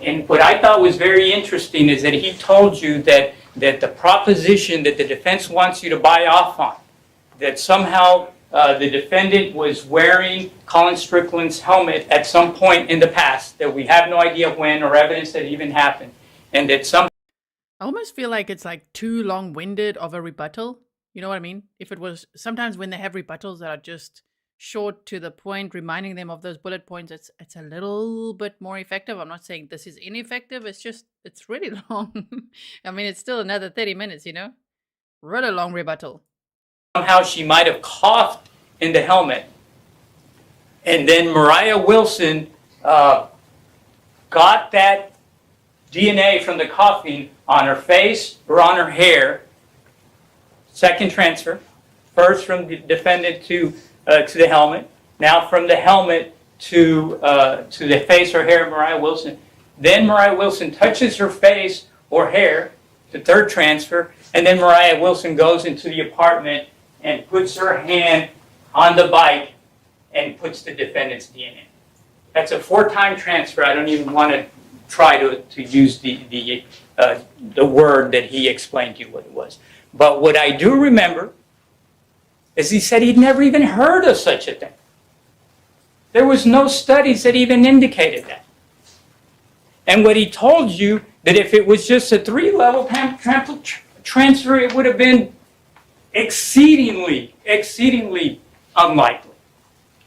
And what I thought was very interesting is that he told you that the proposition that the defense wants you to buy off on, that somehow the defendant was wearing Colin Strickland's helmet at some point in the past, that we have no idea when or evidence that it even happened, and that some... I almost feel like it's like too long-winded of a rebuttal. You know what I mean? If it was, sometimes when they have rebuttals that are just short to the point, reminding them of those bullet points, it's a little bit more effective. I'm not saying this is ineffective. It's just, it's really long. I mean, it's still another 30 minutes, you know? Really long rebuttal. Somehow she might have coughed in the helmet. And then Moriah Wilson got that DNA from the coughing on her face or on her hair. Second transfer. First from the defendant to the helmet. Now from the helmet to the face or hair of Moriah Wilson. Then Moriah Wilson touches her face or hair, the third transfer, and then Moriah Wilson goes into the apartment and puts her hand on the bike and puts the defendant's DNA. That's a 4-time transfer. I don't even want to try to use the word that he explained to you what it was. But what I do remember is he said he'd never even heard of such a thing. There was no studies that even indicated that. And what he told you, that if it was just a 3-level transfer, it would have been exceedingly unlikely.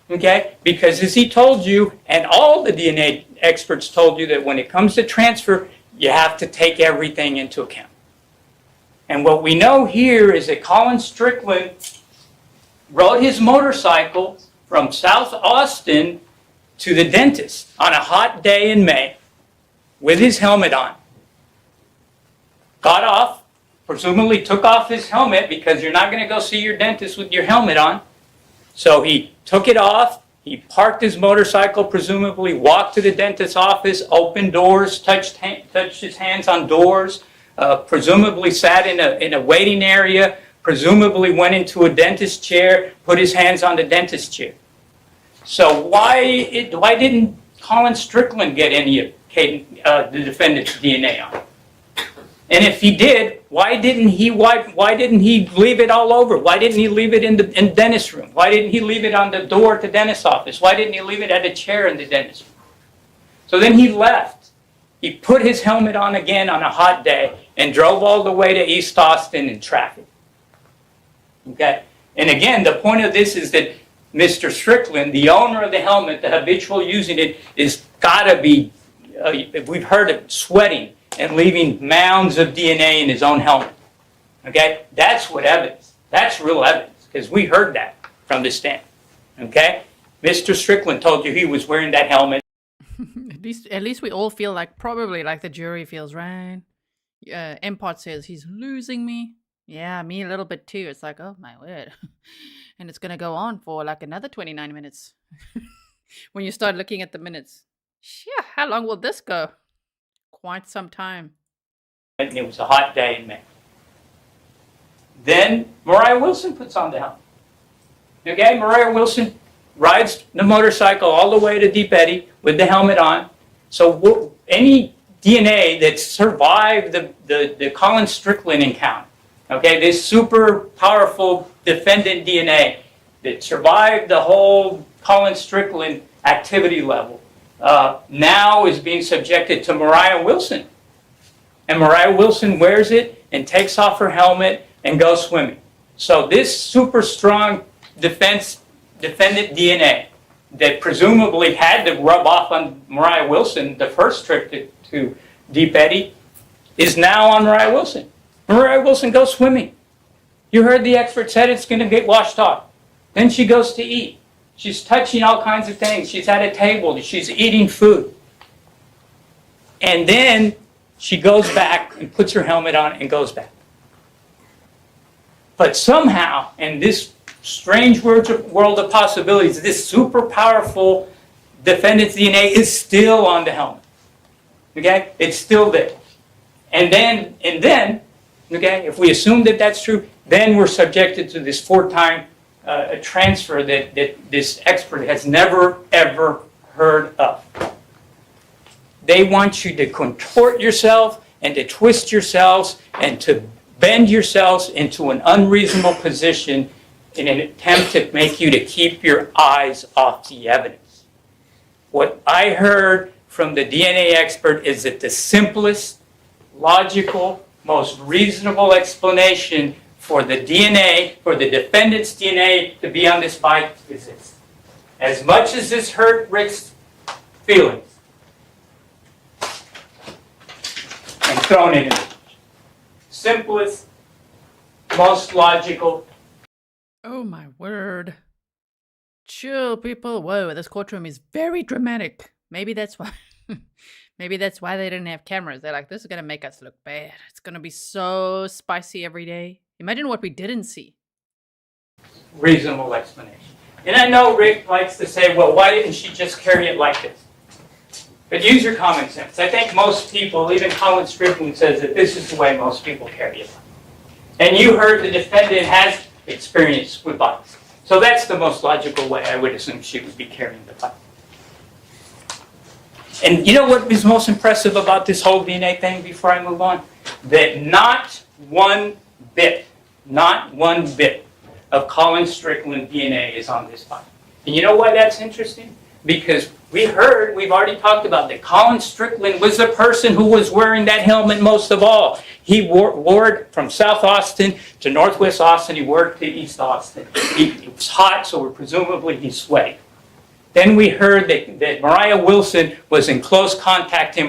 Okay? Because as he told you, and all the DNA experts told you, that when it comes to transfer, you have to take everything into account. And what we know here is that Colin Strickland rode his motorcycle from South Austin to the dentist on a hot day in May with his helmet on. Got off, presumably took off his helmet, because you're not going to go see your dentist with your helmet on. So he took it off, he parked his motorcycle, presumably walked to the dentist's office, opened doors, touched his hands on doors, presumably sat in a waiting area, presumably went into a dentist chair, put his hands on the dentist chair. So why didn't Colin Strickland get any of the defendant's DNA on? And if he did, why didn't he leave it all over? Why didn't he leave it in the dentist's room? Why didn't he leave it on the door at the dentist's office? Why didn't he leave it at a chair in the dentist's room? So then he left. He put his helmet on again on a hot day and drove all the way to East Austin in traffic. Okay? And again, the point of this is that Mr. Strickland, the owner of the helmet, the habitual using it, is got to be, we've heard of sweating and leaving mounds of DNA in his own helmet. Okay? That's what evidence. That's real evidence, because we heard that from the stand. Okay? Mr. Strickland told you he was wearing that helmet. At least we all feel like, probably like the jury feels, right? Empot says, he's losing me. Yeah, me a little bit too. It's like, oh my word. And it's going to go on for like another 29 minutes. When you start looking at the minutes. Yeah, how long will this go? Quite some time. And it was a hot day in May. Then Moriah Wilson puts on the helmet. Okay, Moriah Wilson rides the motorcycle all the way to Deep Eddy with the helmet on. So any DNA that survived the Colin Strickland encounter, okay, this super powerful defendant DNA that survived the whole Colin Strickland activity level, now is being subjected to Moriah Wilson. And Moriah Wilson wears it and takes off her helmet and goes swimming. So this super strong defense defendant DNA that presumably had to rub off on Moriah Wilson the first trip to Deep Eddy is now on Moriah Wilson. Moriah Wilson goes swimming. You heard the expert said it's going to get washed off. Then she goes to eat. She's touching all kinds of things. She's at a table. She's eating food. And then she goes back and puts her helmet on and goes back. But somehow, in this strange world of possibilities, this super powerful defendant's DNA is still on the helmet. Okay? It's still there. And then, okay, if we assume that that's true, then we're subjected to this 4-time transfer that this expert has never, ever heard of. They want you to contort yourself and to twist yourselves and to bend yourselves into an unreasonable position in an attempt to make you to keep your eyes off the evidence. What I heard from the DNA expert is that the simplest, logical, most reasonable explanation for the DNA, for the defendant's DNA to be on this bike is this. As much as this hurt Rick's feelings, I'm throwing it in. Simplest, most logical. Oh my word. Chill, people. Whoa, this courtroom is very dramatic. Maybe that's why. Maybe that's why they didn't have cameras. They're like, this is going to make us look bad. It's going to be so spicy every day. Imagine what we didn't see. Reasonable explanation. And I know Rick likes to say, well, why didn't she just carry it like this? But use your common sense. I think most people, even Colin Strickland says that this is the way most people carry it. And you heard the defendant has experience with bikes. So that's the most logical way I would assume she would be carrying the bike. And you know what is most impressive about this whole DNA thing before I move on? That not one bit of Colin Strickland DNA is on this bike. And you know why that's interesting? Because we've already talked about that Colin Strickland was the person who was wearing that helmet most of all. He wore it from South Austin to Northwest Austin. He wore it to East Austin. It was hot, so presumably he's sweating. Then we heard that Moriah Wilson was in close contact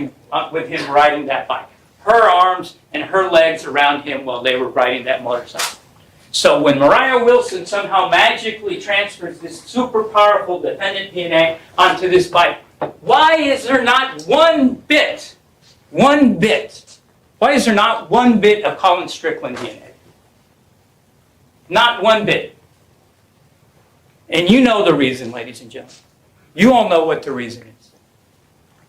with him riding that bike. Her arms and her legs around him while they were riding that motorcycle. So when Moriah Wilson somehow magically transfers this super powerful defendant DNA onto this bike, why is there not one bit, why is there not one bit of Colin Strickland DNA? Not one bit. And you know the reason, ladies and gentlemen. You all know what the reason is.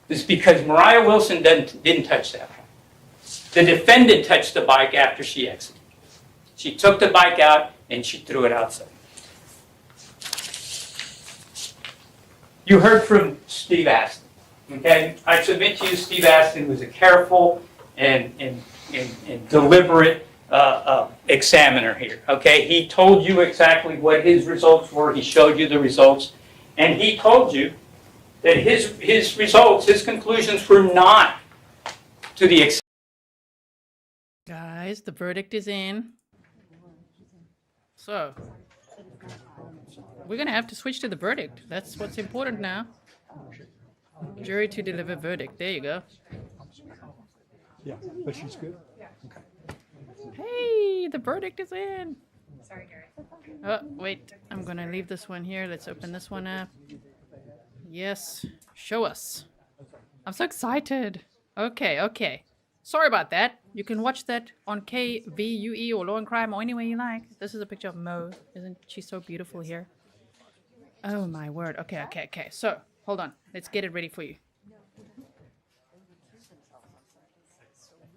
It's because Moriah Wilson didn't touch that bike. The defendant touched the bike after she exited. She took the bike out and she threw it outside. You heard from Steve Aston. Okay? I submit to you Steve Aston was a careful and deliberate examiner here. Okay? He told you exactly what his results were. He showed you the results. And he told you that his results, his conclusions were not to the extent. Guys, the verdict is in. So, we're going to have to switch to the verdict. That's what's important now. Jury to deliver verdict. There you go. Yeah, but she's good. Hey, the verdict is in. Sorry, Gary. Oh, wait. I'm going to leave this one here. Let's open this one up. Yes. Show us. I'm so excited. Okay. Sorry about that. You can watch that on KVUE or Law and Crime or anywhere you like. This is a picture of Mo. Isn't she so beautiful here? Oh, my word. Okay. So, hold on. Let's get it ready for you.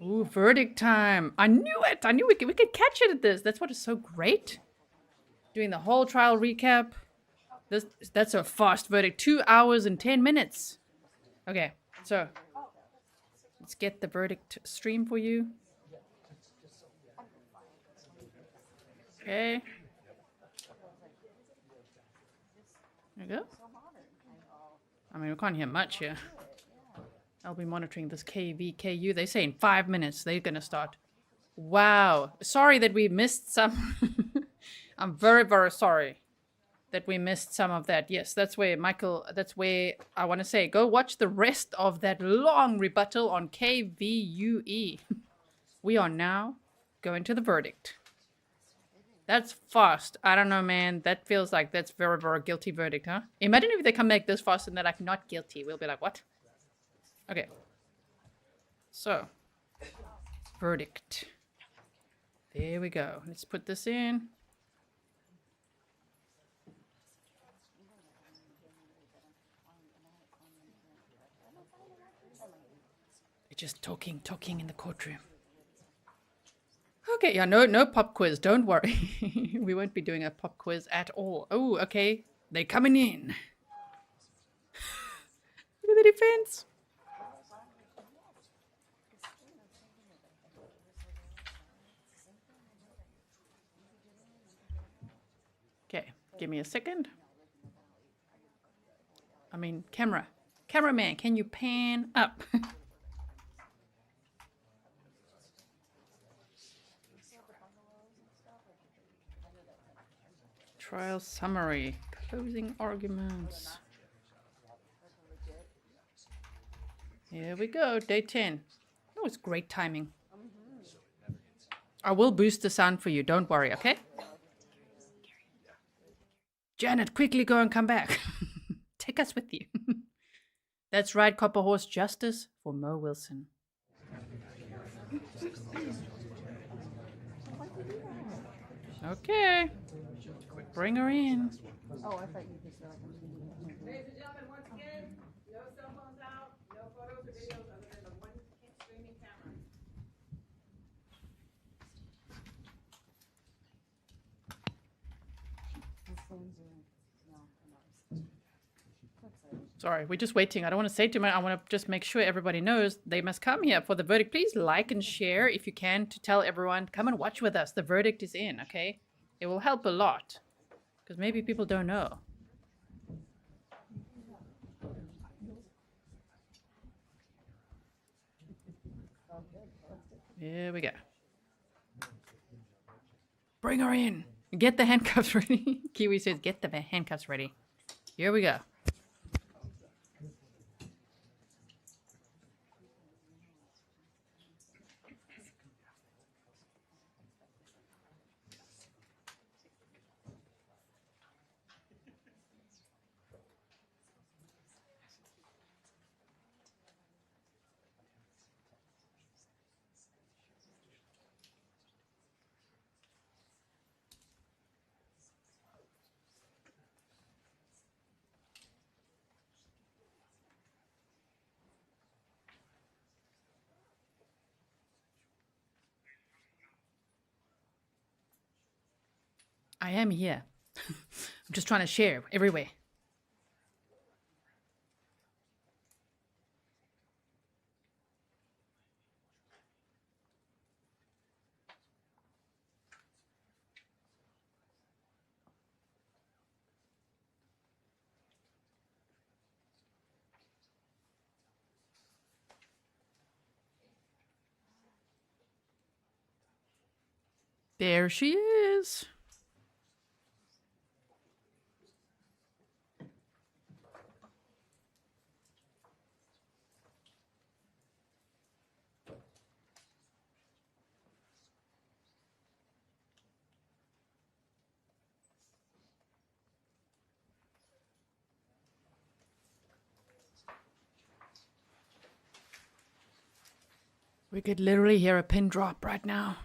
Ooh, verdict time. I knew it. I knew we could catch it at this. That's what is so great. Doing the whole trial recap. That's a fast verdict. 2 hours and 10 minutes. Okay, so let's get the verdict stream for you. Okay. There you go. I mean, we can't hear much here. I'll be monitoring this KVKU. They say in 5 minutes they're going to start. Wow. Sorry that we missed some. I'm very, very sorry. that we missed some of that. Yes, that's where that's where I want to say, go watch the rest of that long rebuttal on KVUE. We are now going to the verdict. That's fast. I don't know, man. That feels like that's very, very guilty verdict, huh? Imagine if they come back this fast and they're like, not guilty. We'll be like, what? Okay. So, verdict. There we go. Let's put this in. They're just talking in the courtroom. Okay, yeah, no pop quiz. Don't worry. We won't be doing a pop quiz at all. Oh, okay. They're coming in. Look at the defense. Okay, give me a second. I mean, cameraman, can you pan up? Trial summary, closing arguments. Here we go, day 10. That was great timing. I will boost the sound for you, don't worry, okay? Janet, quickly go and come back. Take us with you. That's right, Copper Horse, justice for Mo Wilson. Okay. Bring her in. Oh, I thought you just said Ladies and gentlemen, once again, no cell phones out, no photos or videos other than the one streaming camera. Sorry, we're just waiting. I don't want to say too much. I want to just make sure everybody knows they must come here for the verdict. Please like and share if you can to tell everyone, come and watch with us. The verdict is in, okay? It will help a lot because maybe people don't know. Here we go. Bring her in. Get the handcuffs ready. Kiwi says, get the handcuffs ready. Here we go. I am here. I'm just trying to share everywhere. There she is. We could literally hear a pin drop right now.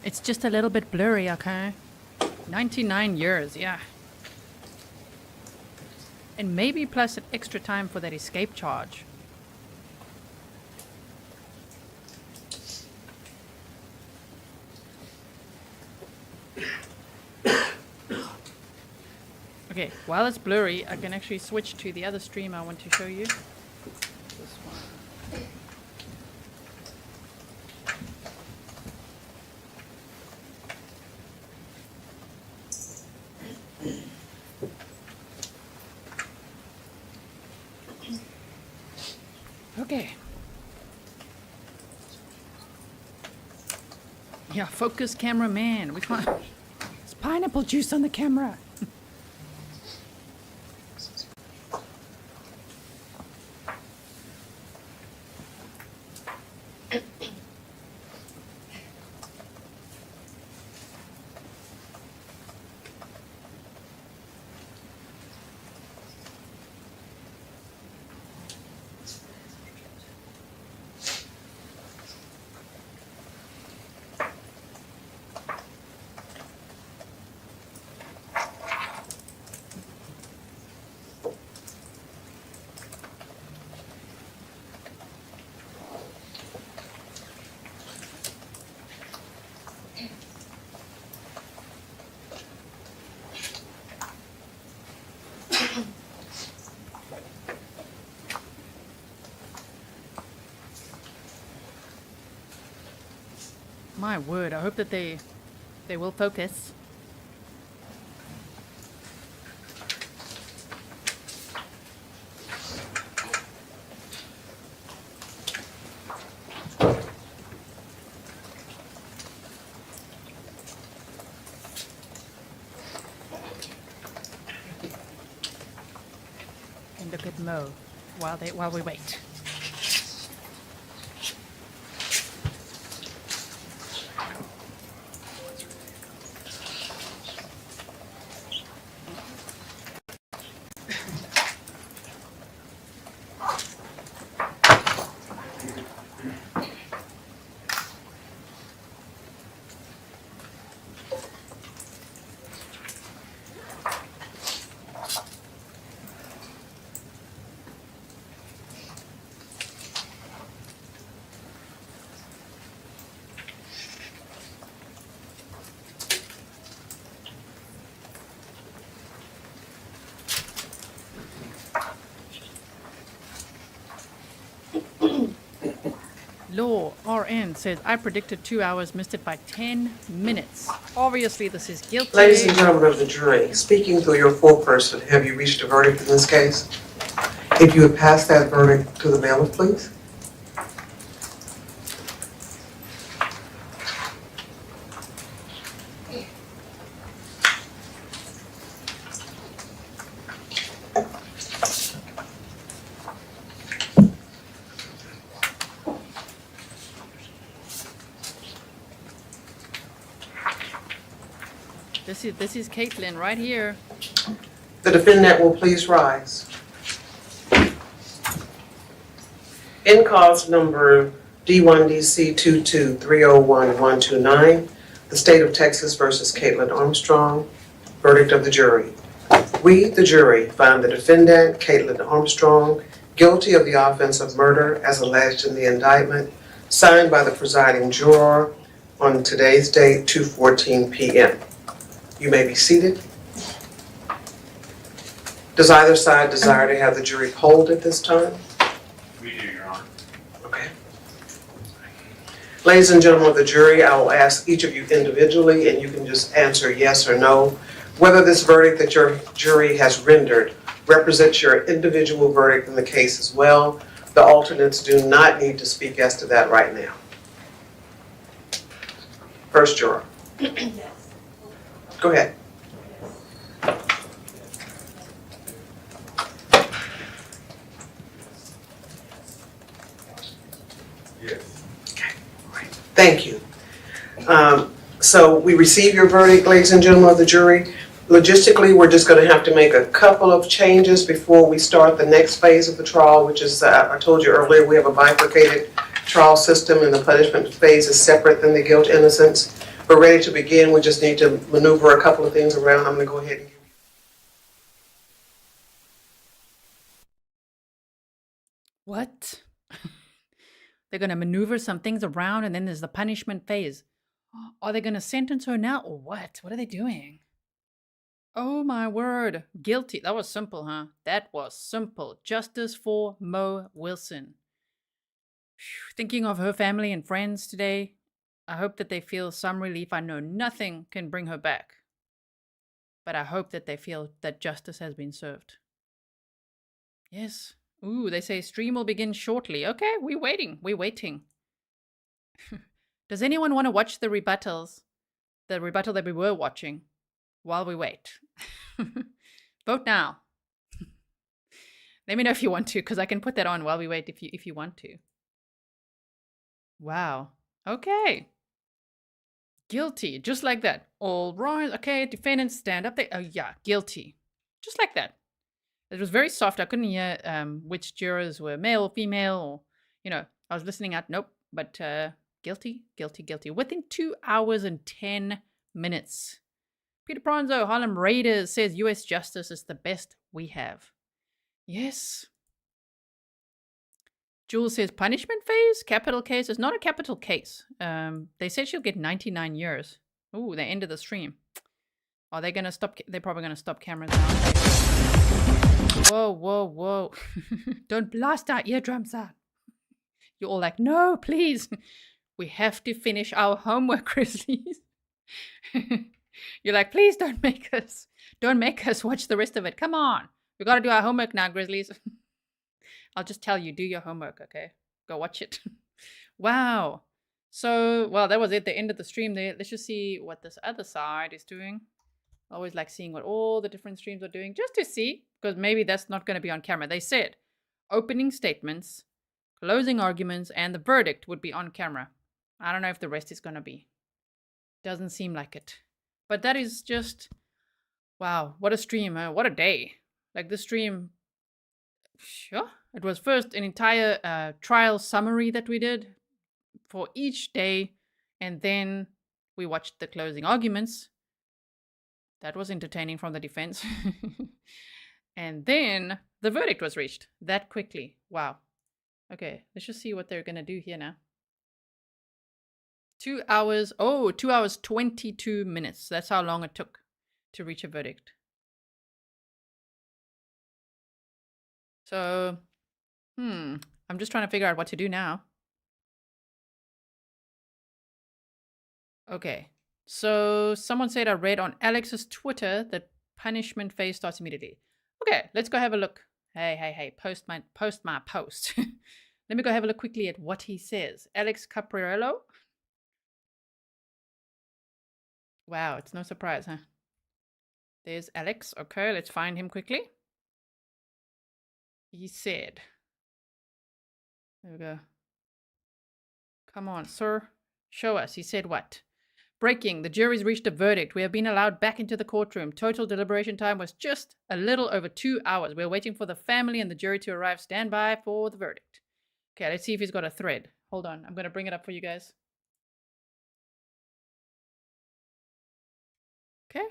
It's just a little bit blurry, okay? 99 years, yeah. And maybe plus an extra time for that escape charge. Okay, while it's blurry, I can actually switch to the other stream I want to show you. This one. Okay. Yeah, focus cameraman. We can't. There's pineapple juice on the camera. My word, I hope that they will focus. And look at Mo while we wait. Law RN says I predicted 2 hours, missed it by 10 minutes. Obviously, this is guilty. Ladies and gentlemen of the jury, speaking through your foreperson, have you reached a verdict in this case? If you would pass that verdict to the bailiff, please. This is Kaitlin right here. The defendant will please rise. In cause number D1DC 22301-129, the State of Texas versus Kaitlin Armstrong, verdict of the jury. We, the jury, find the defendant, Kaitlin Armstrong, guilty of the offense of murder as alleged in the indictment, signed by the presiding juror on today's date, 2:14 p.m. You may be seated. Does either side desire to have the jury polled at this time? We do, Your Honor. Okay. Ladies and gentlemen of the jury, I will ask each of you individually, and you can just answer yes or no, whether this verdict that your jury has rendered represents your individual verdict in the case as well. The alternates do not need to speak as to that right now. First juror. Go ahead. Yes. Okay, great. Thank you. So we receive your verdict, ladies and gentlemen of the jury. Logistically, we're just going to have to make a couple of changes before we start the next phase of the trial, which is, I told you earlier, we have a bifurcated trial system, and the punishment phase is separate than the guilt innocence. we're ready to begin. We just need to maneuver a couple of things around. I'm going to go ahead and give you. What? They're going to maneuver some things around and then there's the punishment phase. Are they going to sentence her now or what? What are they doing? Oh my word. Guilty. That was simple, huh? That was simple. Justice for Mo Wilson. Thinking of her family and friends today, I hope that they feel some relief. I know nothing can bring her back, but I hope that they feel that justice has been served. Yes. Ooh, they say stream will begin shortly. Okay, we're waiting. We're waiting. Does anyone want to watch the rebuttals? The rebuttal that we were watching while we wait. Vote now. Let me know if you want to, because I can put that on while we wait if you want to. Wow. Okay. Guilty. Just like that. All right. Okay. Defendants stand up. Oh, yeah. Guilty. Just like that. It was very soft. I couldn't hear which jurors were male or female or, I was listening out. Nope. But guilty, guilty, guilty. Within 2 hours and 10 minutes. Peter Pronzo, Harlem Raiders, says U.S. justice is the best we have. Yes. Jules says punishment phase, capital case. It's not a capital case. They said she'll get 99 years. Ooh, they ended the stream. Are they going to stop? They're probably going to stop cameras now. Whoa, whoa, whoa. Don't blast our eardrums out. You're all like, no, please. We have to finish our homework, Grizzlies. You're like, please don't make us watch the rest of it. Come on. We got to do our homework now, Grizzlies. I'll just tell you, do your homework, okay? Go watch it. Wow. So, well, that was it. The end of the stream there. Let's just see what this other side is doing. I always like seeing what all the different streams are doing, just to see, because maybe that's not going to be on camera. They said opening statements, closing arguments, and the verdict would be on camera. I don't know if the rest is going to be. Doesn't seem like it. But that is just, wow, what a stream, what a day. Like this stream, sure. It was first an entire trial summary that we did for each day, and then we watched the closing arguments. That was entertaining from the defense. And then the verdict was reached that quickly. Wow. Okay, let's just see what they're going to do here now. 2 hours, 2 hours, 22 minutes. That's how long it took to reach a verdict. So, I'm just trying to figure out what to do now. Okay, so someone said I read on Alex's Twitter that punishment phase starts immediately. Okay, let's go have a look. Hey, post my post. Let me go have a look quickly at what he says. Alex Capriello. Wow, it's no surprise, huh? There's Alex. Okay, let's find him quickly. He said, there we go. Come on, sir. Show us. He said what? Breaking. The jury's reached a verdict. We have been allowed back into the courtroom. Total deliberation time was just a little over 2 hours. We're waiting for the family and the jury to arrive. Stand by for the verdict. Okay, let's see if he's got a thread. Hold on. I'm going to bring it up for you guys. Okay.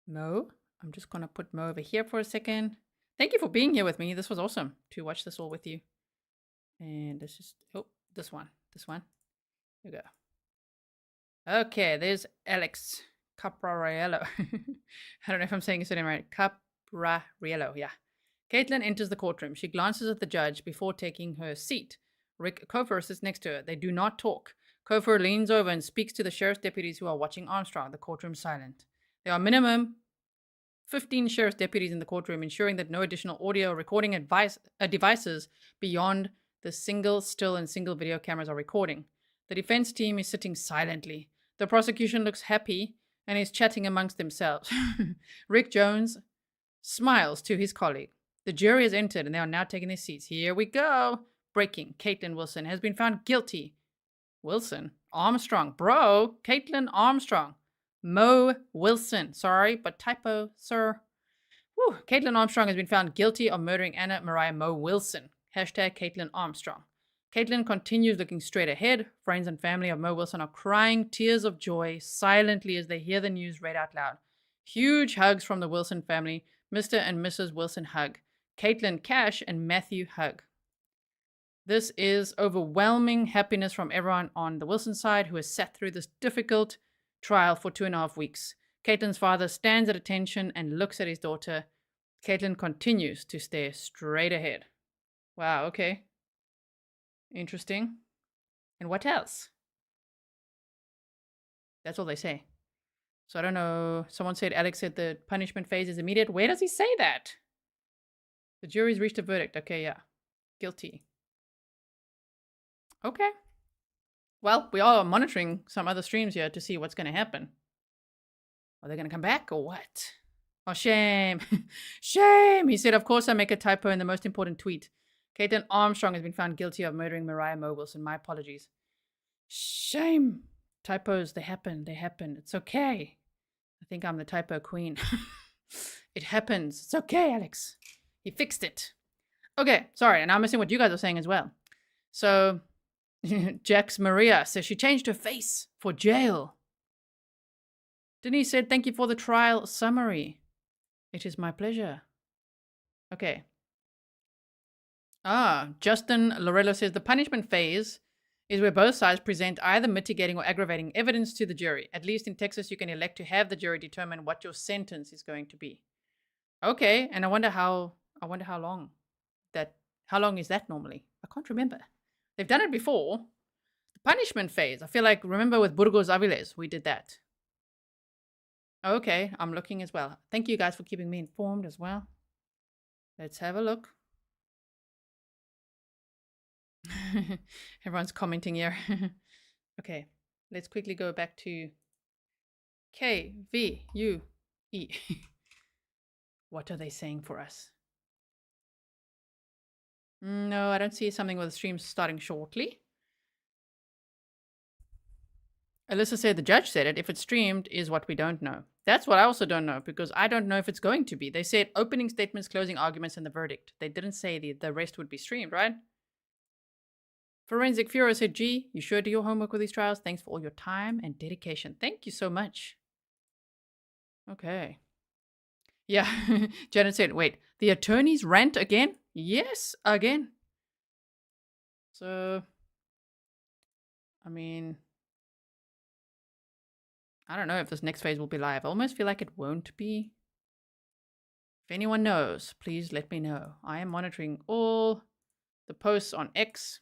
Mo. I'm just going to put Mo over here for a second. Thank you for being here with me. This was awesome to watch this all with you. And let's just, this one. Here we go. Okay, there's Alex Capriello. I don't know if I'm saying his name right. Capriello, yeah. Kaitlin enters the courtroom. She glances at the judge before taking her seat. Cofer sits next to her. They do not talk. Cofer leans over and speaks to the sheriff's deputies who are watching Armstrong. The courtroom silent. There are minimum 15 sheriff's deputies in the courtroom, ensuring that no additional audio recording devices beyond the single still and single video cameras are recording. The defense team is sitting silently. The prosecution looks happy and is chatting amongst themselves. Rick Jones smiles to his colleague. The jury has entered and they are now taking their seats. Here we go. Breaking. Kaitlin Wilson has been found guilty. Wilson? Armstrong. Bro. Kaitlin Armstrong. Mo Wilson. Sorry, but typo, sir. Whew. Kaitlin Armstrong has been found guilty of murdering Anna Moriah Mo Wilson. Hashtag Kaitlin Armstrong. Kaitlin continues looking straight ahead. Friends and family of Mo Wilson are crying tears of joy silently as they hear the news read out loud. Huge hugs from the Wilson family. Mr. and Mrs. Wilson hug. Kaitlin, Cash, and Matthew hug. This is overwhelming happiness from everyone on the Wilson side who has sat through this difficult trial for 2.5 weeks. Kaitlin's father stands at attention and looks at his daughter. Kaitlin continues to stare straight ahead. Wow, okay. Interesting. And what else? That's all they say. So I don't know. Someone said, Alex said the punishment phase is immediate. Where does he say that? The jury's reached a verdict. Okay, yeah. Guilty. Okay. Well, we are monitoring some other streams here to see what's going to happen. Are they going to come back or what? Oh, shame. Shame. He said, of course I make a typo in the most important tweet. Kaitlin Armstrong has been found guilty of murdering Moriah Mo Wilson. My apologies. Shame. Typos, they happen. They happen. It's okay. I think I'm the typo queen. It happens. It's okay, Alex. He fixed it. Okay, sorry. And I'm missing what you guys are saying as well. So, Jax Maria says she changed her face for jail. Denise said, thank you for the trial summary. It is my pleasure. Okay. Justin Lorello says the punishment phase is where both sides present either mitigating or aggravating evidence to the jury. At least in Texas, you can elect to have the jury determine what your sentence is going to be. Okay, and I wonder how long is that normally? I can't remember. They've done it before. The punishment phase. I feel like, remember with Burgos Aviles, we did that. Okay, I'm looking as well. Thank you guys for keeping me informed as well. Let's have a look. Everyone's commenting here. Okay, let's quickly go back to KVUE. What are they saying for us? No, I don't see something with the stream starting shortly. Alyssa said the judge said it. If it's streamed is what we don't know. That's what I also don't know because I don't know if it's going to be. They said opening statements, closing arguments, and the verdict. They didn't say the rest would be streamed, right? Forensic Fuhrer said, G, you sure do your homework with these trials. Thanks for all your time and dedication. Thank you so much. Okay. Yeah, Janet said, wait, the attorneys rant again? Yes, again. So, I mean, I don't know if this next phase will be live. I almost feel like it won't be. If anyone knows, please let me know. I am monitoring all the posts on X.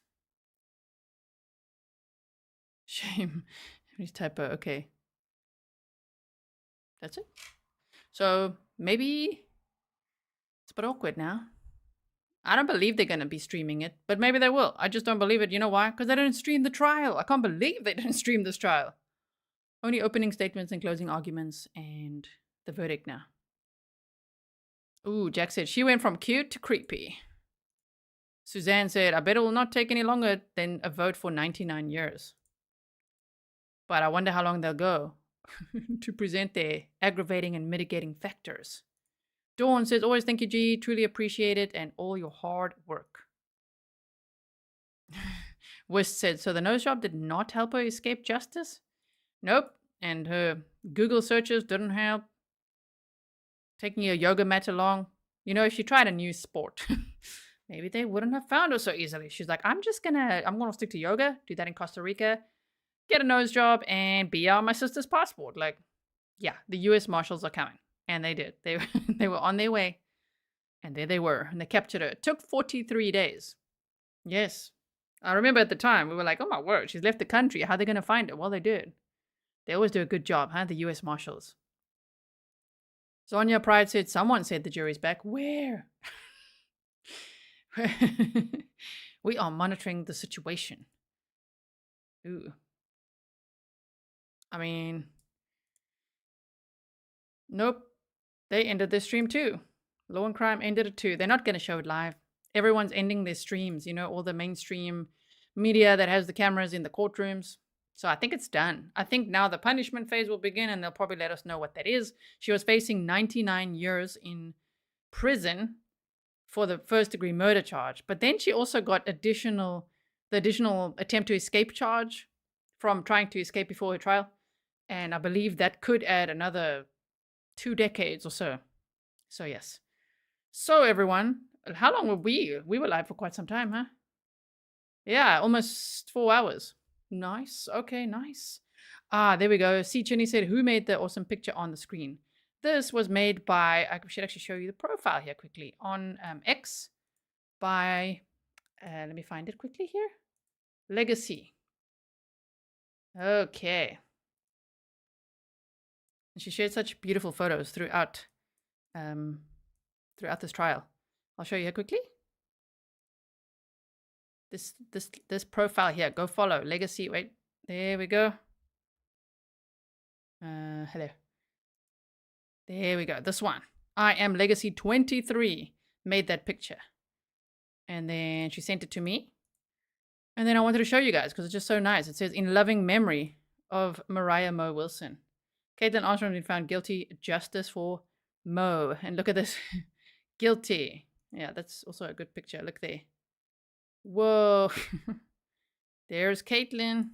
Shame. His typo. Okay. That's it. So maybe it's a bit awkward now. I don't believe they're going to be streaming it, but maybe they will. I just don't believe it. You know why? Because they didn't stream the trial. I can't believe they didn't stream this trial. Only opening statements and closing arguments and the verdict now. Ooh, Jack said she went from cute to creepy. Suzanne said, I bet it will not take any longer than a vote for 99 years. But I wonder how long they'll go to present their aggravating and mitigating factors. Dawn says, always thank you, G. Truly appreciate it and all your hard work. West said, so the nose job did not help her escape justice? Nope. And her Google searches didn't help. Taking a yoga mat along. You know, if she tried a new sport, maybe they wouldn't have found her so easily. She's like, I'm gonna stick to yoga, do that in Costa Rica, get a nose job, and be on my sister's passport. Like, yeah, the U.S. Marshals are coming. And they did. They were on their way. And there they were. And they captured her. It took 43 days. Yes. I remember at the time, we were like, oh my word, she's left the country. How are they going to find her? Well, they did. They always do a good job, huh? The U.S. Marshals. Sonia Pride said, someone said the jury's back. Where? We are monitoring the situation. Ooh. I mean, nope. They ended their stream too. Law and Crime ended it too. They're not going to show it live. Everyone's ending their streams, you know, all the mainstream media that has the cameras in the courtrooms. So I think it's done. I think now the punishment phase will begin and they'll probably let us know what that is. She was facing 99 years in prison for the first-degree murder charge. But then she also got the the additional attempt to escape charge from trying to escape before her trial. And I believe that could add another 2 decades or so. So yes. So everyone, how long were we? We were live for quite some time, huh? Yeah, almost 4 hours. Nice. Okay, nice. Ah, there we go. See, Chinny said, who made the awesome picture on the screen? This was made by, I should actually show you the profile here quickly, on X by, let me find it quickly here. Legacy. Okay. And she shared such beautiful photos throughout this trial. I'll show you here quickly. This profile here. Go follow. Legacy. Wait. There we go. Hello. There we go. This one. I am Legacy 23 made that picture. And then she sent it to me. And then I wanted to show you guys because it's just so nice. It says, in loving memory of Moriah Mo Wilson. Kaitlin Armstrong has been found guilty. Justice for Mo. And look at this. Guilty. Yeah, that's also a good picture. Look there. Whoa. There's Kaitlin.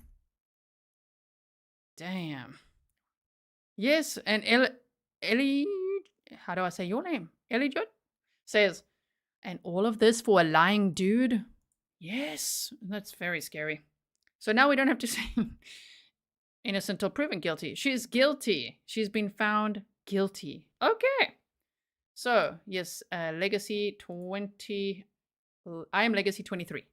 Damn. Yes, and Ellie, how do I say your name? Elijah says, and all of this for a lying dude? Yes, that's very scary. So now we don't have to say innocent or proven guilty. She's guilty. She's been found guilty. Okay. So, yes, Legacy 20. I am Legacy 23.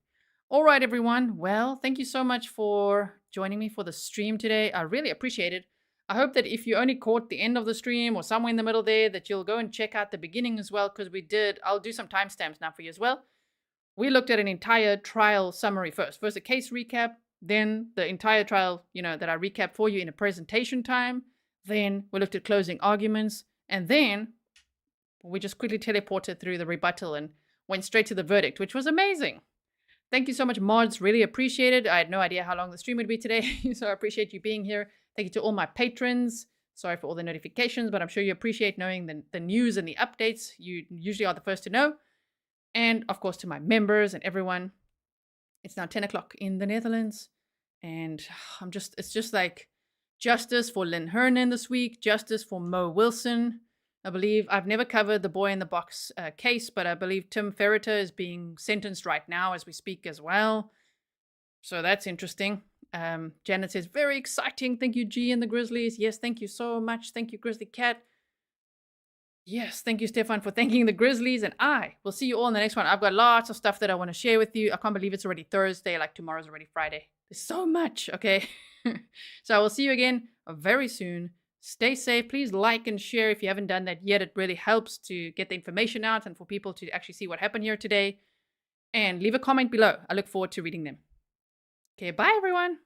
All right, everyone. Well, thank you so much for joining me for the stream today. I really appreciate it. I hope that if you only caught the end of the stream or somewhere in the middle there, that you'll go and check out the beginning as well, because I'll do some timestamps now for you as well. We looked at an entire trial summary first. First a case recap, then the entire trial, that I recapped for you in a presentation time. Then we looked at closing arguments, and then we just quickly teleported through the rebuttal and went straight to the verdict, which was amazing. Thank you so much, mods. Really appreciate it. I had no idea how long the stream would be today, so I appreciate you being here. Thank you to all my patrons. Sorry for all the notifications, but I'm sure you appreciate knowing the news and the updates. You usually are the first to know. And, of course, to my members and everyone. It's now 10 o'clock in the Netherlands. And it's just like justice for Lynn Hernan this week. Justice for Mo Wilson. I believe I've never covered the boy in the box case, but I believe Tim Ferreter is being sentenced right now as we speak as well. So that's interesting. Janet says, very exciting. Thank you, G and the Grizzlies. Yes, thank you so much. Thank you, Grizzly Cat. Yes, thank you, Stefan, for thanking the Grizzlies. And I will see you all in the next one. I've got lots of stuff that I want to share with you. I can't believe it's already Thursday, like tomorrow's already Friday. There's so much, okay? So I will see you again very soon. Stay safe. Please like and share if you haven't done that yet. It really helps to get the information out and for people to actually see what happened here today. And leave a comment below. I look forward to reading them. Okay, bye everyone.